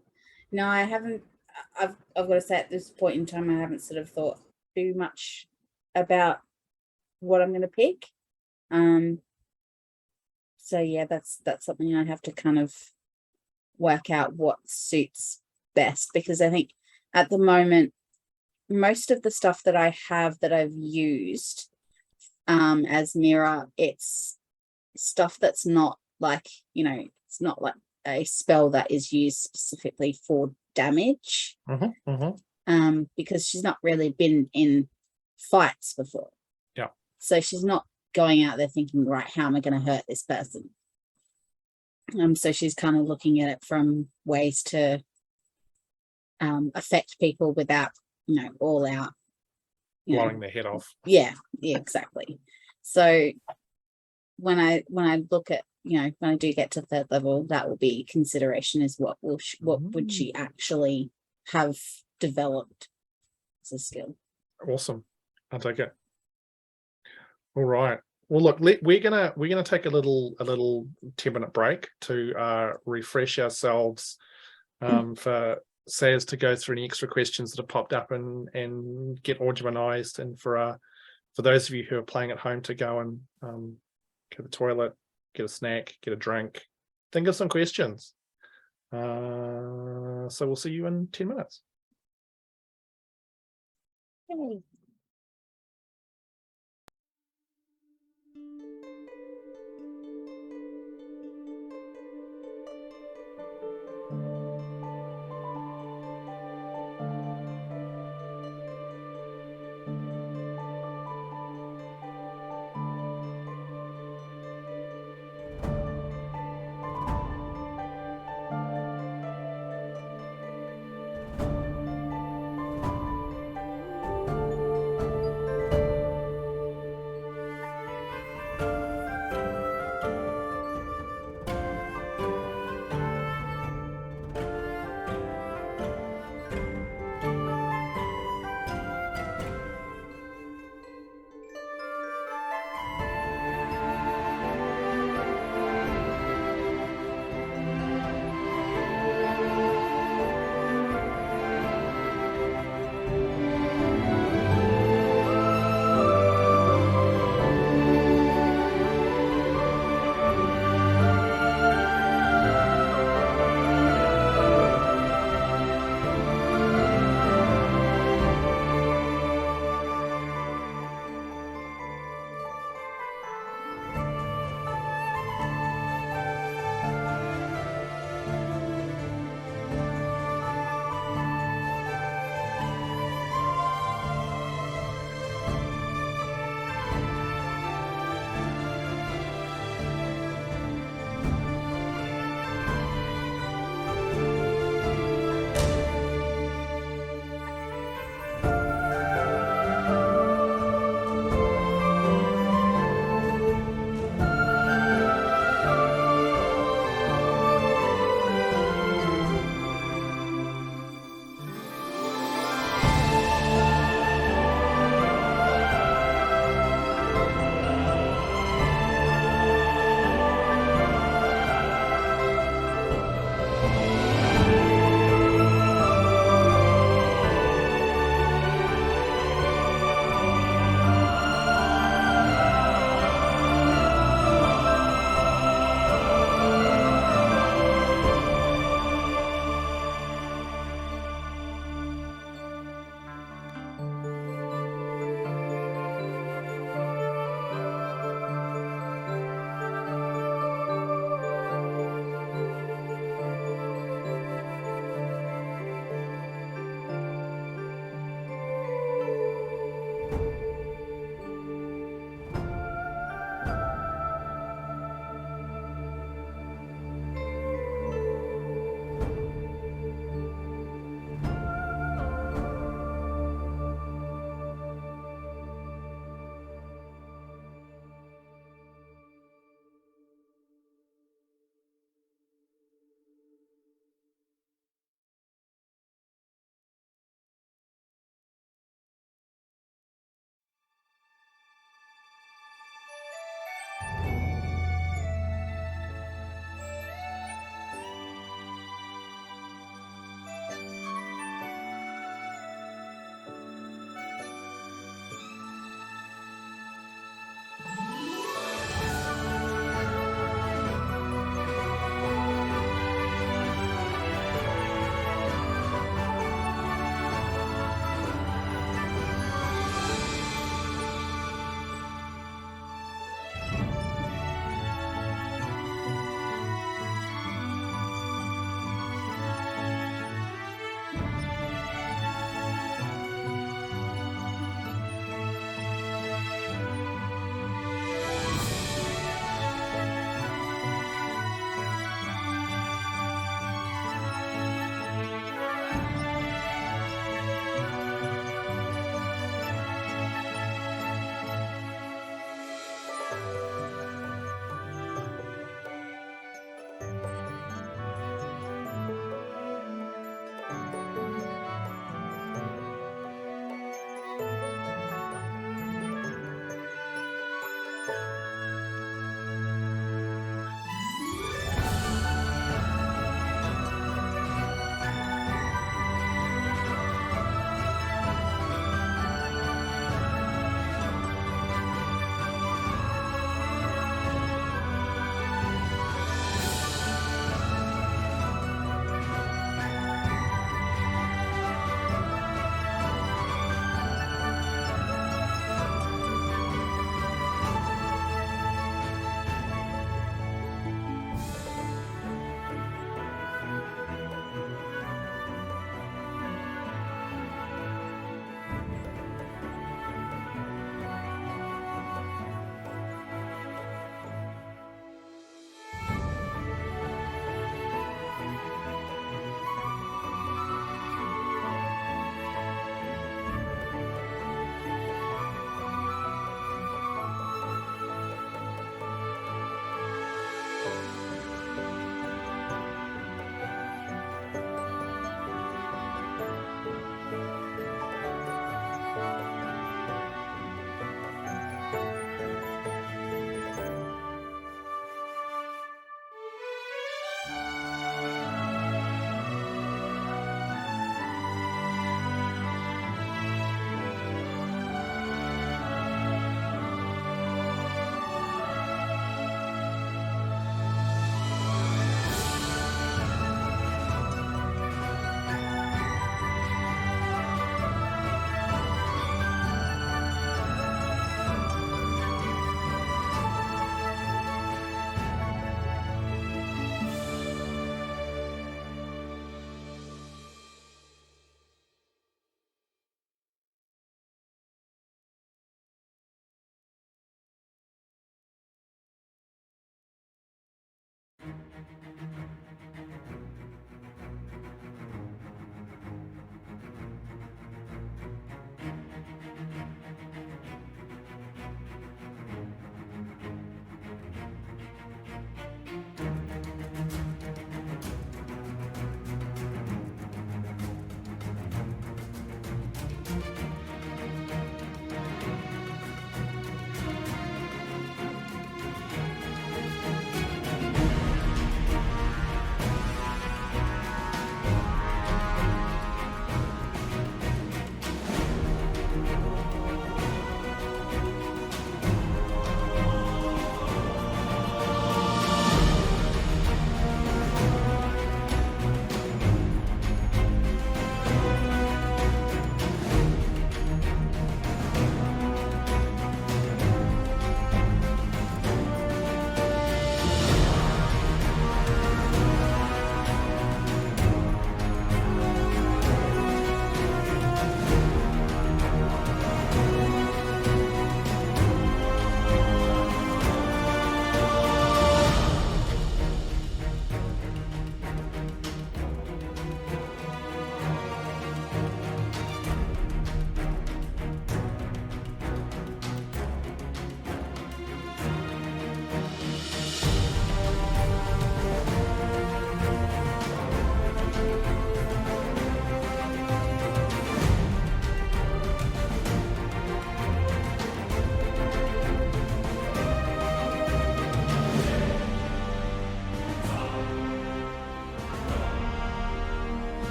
Speaker 4: no, I haven't. I've got to say at this point in time, I haven't sort of thought too much about what I'm going to pick. So yeah, that's something I'd have to kind of work out what suits best, because I think at the moment most of the stuff that I have that I've used as Miera, it's stuff that's not like, it's not like a spell that is used specifically for damage. Because she's not really been in fights before.
Speaker 1: Yeah.
Speaker 4: So she's not going out there thinking, right, how am I going to hurt this person? So she's kind of looking at it from ways to affect people without, all out.
Speaker 1: Blowing their head off.
Speaker 4: Yeah, exactly. So when I look at, when I do get to third level, that will be consideration, is what would she actually have developed as a skill.
Speaker 1: Awesome. I'll take it. All right. Well, look, we're gonna take a little 10-minute break to refresh ourselves for Saz to go through any extra questions that have popped up and get organized, and for those of you who are playing at home to go and go to the toilet, get a snack, get a drink, think of some questions. So we'll see you in 10 minutes.
Speaker 4: Yay.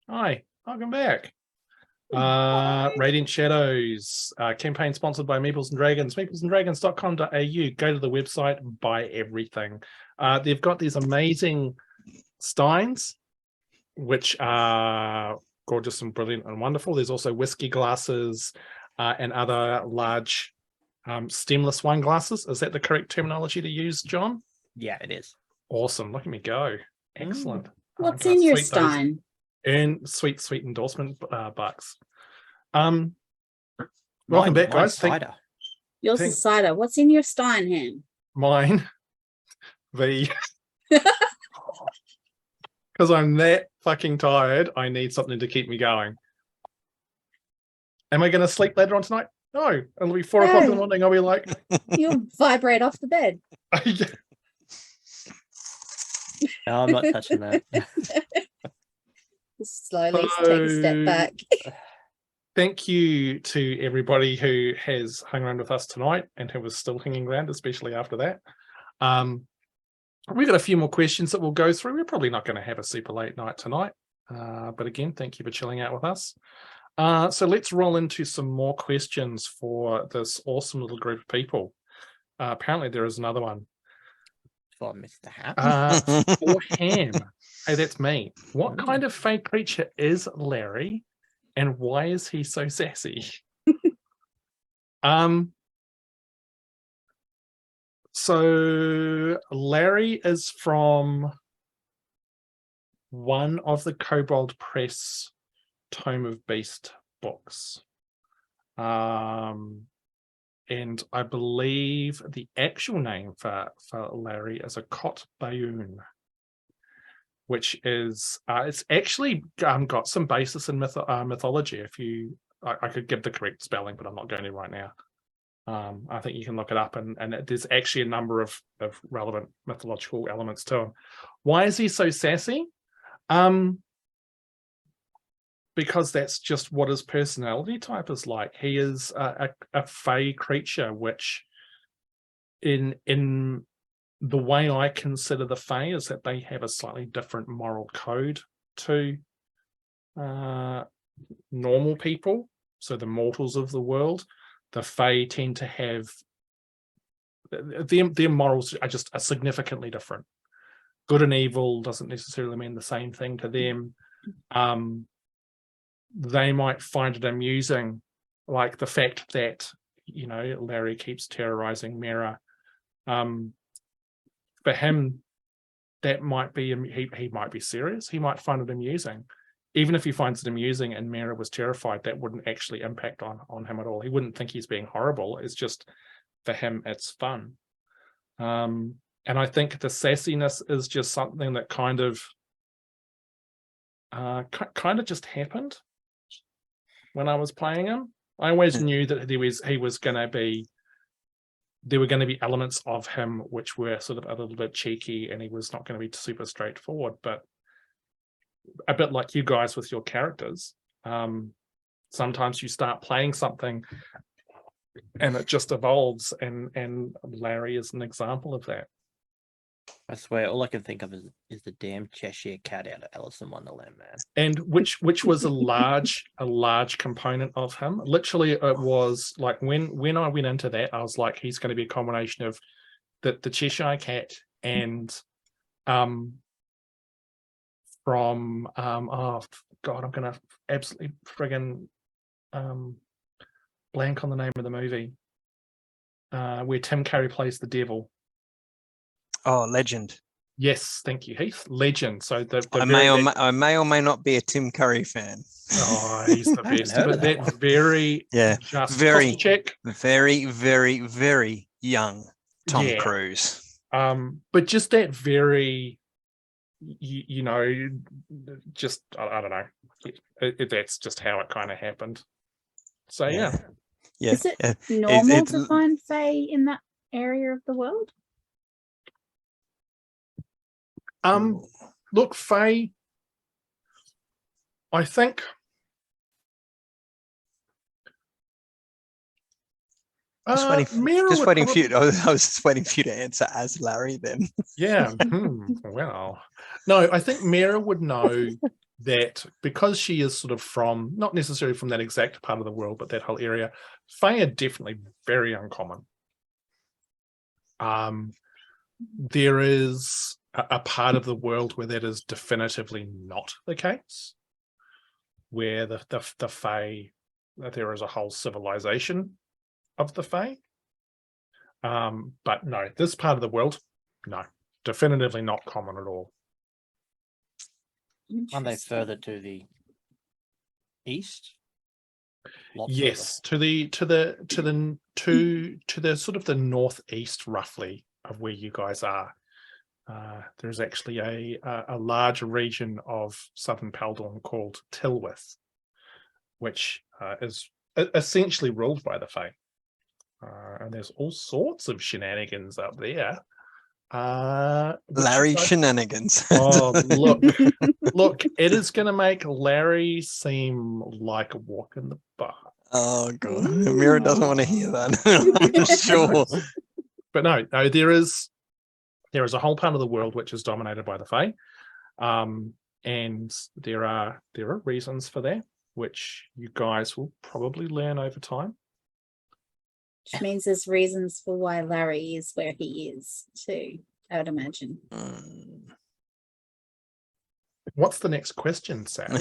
Speaker 1: Hi, welcome back. Radiant Shadows, campaign sponsored by Meeples and Dragons, meeplesanddragons.com.au. Go to the website, buy everything. They've got these amazing steins, which are gorgeous and brilliant and wonderful. There's also whiskey glasses and other large stemless wine glasses. Is that the correct terminology to use, John?
Speaker 2: Yeah, it is.
Speaker 1: Awesome. Look at me go. Excellent.
Speaker 4: What's
Speaker 1: I'm
Speaker 4: in
Speaker 1: gonna
Speaker 4: your
Speaker 1: sweep those.
Speaker 4: stein?
Speaker 1: Earn sweet endorsement bucks. Welcome back, guys.
Speaker 2: Cider.
Speaker 4: Yours is cider. What's in your stein, Ham?
Speaker 1: Mine, because I'm that fucking tired, I need something to keep me going. Am I going to sleep later on tonight? No, it'll be 4 o'clock in the
Speaker 4: No.
Speaker 1: morning. I'll be like,
Speaker 4: You'll vibrate off the bed.
Speaker 2: No, I'm not touching that.
Speaker 4: Just slowly take a step back.
Speaker 1: Thank you to everybody who has hung around with us tonight and who was still hanging around, especially after that. We've got a few more questions that we'll go through. We're probably not going to have a super late night tonight. But again, thank you for chilling out with us. So let's roll into some more questions for this awesome little group of people. Apparently there is another one.
Speaker 2: For Mr. Hat.
Speaker 1: For Ham. Hey, that's me. What kind of fey creature is Larry, and why is he so sassy? So Larry is from one of the Kobold Press Tome of Beast books. And I believe the actual name for Larry is a Cot Bayoon, which is it's actually got some basis in mythology. If I could give the correct spelling, but I'm not going to right now. I think you can look it up, and there's actually a number of relevant mythological elements to him. Why is he so sassy? because that's just what his personality type is like. He is a fey creature, which in the way I consider the Fae is that they have a slightly different moral code to normal people. So the mortals of the world, the Fae tend to have their morals are significantly different. Good and evil doesn't necessarily mean the same thing to them. They might find it amusing, like the fact that, Larry keeps terrorizing Miera. For him, that might be, he might be serious. He might find it amusing. Even if he finds it amusing and Miera was terrified, that wouldn't actually impact on him at all. He wouldn't think he's being horrible. It's just, for him, it's fun. And I think the sassiness is just something that kind of just happened when I was playing him. I always knew that there were going to be elements of him which were sort of a little bit cheeky, and he was not going to be super straightforward. But a bit like you guys with your characters, sometimes you start playing something and it just evolves, and Larry is an example of that.
Speaker 2: I swear, all I can think of is the damn Cheshire Cat out of Alice in Wonderland, man.
Speaker 1: And which was a large component of him. Literally, it was like when I went into that, I was like, he's going to be a combination of the Cheshire Cat and from oh God, I'm gonna absolutely friggin' blank on the name of the movie where Tim Curry plays the devil.
Speaker 3: Oh, Legend.
Speaker 1: Yes, thank you, Heath. Legend. So
Speaker 3: I may or may not be a Tim Curry fan.
Speaker 1: Oh, he's the best. But that very very young Tom Cruise. But just that very, just I don't know. That's just how it kind of happened. So yeah.
Speaker 4: Is it normal to find Fae in that area of the world?
Speaker 1: Look, Fae, I think
Speaker 3: I was just waiting for you to answer as Larry then.
Speaker 1: Yeah. Well, no, I think Miera would know that because she is sort of from, not necessarily from that exact part of the world, but that whole area, Fae are definitely very uncommon. There is a part of the world where that is definitively not the case, where the Fae, there is a whole civilization of the Fae. But no, this part of the world, no, definitively not common at all.
Speaker 2: Aren't they further to the east?
Speaker 1: Yes, to the sort of the northeast, roughly, of where you guys are. There's actually a large region of southern Peldorne called Tilwith, which is essentially ruled by the Fae. And there's all sorts of shenanigans up there.
Speaker 3: Larry shenanigans.
Speaker 1: Oh, look, it is going to make Larry seem like a walk in the park.
Speaker 3: Oh god, Miera doesn't want to hear that. I'm sure.
Speaker 1: But no, there is a whole part of the world which is dominated by the Fae, and there are reasons for that, which you guys will probably learn over time.
Speaker 4: Which means there's reasons for why Larry is where he is too, I would imagine.
Speaker 1: What's the next question, Sam?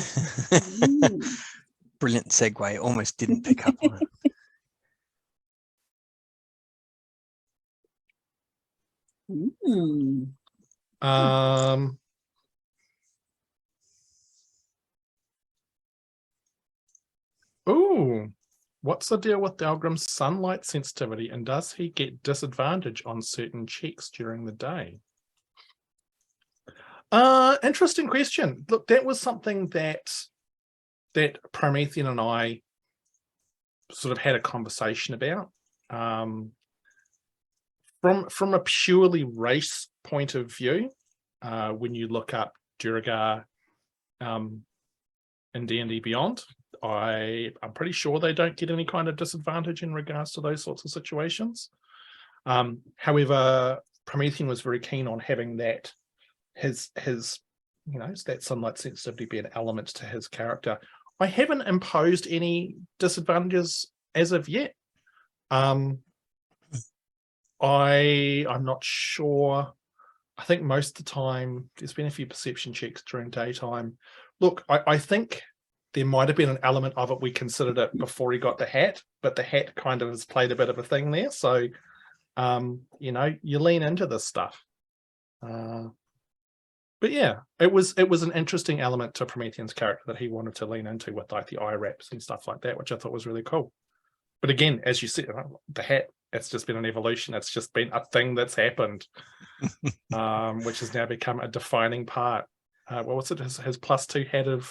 Speaker 3: Brilliant segue. Almost didn't pick up on
Speaker 4: it.
Speaker 1: Ooh. What's the deal with Delgrim's sunlight sensitivity, and does he get disadvantage on certain checks during the day? Interesting question. Look, that was something that Promethean and I sort of had a conversation about. From a purely race point of view, when you look up Duragar and in D&D Beyond. I'm pretty sure they don't get any kind of disadvantage in regards to those sorts of situations. However, Promethean was very keen on having that his that sunlight sensitivity be an element to his character. I haven't imposed any disadvantages as of yet. I'm not sure. I think most of the time there's been a few perception checks during daytime. Look, I think there might have been an element of it we considered it before he got the hat, but the hat kind of has played a bit of a thing there. So, you lean into this stuff. But yeah, it was an interesting element to Promethean's character that he wanted to lean into with like the eye wraps and stuff like that, which I thought was really cool. But again, as you said, the hat, it's just been an evolution. It's just been a thing that's happened, which has now become a defining part. What was it? His +2 hat of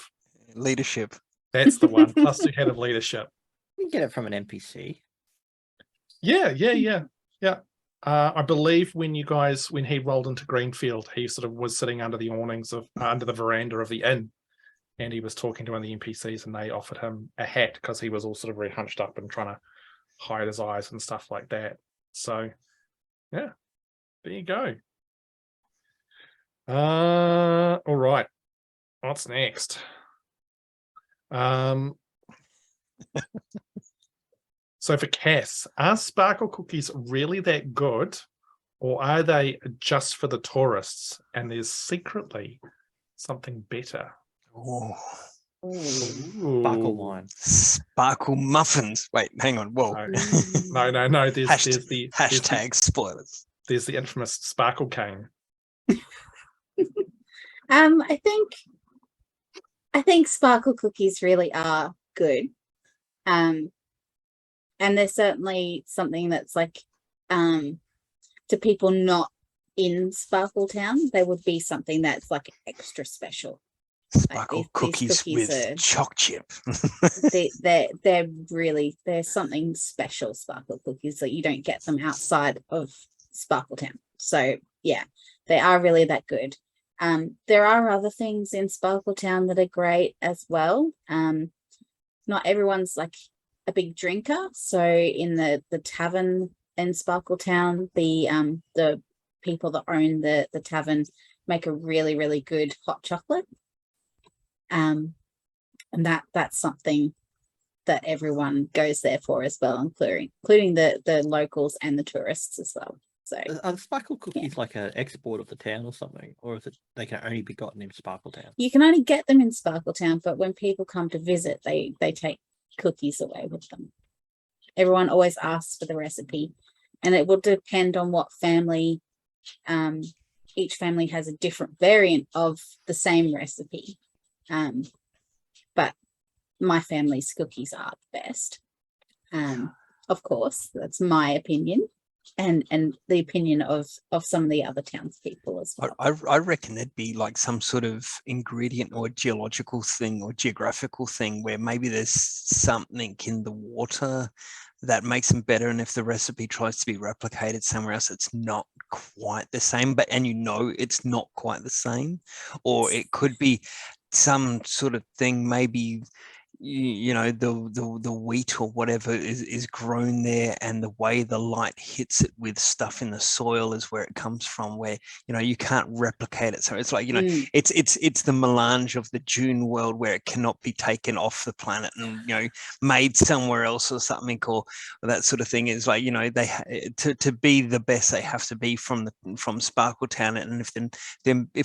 Speaker 3: leadership.
Speaker 1: That's the one. +2 hat of leadership.
Speaker 2: You get it from an NPC.
Speaker 1: Yeah. I believe when he rolled into Greenfield, he sort of was sitting under the awnings under the veranda of the inn, and he was talking to one of the NPCs, and they offered him a hat because he was all sort of very hunched up and trying to hide his eyes and stuff like that. So, yeah, there you go. All right, what's next? So for Cass, are sparkle cookies really that good, or are they just for the tourists and there's secretly something better?
Speaker 3: Oh,
Speaker 2: Sparkle wine.
Speaker 3: Sparkle muffins. Wait, hang on. Whoa.
Speaker 1: No. There's the
Speaker 3: spoilers.
Speaker 1: There's the infamous sparkle cane.
Speaker 4: I think sparkle cookies really are good. And there's certainly something that's like, to people not in Sparkle Town, they would be something that's like extra special.
Speaker 3: Sparkle
Speaker 4: These
Speaker 3: cookies with choc chip.
Speaker 4: they're something special, sparkle cookies, that you don't get them outside of Sparkle Town. So yeah, they are really that good. There are other things in Sparkle Town that are great as well. Not everyone's like a big drinker, so in the tavern in Sparkle Town, the people that own the tavern make a really, really good hot chocolate, and that's something that everyone goes there for as well, including the locals and the tourists as well. So
Speaker 2: are the sparkle cookies like an export of the town or something, or is it they can only be gotten in Sparkle Town?
Speaker 4: you can only get them in Sparkle Town, but when people come to visit, they take cookies away with them. Everyone always asks for the recipe, and it will depend on what family. Each family has a different variant of the same recipe, but my family's cookies are the best. Of course, that's my opinion, and the opinion of some of the other townspeople as well.
Speaker 3: I reckon it'd be like some sort of ingredient or geological thing or geographical thing where maybe there's something in the water that makes them better, and if the recipe tries to be replicated somewhere else, it's not quite the same, and it's not quite the same. Or it could be some sort of thing, maybe the wheat or whatever is grown there, and the way the light hits it with stuff in the soil is where it comes from, where you can't replicate it. So it's like it's the melange of the Dune world where it cannot be taken off the planet and made somewhere else or something, or that sort of thing. Is like they to be the best, they have to be from Sparkle Town, and if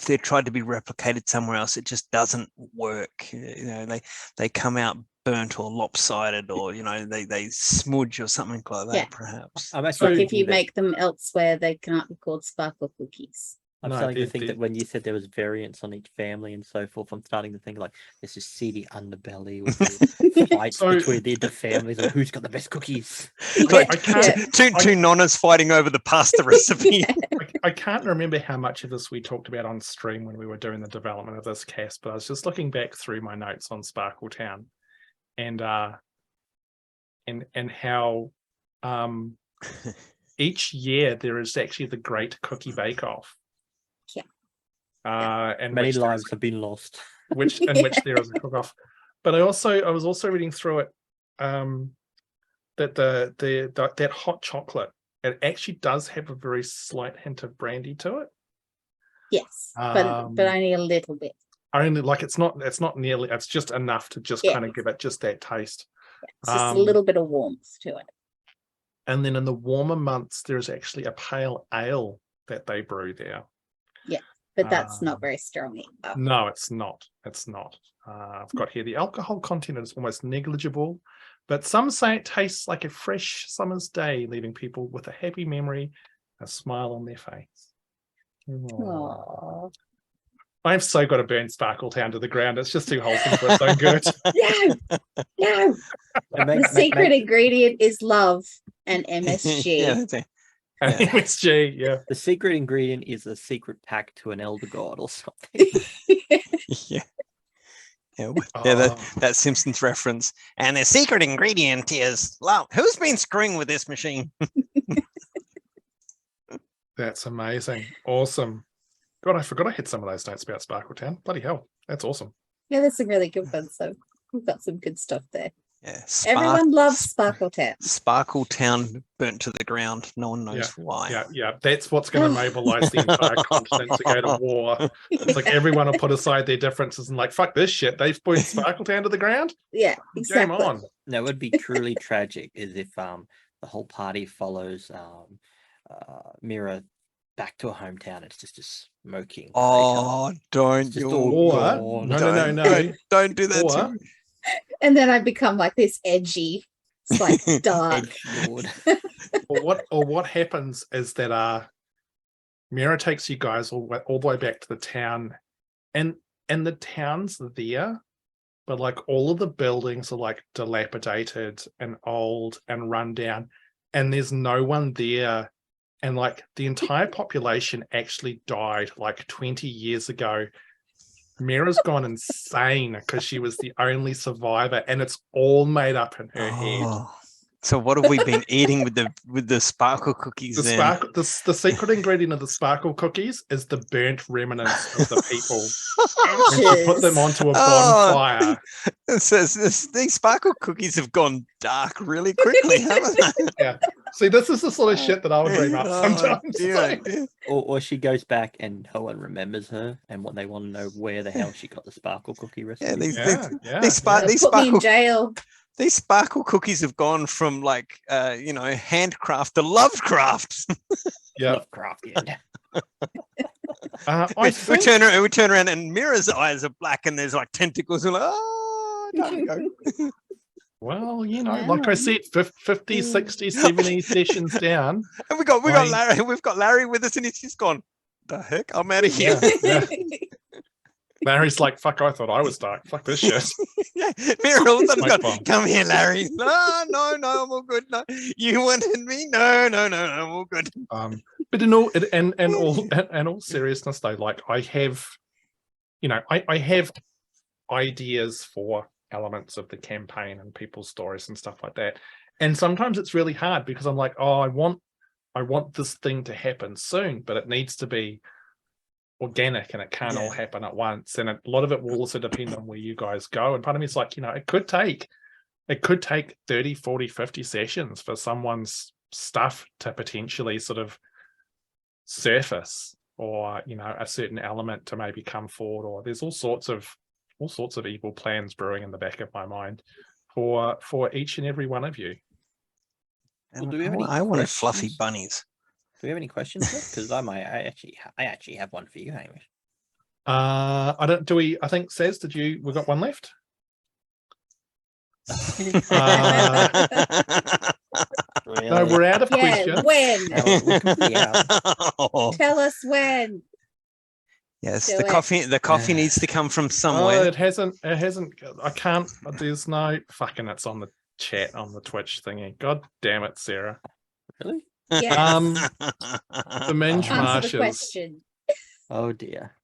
Speaker 3: they're tried to be replicated somewhere else, it just doesn't work. They come out burnt or lopsided, or they smudge or something like that.
Speaker 4: Yeah.
Speaker 3: Perhaps
Speaker 2: I'm
Speaker 4: Like
Speaker 2: actually
Speaker 4: if you make them elsewhere, they can't be called sparkle cookies.
Speaker 2: I'm starting to think that when you said there was variants on each family and so forth, I'm starting to think like this is seedy underbelly with the fights between the families and who's got the best cookies.
Speaker 3: like two nonnas fighting over the pasta recipe.
Speaker 1: I can't remember how much of this we talked about on stream when we were doing the development of this cast, but I was just looking back through my notes on Sparkle Town, and how each year there is actually the Great Cookie Bake Off.
Speaker 4: Yeah.
Speaker 1: And
Speaker 2: Many lives have been lost.
Speaker 1: In which there is a cook-off. But I was also reading through it that that hot chocolate, it actually does have a very slight hint of brandy to it.
Speaker 4: Yes, but only a little bit.
Speaker 1: Only like it's not nearly, it's just enough to just
Speaker 4: Yeah.
Speaker 1: kind of give it just that taste.
Speaker 4: It's just a little bit of warmth to it.
Speaker 1: And then in the warmer months, there's actually a pale ale that they brew there.
Speaker 4: But that's not very strong either.
Speaker 1: No, it's not. It's not. I've got here the alcohol content is almost negligible, but some say it tastes like a fresh summer's day, leaving people with a happy memory, a smile on their face.
Speaker 4: Aww.
Speaker 1: I've so got to burn Sparkletown to the ground. It's just too wholesome for its own good.
Speaker 4: No. The secret ingredient is love and MSG.
Speaker 3: Yeah, that's it.
Speaker 1: And MSG, yeah.
Speaker 2: The secret ingredient is a secret pack to an elder god or something.
Speaker 3: Yeah. Yeah, that Simpsons reference. And the secret ingredient is love. Who's been screwing with this machine?
Speaker 1: That's amazing. Awesome. God, I forgot I had some of those notes about Sparkletown. Bloody hell. That's awesome.
Speaker 4: Yeah, that's a really good one. So we've got some good stuff there.
Speaker 3: Yeah.
Speaker 4: Everyone loves Sparkletown.
Speaker 3: Sparkletown burnt to the ground. No one knows why.
Speaker 1: Yeah. That's what's going to mobilize the entire continent to go to war. It's like everyone will put aside their differences and like, fuck this shit. They've burnt Sparkletown to the ground.
Speaker 4: Yeah, exactly.
Speaker 1: Game on.
Speaker 2: That would be truly tragic is if the whole party follows Miera back to her hometown. It's just a smoking.
Speaker 3: Oh, don't you?
Speaker 1: No.
Speaker 3: Don't do that to me.
Speaker 4: And then I become like this edgy, it's like dark.
Speaker 1: Or what happens is that Miera takes you guys all the way back to the town, and the town's there, but like all of the buildings are like dilapidated and old and run down, and there's no one there, and like the entire population actually died like 20 years ago. Miera's gone insane because she was the only survivor, and it's all made up in her head.
Speaker 3: So what have we been eating with the sparkle cookies?
Speaker 1: The secret ingredient of the sparkle cookies is the burnt remnants of the people. And she put them onto a bonfire.
Speaker 3: So these sparkle cookies have gone dark really quickly, haven't they?
Speaker 1: Yeah. See, this is the sort of shit that I would dream up sometimes.
Speaker 3: Dear.
Speaker 2: Or she goes back and Rowan remembers her, and what they want to know where the hell she got the sparkle cookie recipe.
Speaker 3: These
Speaker 4: Put me in jail.
Speaker 3: These sparkle cookies have gone from like handcraft to Lovecraft.
Speaker 1: Yeah,
Speaker 2: Lovecraft. Yeah.
Speaker 3: We turn around, and Miera's eyes are black, and there's like tentacles. And like, don't go.
Speaker 1: Well, like I said, 50, 60, 70 sessions down.
Speaker 3: And we got Larry. We've got Larry with us, and he's just gone, the heck? I'm out of here.
Speaker 1: Yeah. Larry's like, fuck, I thought I was dark. Fuck this shit.
Speaker 3: Yeah. Miera all of a sudden gone, come here, Larry. No, I'm all good. No, you wanted me? No, I'm all good.
Speaker 1: But in all seriousness though, like I have ideas for elements of the campaign and people's stories and stuff like that. And sometimes it's really hard because I'm like, I want this thing to happen soon, but it needs to be organic and it can't all happen at once. And a lot of it will also depend on where you guys go. And part of me is like, it could take 30, 40, 50 sessions for someone's stuff to potentially sort of surface, or a certain element to maybe come forward, or there's all sorts of evil plans brewing in the back of my mind for each and every one of you.
Speaker 2: Well,
Speaker 3: I wanted fluffy bunnies.
Speaker 2: Do we have any questions? Because I actually have one for you, Hamish.
Speaker 1: I don't. Do we? I think Saz, we got one left?
Speaker 2: Really?
Speaker 1: No, we're out of questions.
Speaker 4: When?
Speaker 2: Yeah.
Speaker 4: Tell us when.
Speaker 3: Yes,
Speaker 4: Do
Speaker 3: the coffee needs to come from somewhere.
Speaker 1: Oh, it hasn't. I can't. There's no fucking. It's on the chat on the Twitch thingy. God damn it, Sarah.
Speaker 2: Really?
Speaker 4: Yeah.
Speaker 1: The Minge
Speaker 4: Answer the
Speaker 1: Marshes.
Speaker 4: question.
Speaker 2: Oh dear.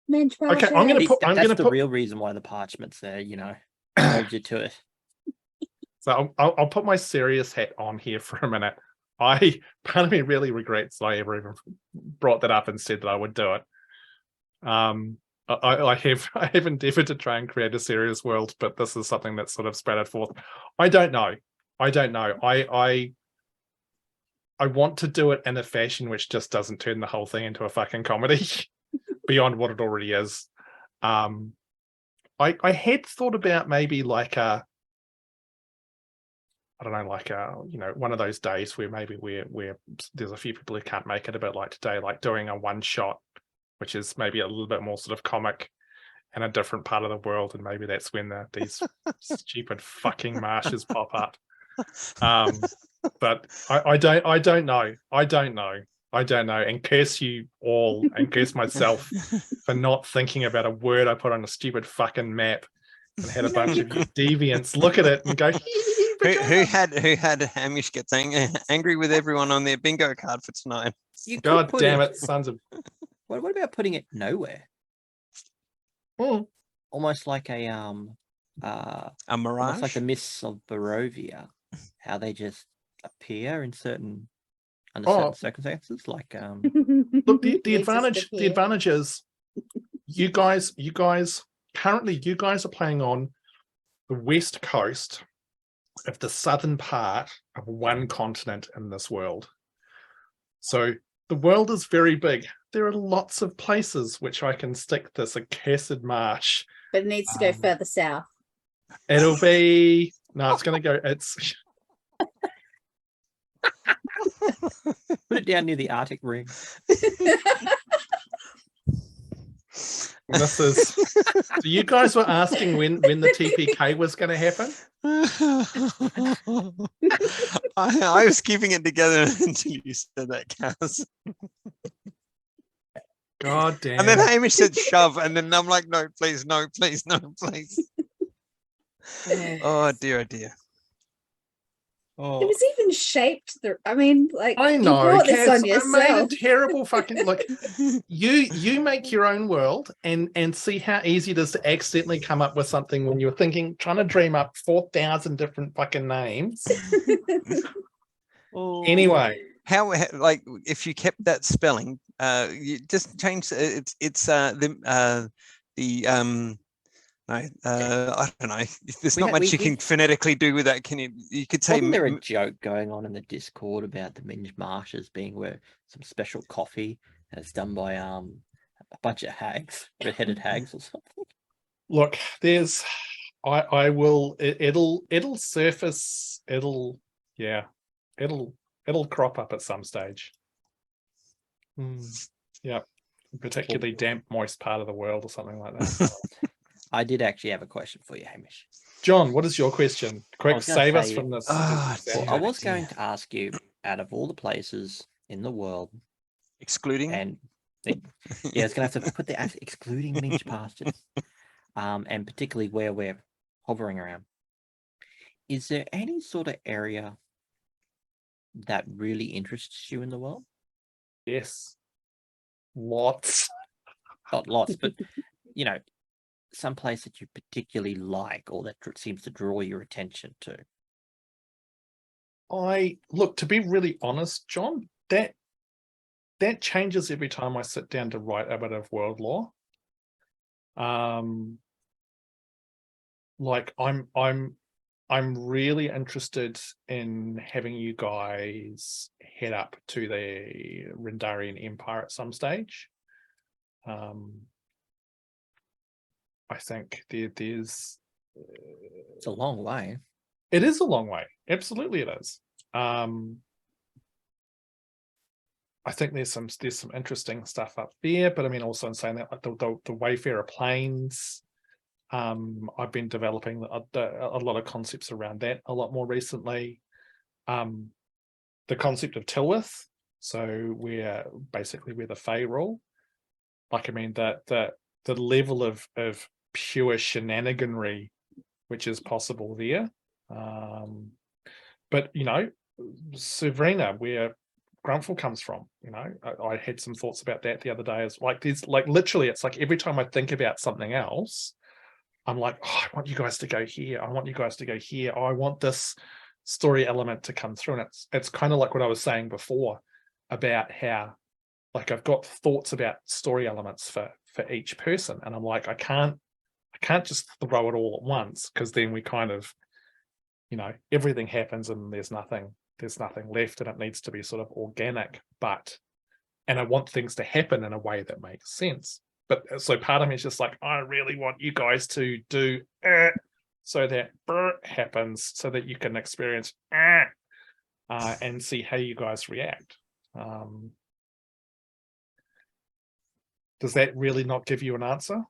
Speaker 4: Minge Marshes.
Speaker 1: Okay, I'm gonna put.
Speaker 2: That's the real reason why the parchment's there. Holds you to it.
Speaker 1: So I'll put my serious hat on here for a minute. Part of me really regrets that I ever even brought that up and said that I would do it. I have endeavored to try and create a serious world, but this is something that's sort of sprouted forth. I don't know. I want to do it in a fashion which just doesn't turn the whole thing into a fucking comedy beyond what it already is. I had thought about maybe like a, I don't know, like a, one of those days where maybe where there's a few people who can't make it, a bit like today, like doing a one shot, which is maybe a little bit more sort of comic in a different part of the world, and maybe that's when these stupid fucking marshes pop up. But I don't know, and curse you all and curse myself for not thinking about a word I put on a stupid fucking map and had a bunch of you deviants look at it and go,
Speaker 3: who had Hamish gets angry with everyone on their bingo card for tonight.
Speaker 1: God damn it, sons of.
Speaker 2: What about putting it nowhere? Almost like a
Speaker 3: mirage,
Speaker 2: almost like the mists of Barovia, how they just appear in certain circumstances. Like
Speaker 1: look, the advantage is you guys currently are playing on the west coast of the southern part of one continent in this world. So the world is very big. There are lots of places which I can stick this accursed marsh.
Speaker 4: But it needs to go further south.
Speaker 1: It'll be it's going to go. It's
Speaker 2: put it down near the Arctic ring.
Speaker 1: This is. So you guys were asking when the TPK was going to happen.
Speaker 3: I was keeping it together until you said that, Kaz.
Speaker 1: God damn.
Speaker 3: And then Hamish said shove, and then I'm like, no, please, no, please, no, please. Oh dear, oh dear.
Speaker 1: Oh.
Speaker 4: It was even shaped. I mean, like,
Speaker 1: I know.
Speaker 4: you brought this
Speaker 1: Kaz,
Speaker 4: on yourself.
Speaker 1: I made a terrible fucking look. You make your own world and see how easy it is to accidentally come up with something when you're trying to dream up 4,000 different fucking names. Anyway,
Speaker 3: how like if you kept that spelling, you just change I don't know. There's not much you can phonetically do with that. Can you? You could say.
Speaker 2: Wasn't there a joke going on in the Discord about the Minge Marshes being where some special coffee and it's done by a bunch of hags, red-headed hags or something?
Speaker 1: Look, there's. I will. It'll surface. It'll crop up at some stage. Yeah, particularly damp, moist part of the world or something like that.
Speaker 2: I did actually have a question for you, Hamish.
Speaker 1: John, what is your question? Quick, save us from this.
Speaker 2: I was going to ask you, out of all the places in the world,
Speaker 3: excluding,
Speaker 2: and it's going to have to put the excluding Minge pastures, and particularly where we're hovering around. Is there any sort of area that really interests you in the world?
Speaker 1: Yes, lots.
Speaker 2: Not lots, but some place that you particularly like or that seems to draw your attention to.
Speaker 1: To be really honest, John, that changes every time I sit down to write a bit of world lore. Like I'm really interested in having you guys head up to the Rendarian Empire at some stage. I think there's.
Speaker 2: It's a long way.
Speaker 1: It is a long way. Absolutely, it is. I think there's some interesting stuff up there, but I mean, also in saying that, like the Wayfarer Plains, I've been developing a lot of concepts around that a lot more recently. The concept of Tilwith, so we're the Fae rule. Like, I mean, the level of pure shenaniganry which is possible there. But Severina, where Grumpfel comes from, I had some thoughts about that the other day. It's like there's like literally, it's like every time I think about something else, I'm like, oh, I want you guys to go here. I want you guys to go here. Oh, I want this story element to come through. And it's kind of like what I was saying before about how, like, I've got thoughts about story elements for for each person. And I'm like, I can't just throw it all at once, because then we kind of, everything happens and there's nothing left, and it needs to be sort of organic. And I want things to happen in a way that makes sense. But so part of me is just like, I really want you guys to do so that happens, so that you can experience and see how you guys react. Does that really not give you an answer?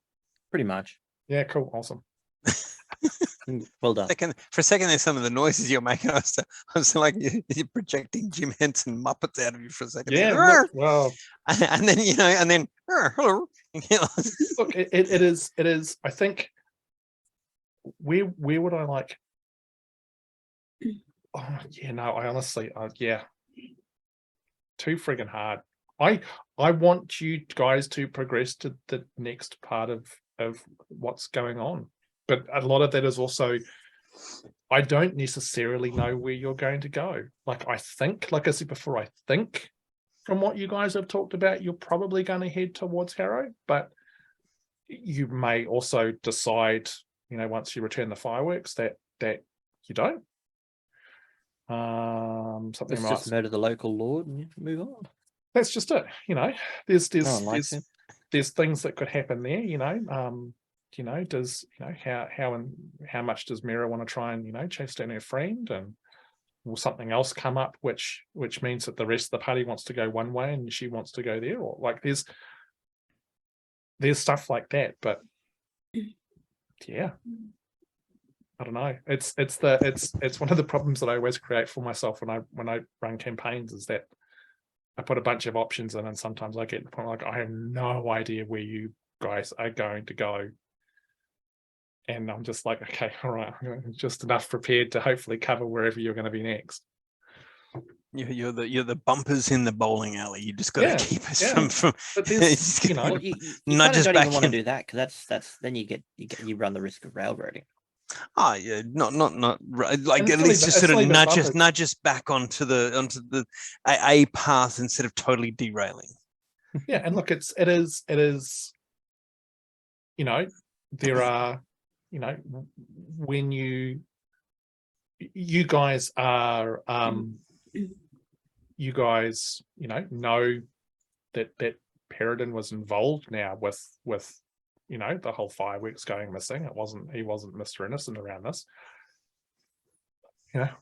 Speaker 2: Pretty much.
Speaker 1: Yeah, cool, awesome.
Speaker 2: Well done.
Speaker 3: For a second, there's some of the noises you're making. I was like, you're projecting Jim Henson Muppets out of you for a second.
Speaker 1: Yeah, look, well,
Speaker 3: and then hello.
Speaker 1: look, it is. I think where would I like? Oh yeah, no, I honestly, too friggin' hard. I want you guys to progress to the next part of what's going on. But a lot of that is also, I don't necessarily know where you're going to go. Like I think, like I said before, I think from what you guys have talked about, you're probably going to head towards Harrow, but you may also decide, once you return the fireworks that you don't. Something
Speaker 2: Let's just murder the local lord and move on.
Speaker 1: That's just it. There's
Speaker 2: No one likes him.
Speaker 1: there's things that could happen there. Does how much does Miera want to try and chase down her friend, and will something else come up which means that the rest of the party wants to go one way and she wants to go there, or like there's stuff like that. But yeah, I don't know. It's one of the problems that I always create for myself when I run campaigns, is that I put a bunch of options in, and sometimes I get to the point like I have no idea where you guys are going to go. And I'm just like, okay, all right, I'm just enough prepared to hopefully cover wherever you're going to be next.
Speaker 3: You're the bumpers in the bowling alley. You just got to keep us from.
Speaker 1: But there's,
Speaker 2: Well, you
Speaker 3: nudge us
Speaker 2: don't
Speaker 3: back
Speaker 2: even want
Speaker 3: in.
Speaker 2: to do that, because that's then you run the risk of railroading.
Speaker 3: Oh yeah, not right. Like
Speaker 1: And
Speaker 3: at
Speaker 1: it's
Speaker 3: least just sort of
Speaker 1: leave it
Speaker 3: nudge us back onto the a path instead of totally derailing.
Speaker 1: Yeah, and look, it is. There are, when you guys are, you guys, know that Peldorne was involved now with the whole fireworks going missing. He wasn't Mr. Innocent around this.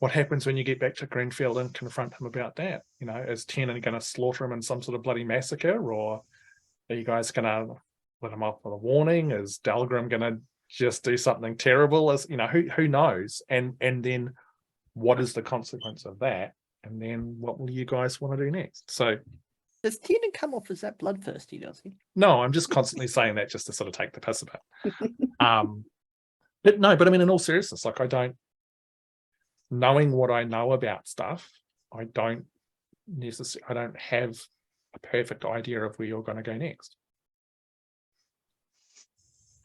Speaker 1: What happens when you get back to Greenfield and confront him about that? Is Tiernan going to slaughter him in some sort of bloody massacre, or are you guys going to let him off with a warning? Is Delgrim going to just do something terrible? As who knows? And then what is the consequence of that? And then what will you guys want to do next? So
Speaker 2: Does Tiernan come off as that bloodthirsty, does he?
Speaker 1: no, I'm just constantly saying that just to sort of take the piss about it. But I mean, in all seriousness, like knowing what I know about stuff, I don't have a perfect idea of where you're going to go next.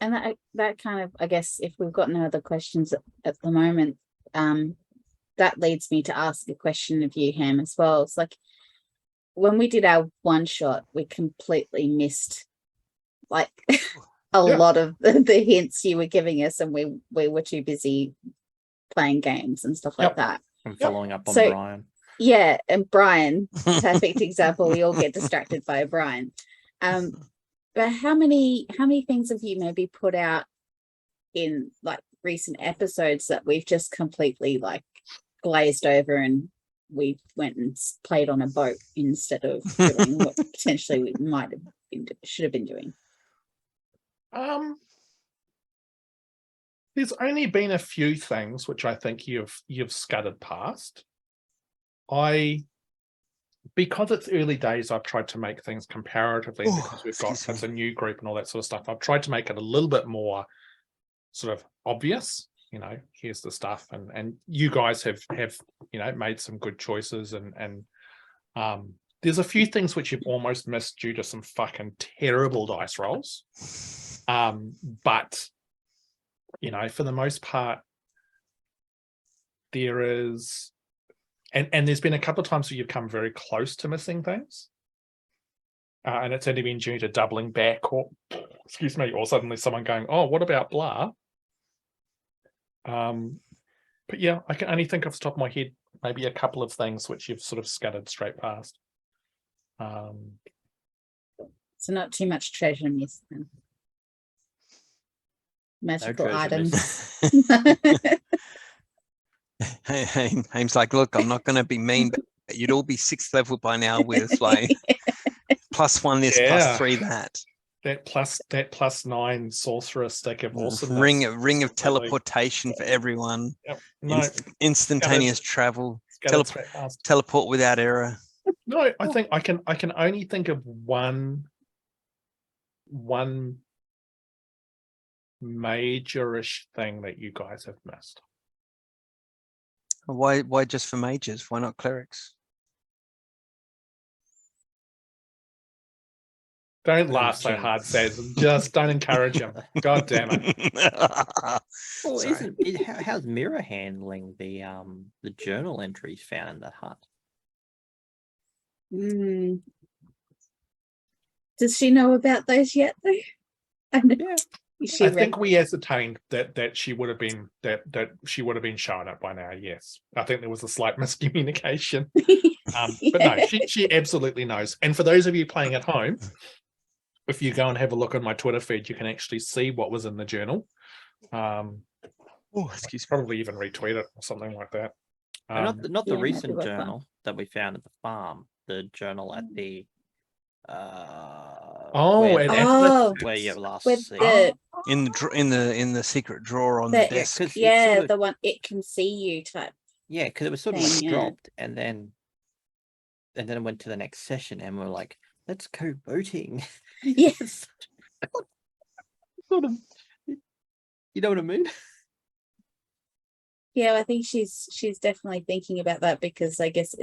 Speaker 4: And that kind of, I guess, if we've got no other questions at the moment, that leads me to ask a question of you, Ham, as well. It's like, when we did our one shot, we completely missed like a lot of the hints you were giving us, and we were too busy playing games and stuff like that.
Speaker 2: I'm following up on Brian.
Speaker 4: Yeah, and Brian, perfect example. We all get distracted by Brian. But how many things have you maybe put out in like recent episodes that we've just completely like glazed over, and we went and played on a boat instead of doing what potentially we should have been doing?
Speaker 1: There's only been a few things which I think you've scudded past. Because it's early days, I've tried to make things comparatively, because we've got as a new group and all that sort of stuff. I've tried to make it a little bit more sort of obvious. Here's the stuff, and you guys have made some good choices, and there's a few things which you've almost missed due to some fucking terrible dice rolls. But for the most part, there is, and there's been a couple of times where you've come very close to missing things. and it's only been due to doubling back, or excuse me, or suddenly someone going, "Oh, what about blah?" But yeah, I can only think off the top of my head maybe a couple of things which you've sort of scuttered straight past.
Speaker 4: So not too much treasure miss then. Magical
Speaker 2: treasure
Speaker 4: items.
Speaker 3: Haim's like, look, I'm not going to be mean, but you'd all be 6th level by now with like +1 this,
Speaker 1: Yeah.
Speaker 3: +3 that.
Speaker 1: That +9 sorcerer stick of awesomeness.
Speaker 3: Ring of
Speaker 1: Absolutely.
Speaker 3: teleportation for everyone.
Speaker 1: Yep. No,
Speaker 3: Instantaneous travel.
Speaker 1: scattered straight past.
Speaker 3: Teleport without error.
Speaker 1: No, I think I can only think of one majorish thing that you guys have missed.
Speaker 3: Why just for mages? Why not clerics?
Speaker 1: Don't laugh so hard, Saz. Just don't encourage him. God damn it.
Speaker 2: Well,
Speaker 3: Sorry.
Speaker 2: how's Miera handling the journal entries found in the hut?
Speaker 4: Does she know about those yet though? I know.
Speaker 2: Yeah.
Speaker 1: I think we ascertained that she would have been that she would have been shown up by now. Yes, I think there was a slight miscommunication. But no, she absolutely knows. And for those of you playing at home, if you go and have a look on my Twitter feed, you can actually see what was in the journal.
Speaker 3: Excuse me.
Speaker 1: Probably even retweet it or something like that.
Speaker 2: not the
Speaker 4: Yeah,
Speaker 2: recent
Speaker 4: that'd be fun.
Speaker 2: journal that we found at the farm. The journal at the where you last
Speaker 4: with
Speaker 2: see.
Speaker 4: the
Speaker 3: In the secret drawer on the
Speaker 4: That-
Speaker 3: desk.
Speaker 2: 'Cause it's
Speaker 4: yeah,
Speaker 2: sort of-
Speaker 4: the one it can see you type.
Speaker 2: Yeah, because it was sort of
Speaker 4: thing,
Speaker 2: like
Speaker 4: yeah.
Speaker 2: dropped, and then it went to the next session, and we're like, let's go voting.
Speaker 4: Yes.
Speaker 2: Sort of, you know what I mean?
Speaker 4: Yeah, I think she's definitely thinking about that because I guess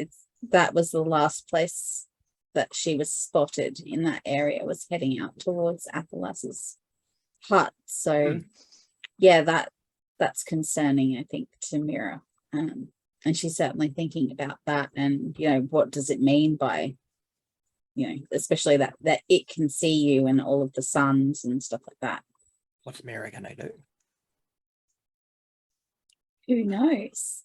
Speaker 4: that was the last place that she was spotted in that area, was heading out towards Athelas's hut. So yeah, that's concerning, I think, to Miera. And she's certainly thinking about that, and what does it mean by especially that it can see you and all of the suns and stuff like that.
Speaker 2: What's Miera gonna do?
Speaker 4: Who knows?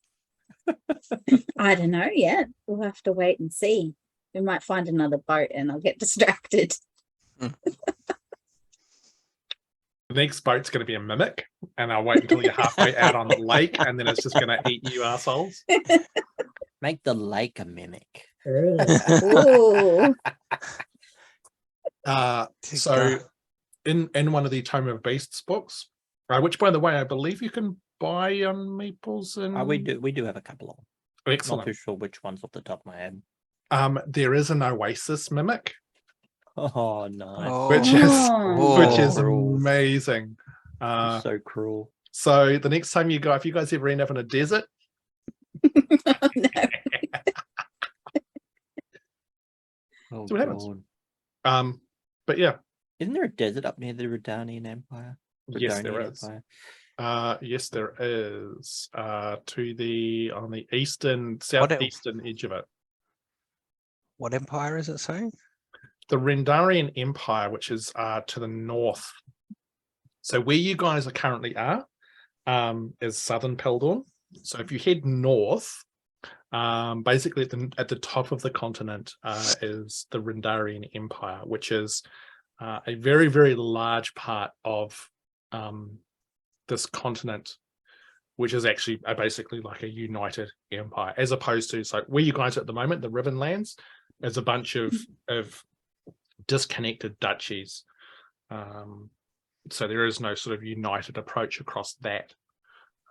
Speaker 4: I don't know yet. We'll have to wait and see. We might find another boat and I'll get distracted.
Speaker 1: The next boat's going to be a mimic, and I'll wait until you're halfway out on the lake, and then it's just going to eat you assholes.
Speaker 2: Make the lake a mimic.
Speaker 4: Ooh.
Speaker 1: So in one of the Tome of Beasts books, which by the way, I believe you can buy on Meeples and
Speaker 2: We do have a couple of them. Not
Speaker 1: excellent.
Speaker 2: too sure which one's off the top of my head.
Speaker 1: There is an Oasis mimic,
Speaker 2: Oh no.
Speaker 1: which is
Speaker 2: Cruel.
Speaker 1: amazing.
Speaker 2: So cruel.
Speaker 1: So the next time you go, if you guys ever end up in a desert,
Speaker 4: Oh, no.
Speaker 2: Oh,
Speaker 1: See what happens.
Speaker 2: God.
Speaker 1: but yeah,
Speaker 2: Isn't there a desert up near the Redanian Empire?
Speaker 1: yes, there
Speaker 2: Redonian
Speaker 1: is.
Speaker 2: Empire?
Speaker 1: Yes, there is. On the southeastern edge of it.
Speaker 3: What empire is it saying?
Speaker 1: The Rendarian Empire, which is to the north. So where you guys are currently are, is southern Peldorne. So if you head north, basically at the top of the continent is the Rendarian Empire, which is a very, very large part of this continent, which is actually basically like a united empire, as opposed to where you guys are at the moment, the Rivenlands, is a bunch of disconnected duchies. So there is no sort of united approach across that.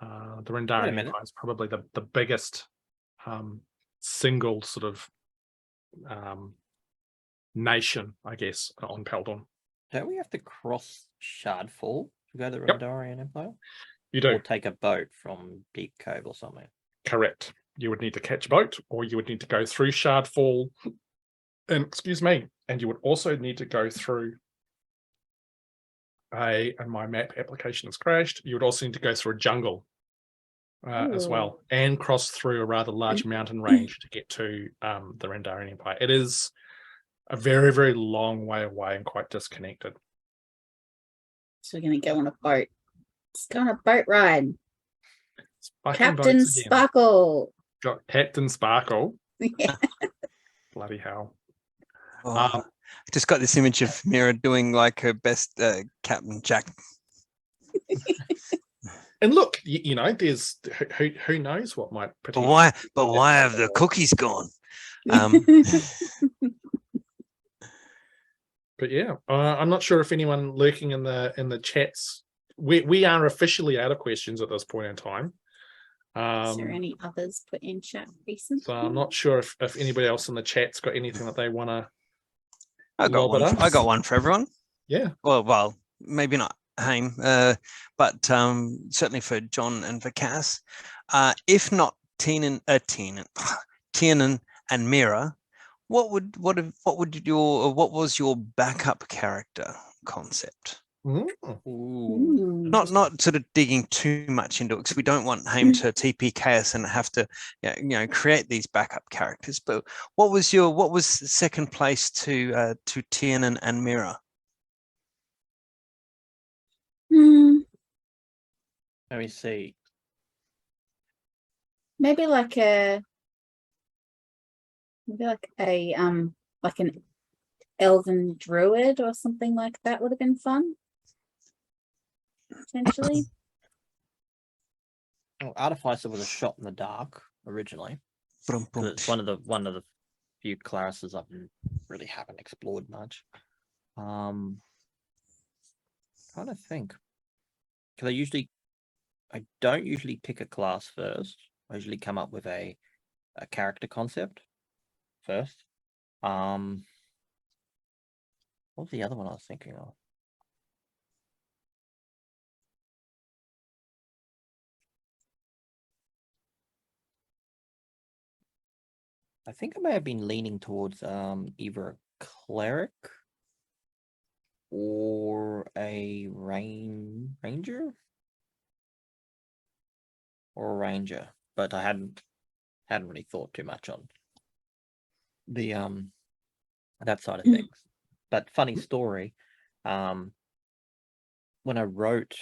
Speaker 1: The Rendarian Empire is probably the biggest single sort of nation, I guess, on Peldorne.
Speaker 2: Don't we have to cross Shardfall to go to the
Speaker 1: Yep.
Speaker 2: Rendarian Empire?
Speaker 1: You do.
Speaker 2: Or take a boat from Deep Cove or something?
Speaker 1: Correct. You would need to catch a boat, or you would need to go through Shardfall. And and you would also need to go through and my map application has crashed. You would also need to go through a jungle as well, and cross through a rather large mountain range to get to the Rendarian Empire. It is a very, very long way away and quite disconnected.
Speaker 4: So we're gonna go on a boat. Let's go on a boat ride.
Speaker 1: Sparking
Speaker 4: Captain
Speaker 1: boats again.
Speaker 4: Sparkle.
Speaker 1: Got Captain Sparkle.
Speaker 4: Yeah.
Speaker 1: Bloody hell.
Speaker 3: Oh, I just got this image of Miera doing like her best Captain Jack.
Speaker 1: And look, you know, there's who knows what might
Speaker 3: But
Speaker 1: potentially.
Speaker 3: why have the cookies gone?
Speaker 1: But yeah, I'm not sure if anyone lurking in the chats. We are officially out of questions at this point in time.
Speaker 4: Is there any others put in chat recently?
Speaker 1: So I'm not sure if anybody else in the chat's got anything that they want to.
Speaker 3: I got one. I got one for everyone.
Speaker 1: Yeah.
Speaker 3: Well, maybe not Haim, but certainly for John and for Cass. If not Tiernan and Miera, what was your backup character concept? Not sort of digging too much into it, because we don't want Haim to TP chaos and have to create these backup characters. But what was second place to Tiernan and Miera?
Speaker 2: Let me see.
Speaker 4: Maybe like an elven druid or something like that would have been fun. Potentially.
Speaker 2: Well, Artificer was a shot in the dark originally. It's one of the few classes I really haven't explored much. Trying to think, because I don't usually pick a class first. I usually come up with a character concept first. What was the other one I was thinking of? I think I may have been leaning towards either a cleric or a ranger or a ranger, but I hadn't really thought too much on the that side of things. But funny story, when I wrote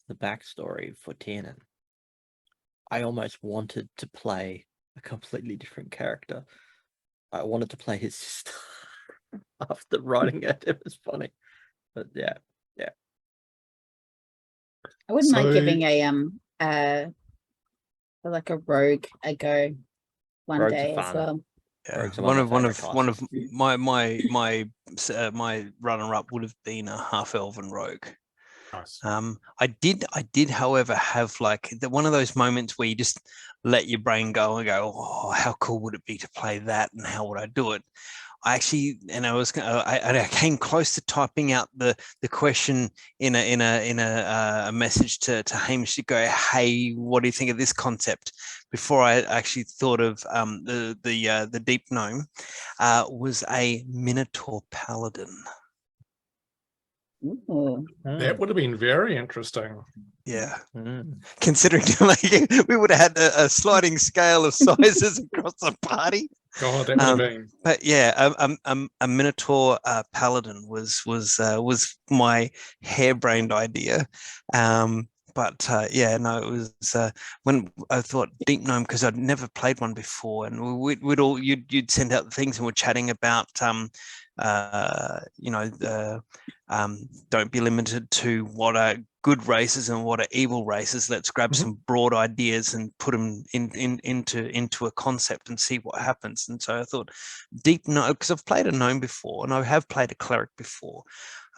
Speaker 2: the backstory for Tiernan, I almost wanted to play a completely different character. I wanted to play his sister after writing it. It was funny, but yeah.
Speaker 4: I wouldn't mind giving a rogue a go one
Speaker 2: Rogues
Speaker 4: day
Speaker 2: are
Speaker 4: as
Speaker 2: fun.
Speaker 4: well.
Speaker 3: Yeah,
Speaker 2: One of
Speaker 3: my runner-up would have been a half-elven rogue.
Speaker 1: Nice.
Speaker 3: I did, however, have like one of those moments where you just let your brain go and go, oh, how cool would it be to play that, and how would I do it? I came close to typing out the question in a message to Hamish to go, hey, what do you think of this concept? Before I actually thought of the deep gnome was a Minotaur paladin.
Speaker 4: Ooh.
Speaker 1: That would have been very interesting.
Speaker 3: Yeah, considering like we would have had a sliding scale of sizes across the party.
Speaker 1: God, that would have been.
Speaker 3: But yeah, a Minotaur paladin was my harebrained idea. But yeah, no, it was when I thought Deep Gnome, because I'd never played one before, and you'd send out the things, and we're chatting about don't be limited to what are good races and what are evil races. Let's grab some broad ideas and put them into a concept and see what happens. And so I thought Deep Gnome, because I've played a gnome before and I have played a cleric before.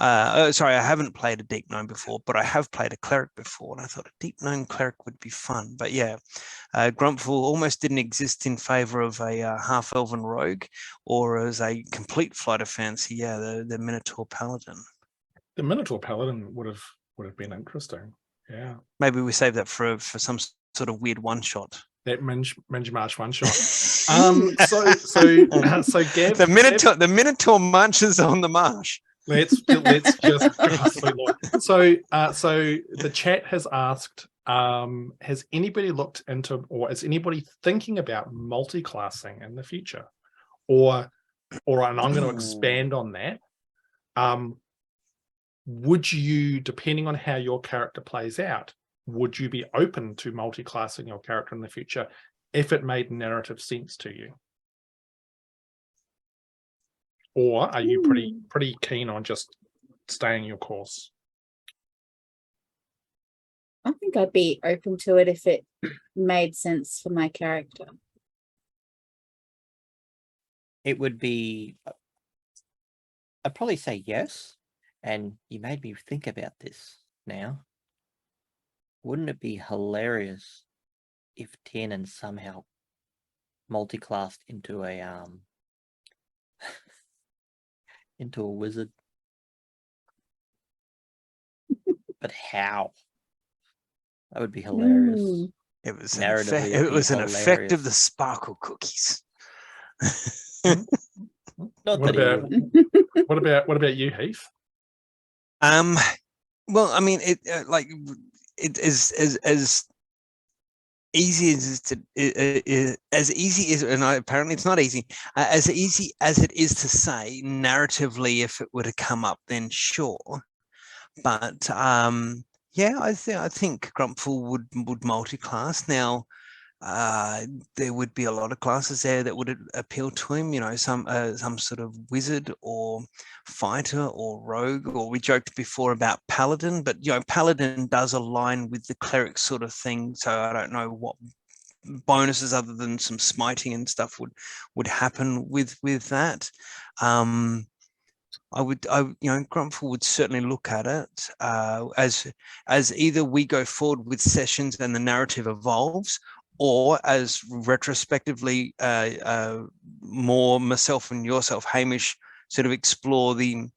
Speaker 3: Sorry, I haven't played a Deep Gnome before, but I have played a cleric before, and I thought a Deep Gnome cleric would be fun. But yeah, Grumpfel almost didn't exist in favor of a half-elven rogue or as a complete flight of fancy. Yeah, the Minotaur paladin.
Speaker 1: The Minotaur paladin would have been interesting. Yeah.
Speaker 3: Maybe we save that for some sort of weird one shot.
Speaker 1: That Minge Marsh one shot. So Gav,
Speaker 3: the Minotaur marches on the marsh.
Speaker 1: Let's just so the chat has asked, has anybody looked into, or is anybody thinking about multi-classing in the future, or all right, and I'm going to expand on that. Would you, depending on how your character plays out, would you be open to multi-classing your character in the future if it made narrative sense to you? Or are you pretty keen on just staying your course?
Speaker 4: I think I'd be open to it if it made sense for my character.
Speaker 2: It would be, I'd probably say yes. And you made me think about this now. Wouldn't it be hilarious if Tiernan somehow multi-classed into a into a wizard? But how? That would be hilarious.
Speaker 3: It was
Speaker 2: Narratively,
Speaker 3: it was an effect of
Speaker 2: hilarious.
Speaker 3: the sparkle cookies.
Speaker 2: Not
Speaker 1: What
Speaker 2: that he
Speaker 1: about
Speaker 2: would.
Speaker 1: what about you, Heath?
Speaker 3: Well, I mean, it it is as easy as easy as, and apparently it's not easy, as easy as it is to say narratively. If it were to come up, then sure. But yeah, I think Grumpfel would multi-class. Now, there would be a lot of classes there that would appeal to him. You know, some sort of wizard or fighter or rogue. Or we joked before about paladin, but you know, paladin does align with the cleric sort of thing. So I don't know what bonuses other than some smiting and stuff would happen with that. You know, Grumpfel would certainly look at it as either we go forward with sessions and the narrative evolves, or as retrospectively more myself and yourself, Hamish, sort of explore the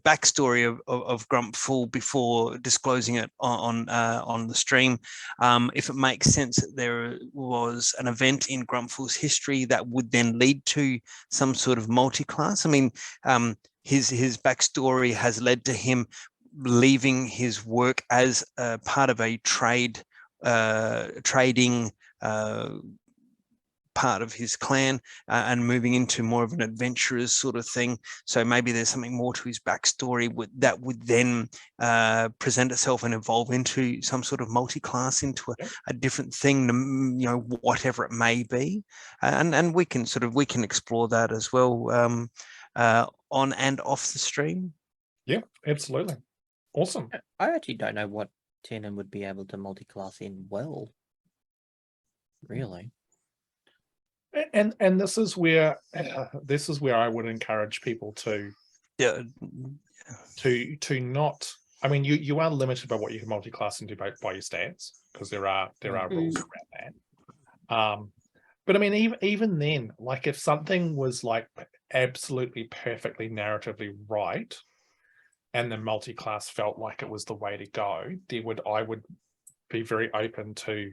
Speaker 3: backstory of Grumpfel before disclosing it on the stream. If it makes sense that there was an event in Grumpfel's history that would then lead to some sort of multi-class. I mean, his backstory has led to him leaving his work as part of a trading part of his clan and moving into more of an adventurer's sort of thing. So maybe there's something more to his backstory that would then present itself and evolve into some sort of multi-class, into a different thing, you know, whatever it may be. And we can explore that as well on and off the stream.
Speaker 1: Yeah, absolutely. Awesome.
Speaker 2: I actually don't know what Tiernan would be able to multi-class in well. Really.
Speaker 1: And this is where I would encourage people to not. I mean, you are limited by what you can multi-class into by your stats, because there are rules around that. But I mean, even then, like if something was like absolutely perfectly narratively right, and the multi-class felt like it was the way to go, I would be very open to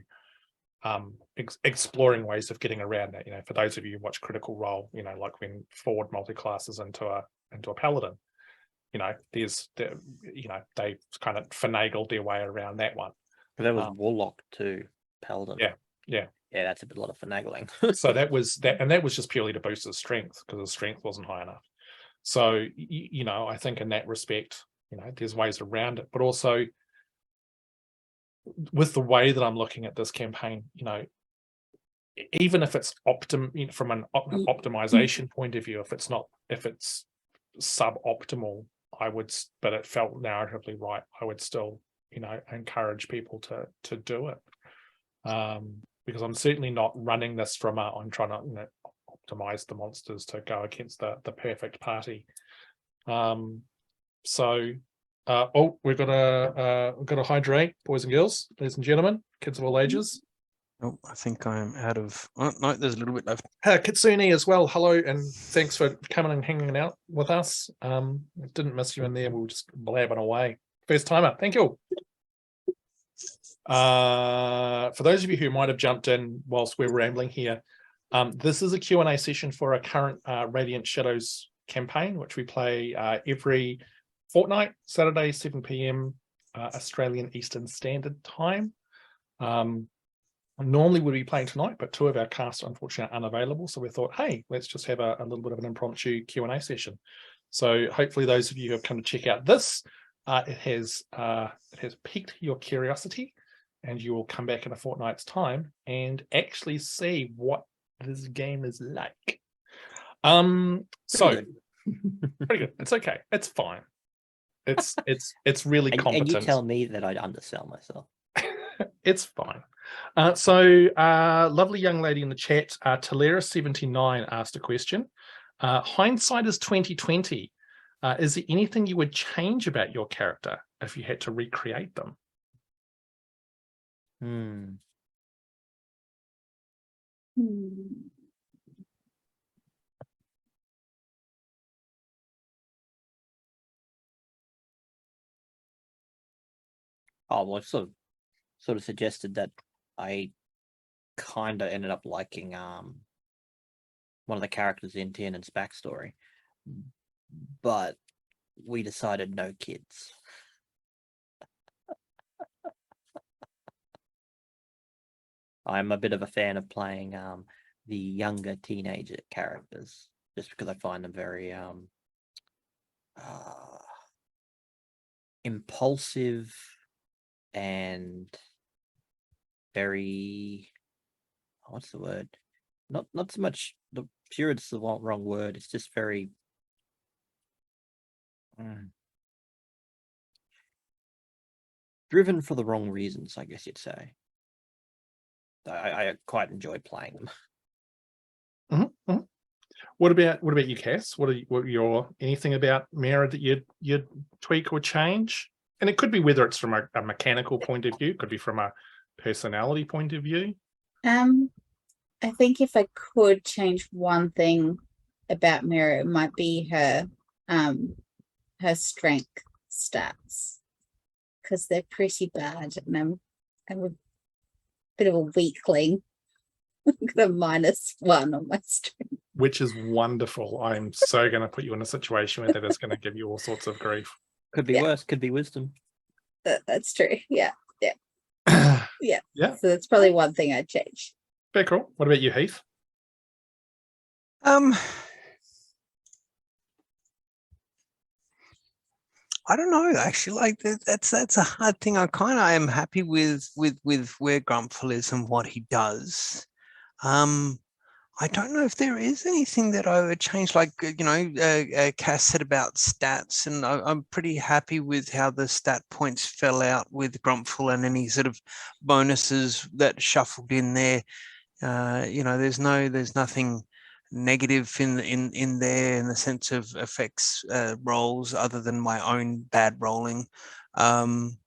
Speaker 1: exploring ways of getting around that. You know, for those of you who watch Critical Role, you know, like when Ford multi-classes into a paladin, you know, they kind of finagled their way around that one.
Speaker 2: But that was Warlock too, paladin.
Speaker 1: Yeah,
Speaker 2: that's a lot of finagling.
Speaker 1: So that was just purely to boost his strength, because his strength wasn't high enough. So you know, I think in that respect, you know, there's ways around it, but also with the way that I'm looking at this campaign, you know, even if it's from an optimization point of view, if it's suboptimal, but it felt narratively right, I would still, you know, encourage people to do it, because I'm certainly not running this from I'm trying to, you know, optimize the monsters to go against the perfect party. We've got to hydrate, boys and girls, ladies and gentlemen, kids of all ages.
Speaker 3: Oh, I think I'm out of. Oh, no, there's a little bit left.
Speaker 1: Kitsune as well. Hello, and thanks for coming and hanging out with us. Didn't miss you in there. We were just blabbing away. First timer. Thank you. For those of you who might have jumped in whilst we're rambling here, this is a Q&A session for a current Radiant Shadows campaign, which we play every fortnight, Saturday, 7 p.m. Australian Eastern Standard Time. normally would be playing tonight, but 2 of our cast are unfortunately unavailable. So we thought, hey, let's just have a little bit of an impromptu Q&A session. So hopefully those of you who have come to check out this, it has piqued your curiosity, and you will come back in a fortnight's time and actually see what this game is like. So pretty good. It's okay. It's fine. It's really competent.
Speaker 2: And you tell me that I'd undersell myself.
Speaker 1: It's fine. So lovely young lady in the chat, Talera79 asked a question. Hindsight is 2020. Is there anything you would change about your character if you had to recreate them?
Speaker 2: Oh, well, I've sort of suggested that I kind of ended up liking one of the characters in Tiernan's backstory, but we decided no kids. I'm a bit of a fan of playing the younger teenager characters, just because I find them very impulsive and very, what's the word? Not so much the pure, it's the wrong word. It's just very driven for the wrong reasons, I guess you'd say. I quite enjoy playing them.
Speaker 1: What about you, Cass? What are your anything about Miera that you'd tweak or change? And it could be whether it's from a mechanical point of view, could be from a personality point of view.
Speaker 4: I think if I could change one thing about Miera, it might be her strength stats, because they're pretty bad, and I'm a bit of a weakling. I've got a -1 on my strength,
Speaker 1: which is wonderful. I'm so going to put you in a situation where that is going to give you all sorts of grief.
Speaker 2: Could be worse. Could be wisdom.
Speaker 4: That's true. Yeah.
Speaker 1: Yeah.
Speaker 4: So that's probably one thing I'd change.
Speaker 1: Very cool. What about you, Heath?
Speaker 3: I don't know, actually. Like that's a hard thing. I am happy with where Grumpfel is and what he does. I don't know if there is anything that I would change. Like Cass said about stats, and I'm pretty happy with how the stat points fell out with Grumpfel and any sort of bonuses that shuffled in there. There's nothing negative in there in the sense of affects rolls other than my own bad rolling.
Speaker 2: Haven't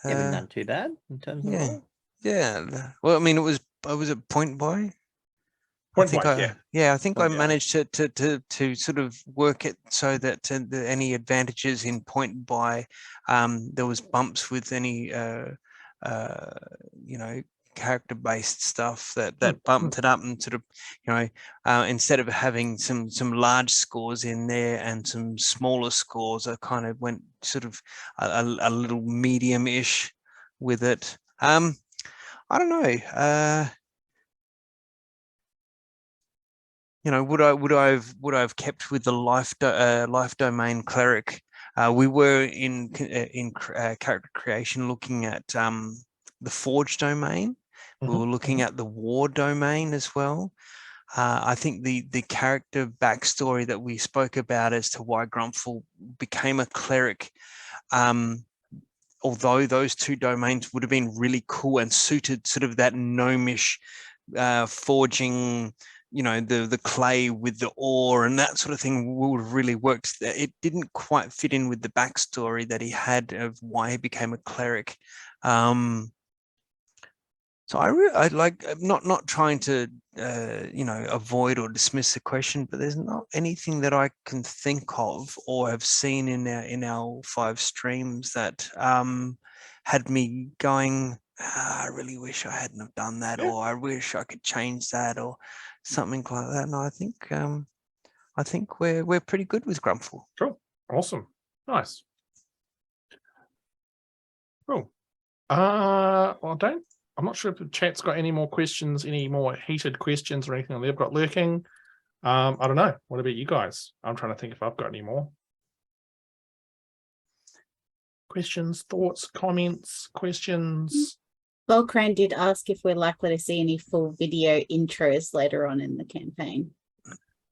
Speaker 2: done too bad in terms of roll.
Speaker 3: Yeah. Well, I mean, it was a point by. I think I managed to sort of work it so that any advantages in point by, there was bumps with any character based stuff that bumped it up, and sort of instead of having some large scores in there and some smaller scores, I kind of went sort of a little medium-ish with it. I don't know. Would I have kept with the life domain cleric? We were in character creation looking at the forge domain. We were looking at the war domain as well. I think the character backstory that we spoke about as to why Grumpfel became a cleric, although those 2 domains would have been really cool and suited sort of that gnomish forging, the clay with the ore and that sort of thing would have really worked. It didn't quite fit in with the backstory that he had of why he became a cleric. So I like, I'm not trying to avoid or dismiss the question, but there's not anything that I can think of or have seen in our 5 streams that had me going, I really wish I hadn't have done that, or I wish I could change that, or something like that. No, I think we're pretty good with Grumpfel.
Speaker 1: Cool. Awesome. Nice. Cool. I'm not sure if the chat's got any more questions, any more heated questions or anything they've got lurking. I don't know. What about you guys? I'm trying to think if I've got any more questions, thoughts, comments, questions.
Speaker 4: Volcrane did ask if we're likely to see any full video intros later on in the campaign.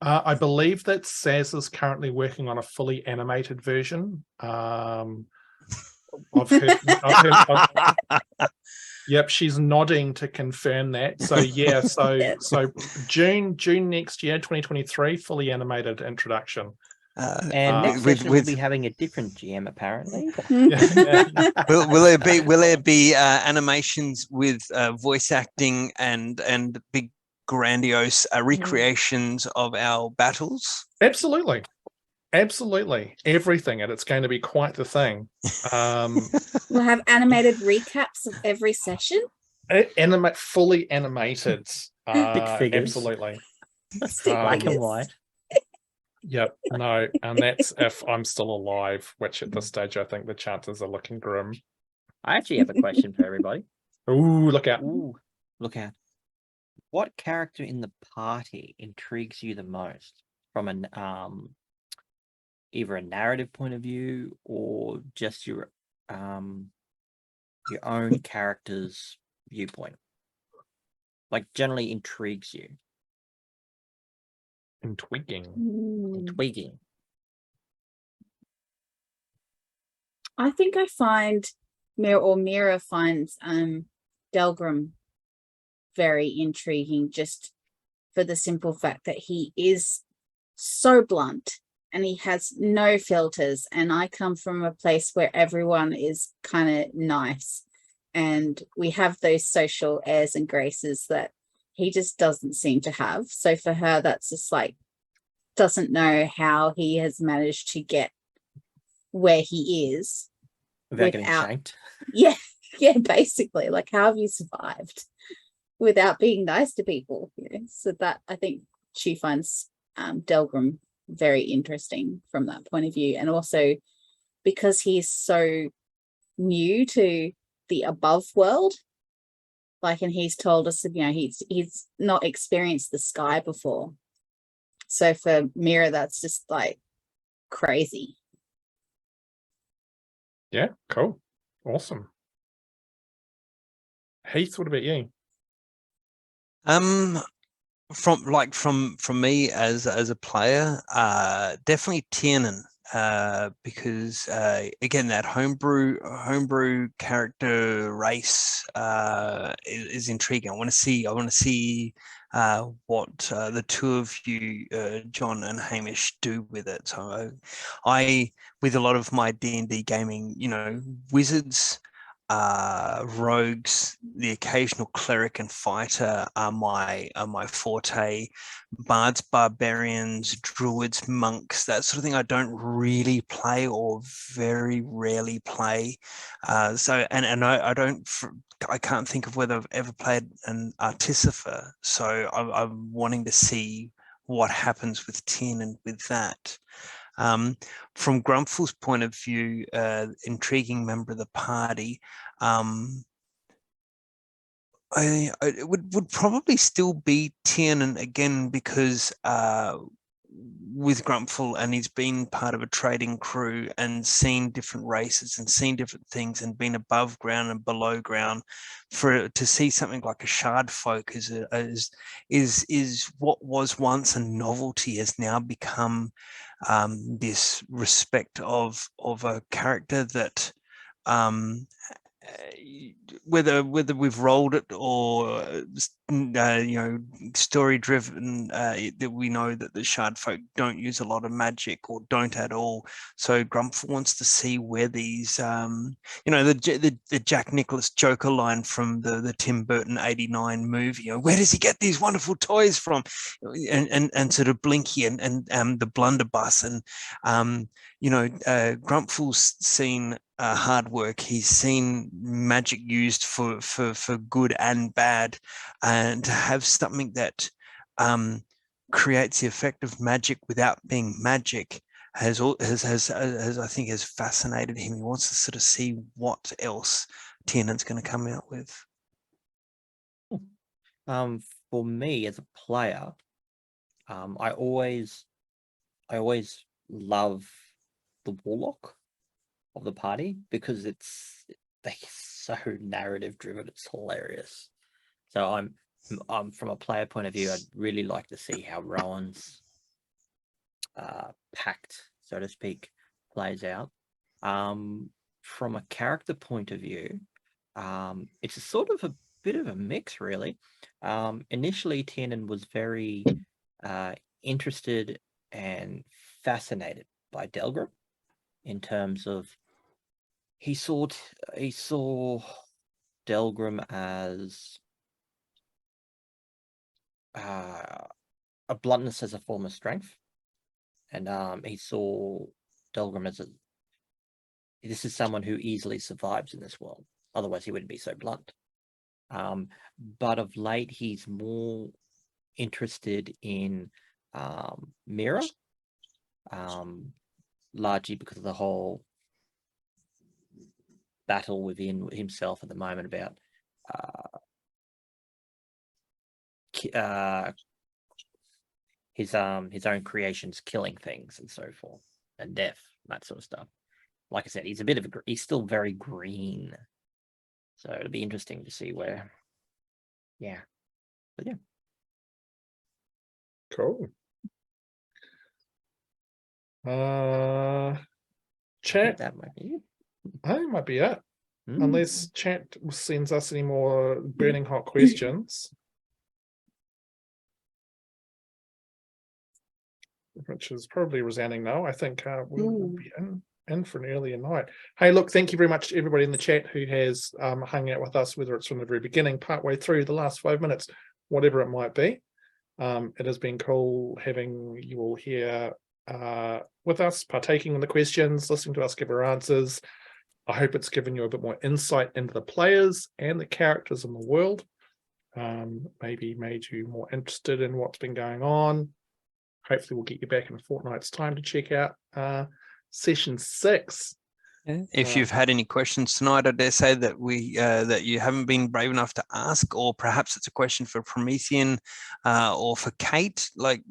Speaker 1: I believe that Saz is currently working on a fully animated version. Yep, she's nodding to confirm that. So yeah, so June next year, 2023, fully animated introduction.
Speaker 2: And next session we'll be having a different GM apparently.
Speaker 3: Will there be animations with voice acting and big grandiose recreations of our battles?
Speaker 1: Absolutely. Everything, and it's going to be quite the thing.
Speaker 4: We'll have animated recaps of every session.
Speaker 1: Fully animated.
Speaker 2: Big figures.
Speaker 1: Absolutely.
Speaker 2: Black and white.
Speaker 1: Yep. No, and that's if I'm still alive, which at this stage I think the chances are looking grim.
Speaker 2: I actually have a question for everybody.
Speaker 1: Ooh, look out.
Speaker 2: Ooh, look out. What character in the party intrigues you the most from an either a narrative point of view or just your own character's viewpoint? Like generally intrigues you. Intriguing.
Speaker 4: I think I find Miera finds Delgrim very intriguing, just for the simple fact that he is so blunt and he has no filters, and I come from a place where everyone is kind of nice and we have those social airs and graces that he just doesn't seem to have. So for her, that's just like, doesn't know how he has managed to get where he is
Speaker 2: without getting shanked.
Speaker 4: Yeah, basically, like, how have you survived without being nice to people? So that, I think she finds Delgrim very interesting from that point of view, and also because he's so new to the above world, like, and he's told us, he's not experienced the sky before. So for Miera, that's just like crazy.
Speaker 1: Yeah, cool. Awesome. Heath, what about you?
Speaker 3: From me as a player, definitely Tiernan, because again, that homebrew character race is intriguing. I want to see what the two of you, John and Hamish, do with it. So I with a lot of my D&D gaming, wizards, rogues, the occasional cleric and fighter are my forte. Bards, barbarians, druids, monks, that sort of thing I don't really play or very rarely play. I can't think of whether I've ever played an artificer. So I'm wanting to see what happens with Tiernan with that. From Grumpfel's point of view, intriguing member of the party, it would probably still be Tiernan again, because with Grumpfel, and he's been part of a trading crew and seen different races and seen different things and been above ground and below ground. To see something like a shard folk is what was once a novelty has now become this respect of a character that whether we've rolled it or story driven, that we know that the shard folk don't use a lot of magic or don't at all. So Grumpfel wants to see where these the Jack Nicklaus Joker line from the Tim Burton '89 movie, where does he get these wonderful toys from, and sort of Blinky and the blunderbuss, and Grumpfel's seen hard work. He's seen magic used for good and bad, and to have something that creates the effect of magic without being magic, has I think has fascinated him. He wants to sort of see what else Tiernan's going to come out with.
Speaker 2: For me as a player, I always love the warlock of the party because they're so narrative driven. It's hilarious. So I'm from a player point of view, I'd really like to see how Rowan's pact, so to speak, plays out. From a character point of view, it's a sort of a bit of a mix, really. Initially, Tiernan was very interested and fascinated by Delgrim in terms of he saw Delgrim as a bluntness as a form of strength, and he saw Delgrim as this is someone who easily survives in this world. Otherwise, he wouldn't be so blunt. But of late, he's more interested in Miera, largely because of the whole battle within himself at the moment about his own creations killing things and so forth, and death, that sort of stuff. Like I said, he's still very green, so it'll be interesting to see where. Yeah, but yeah,
Speaker 1: Cool. Chat.
Speaker 2: that might be it.
Speaker 1: I think it might be it.
Speaker 2: Mm.
Speaker 1: Unless chat sends us any more burning hot questions. Which is probably a resounding no. I think we'll be in for an earlier night. Hey, look, thank you very much to everybody in the chat who has hung out with us, whether it's from the very beginning, partway through, the last 5 minutes, whatever it might be. It has been cool having you all here with us, partaking in the questions, listening to us give our answers. I hope it's given you a bit more insight into the players and the characters in the world. Maybe made you more interested in what's been going on. Hopefully we'll get you back in a fortnight's time to check out session 6.
Speaker 3: If you've had any questions tonight, I dare say that that you haven't been brave enough to ask, or perhaps it's a question for Promethean or for Kate, like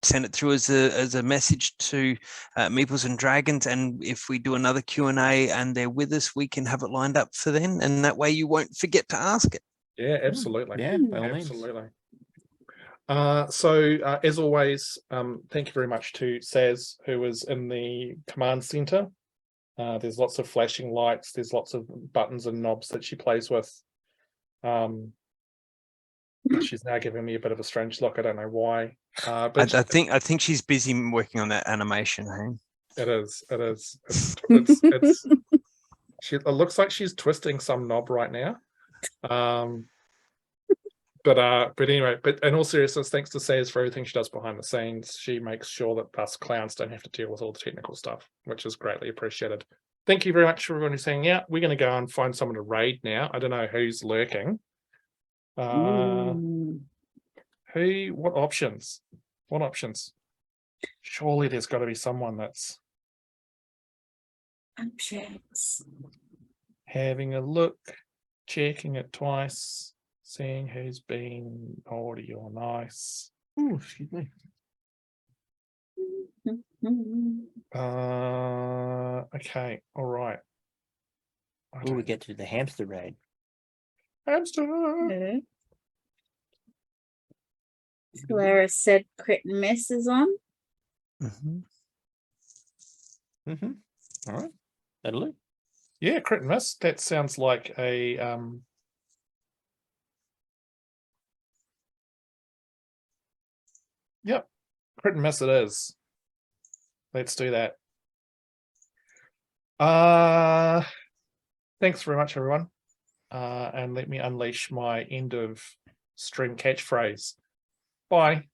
Speaker 3: send it through as a message to Meeples and Dragons, and if we do another Q&A and they're with us, we can have it lined up for then, and that way you won't forget to ask it.
Speaker 1: Yeah, absolutely.
Speaker 2: Yeah, by all means.
Speaker 1: Absolutely. So as always, thank you very much to Saz, who is in the command center. There's lots of flashing lights, there's lots of buttons and knobs that she plays with. She's now giving me a bit of a strange look. I don't know why. But
Speaker 3: I think she's busy working on that animation. Hey?
Speaker 1: It is. It looks like she's twisting some knob right now. But anyway, but in all seriousness, thanks to Saz for everything she does behind the scenes. She makes sure that us clowns don't have to deal with all the technical stuff, which is greatly appreciated. Thank you very much for everyone who's hanging out. We're going to go and find someone to raid now. I don't know who's lurking. What options? What options? Surely there's got to be someone that's
Speaker 4: Options.
Speaker 1: having a look, checking it twice, seeing who's been naughty or nice.
Speaker 2: Oh, excuse me.
Speaker 1: Okay, all right.
Speaker 2: Will we get to the hamster raid?
Speaker 1: Hamster.
Speaker 4: Talera said crit and miss is on.
Speaker 2: All right, that'll do.
Speaker 1: Yeah, crit and miss. That sounds like a Yep, crit and miss it is. Let's do that. Thanks very much, everyone. And let me unleash my end of stream catchphrase. Bye.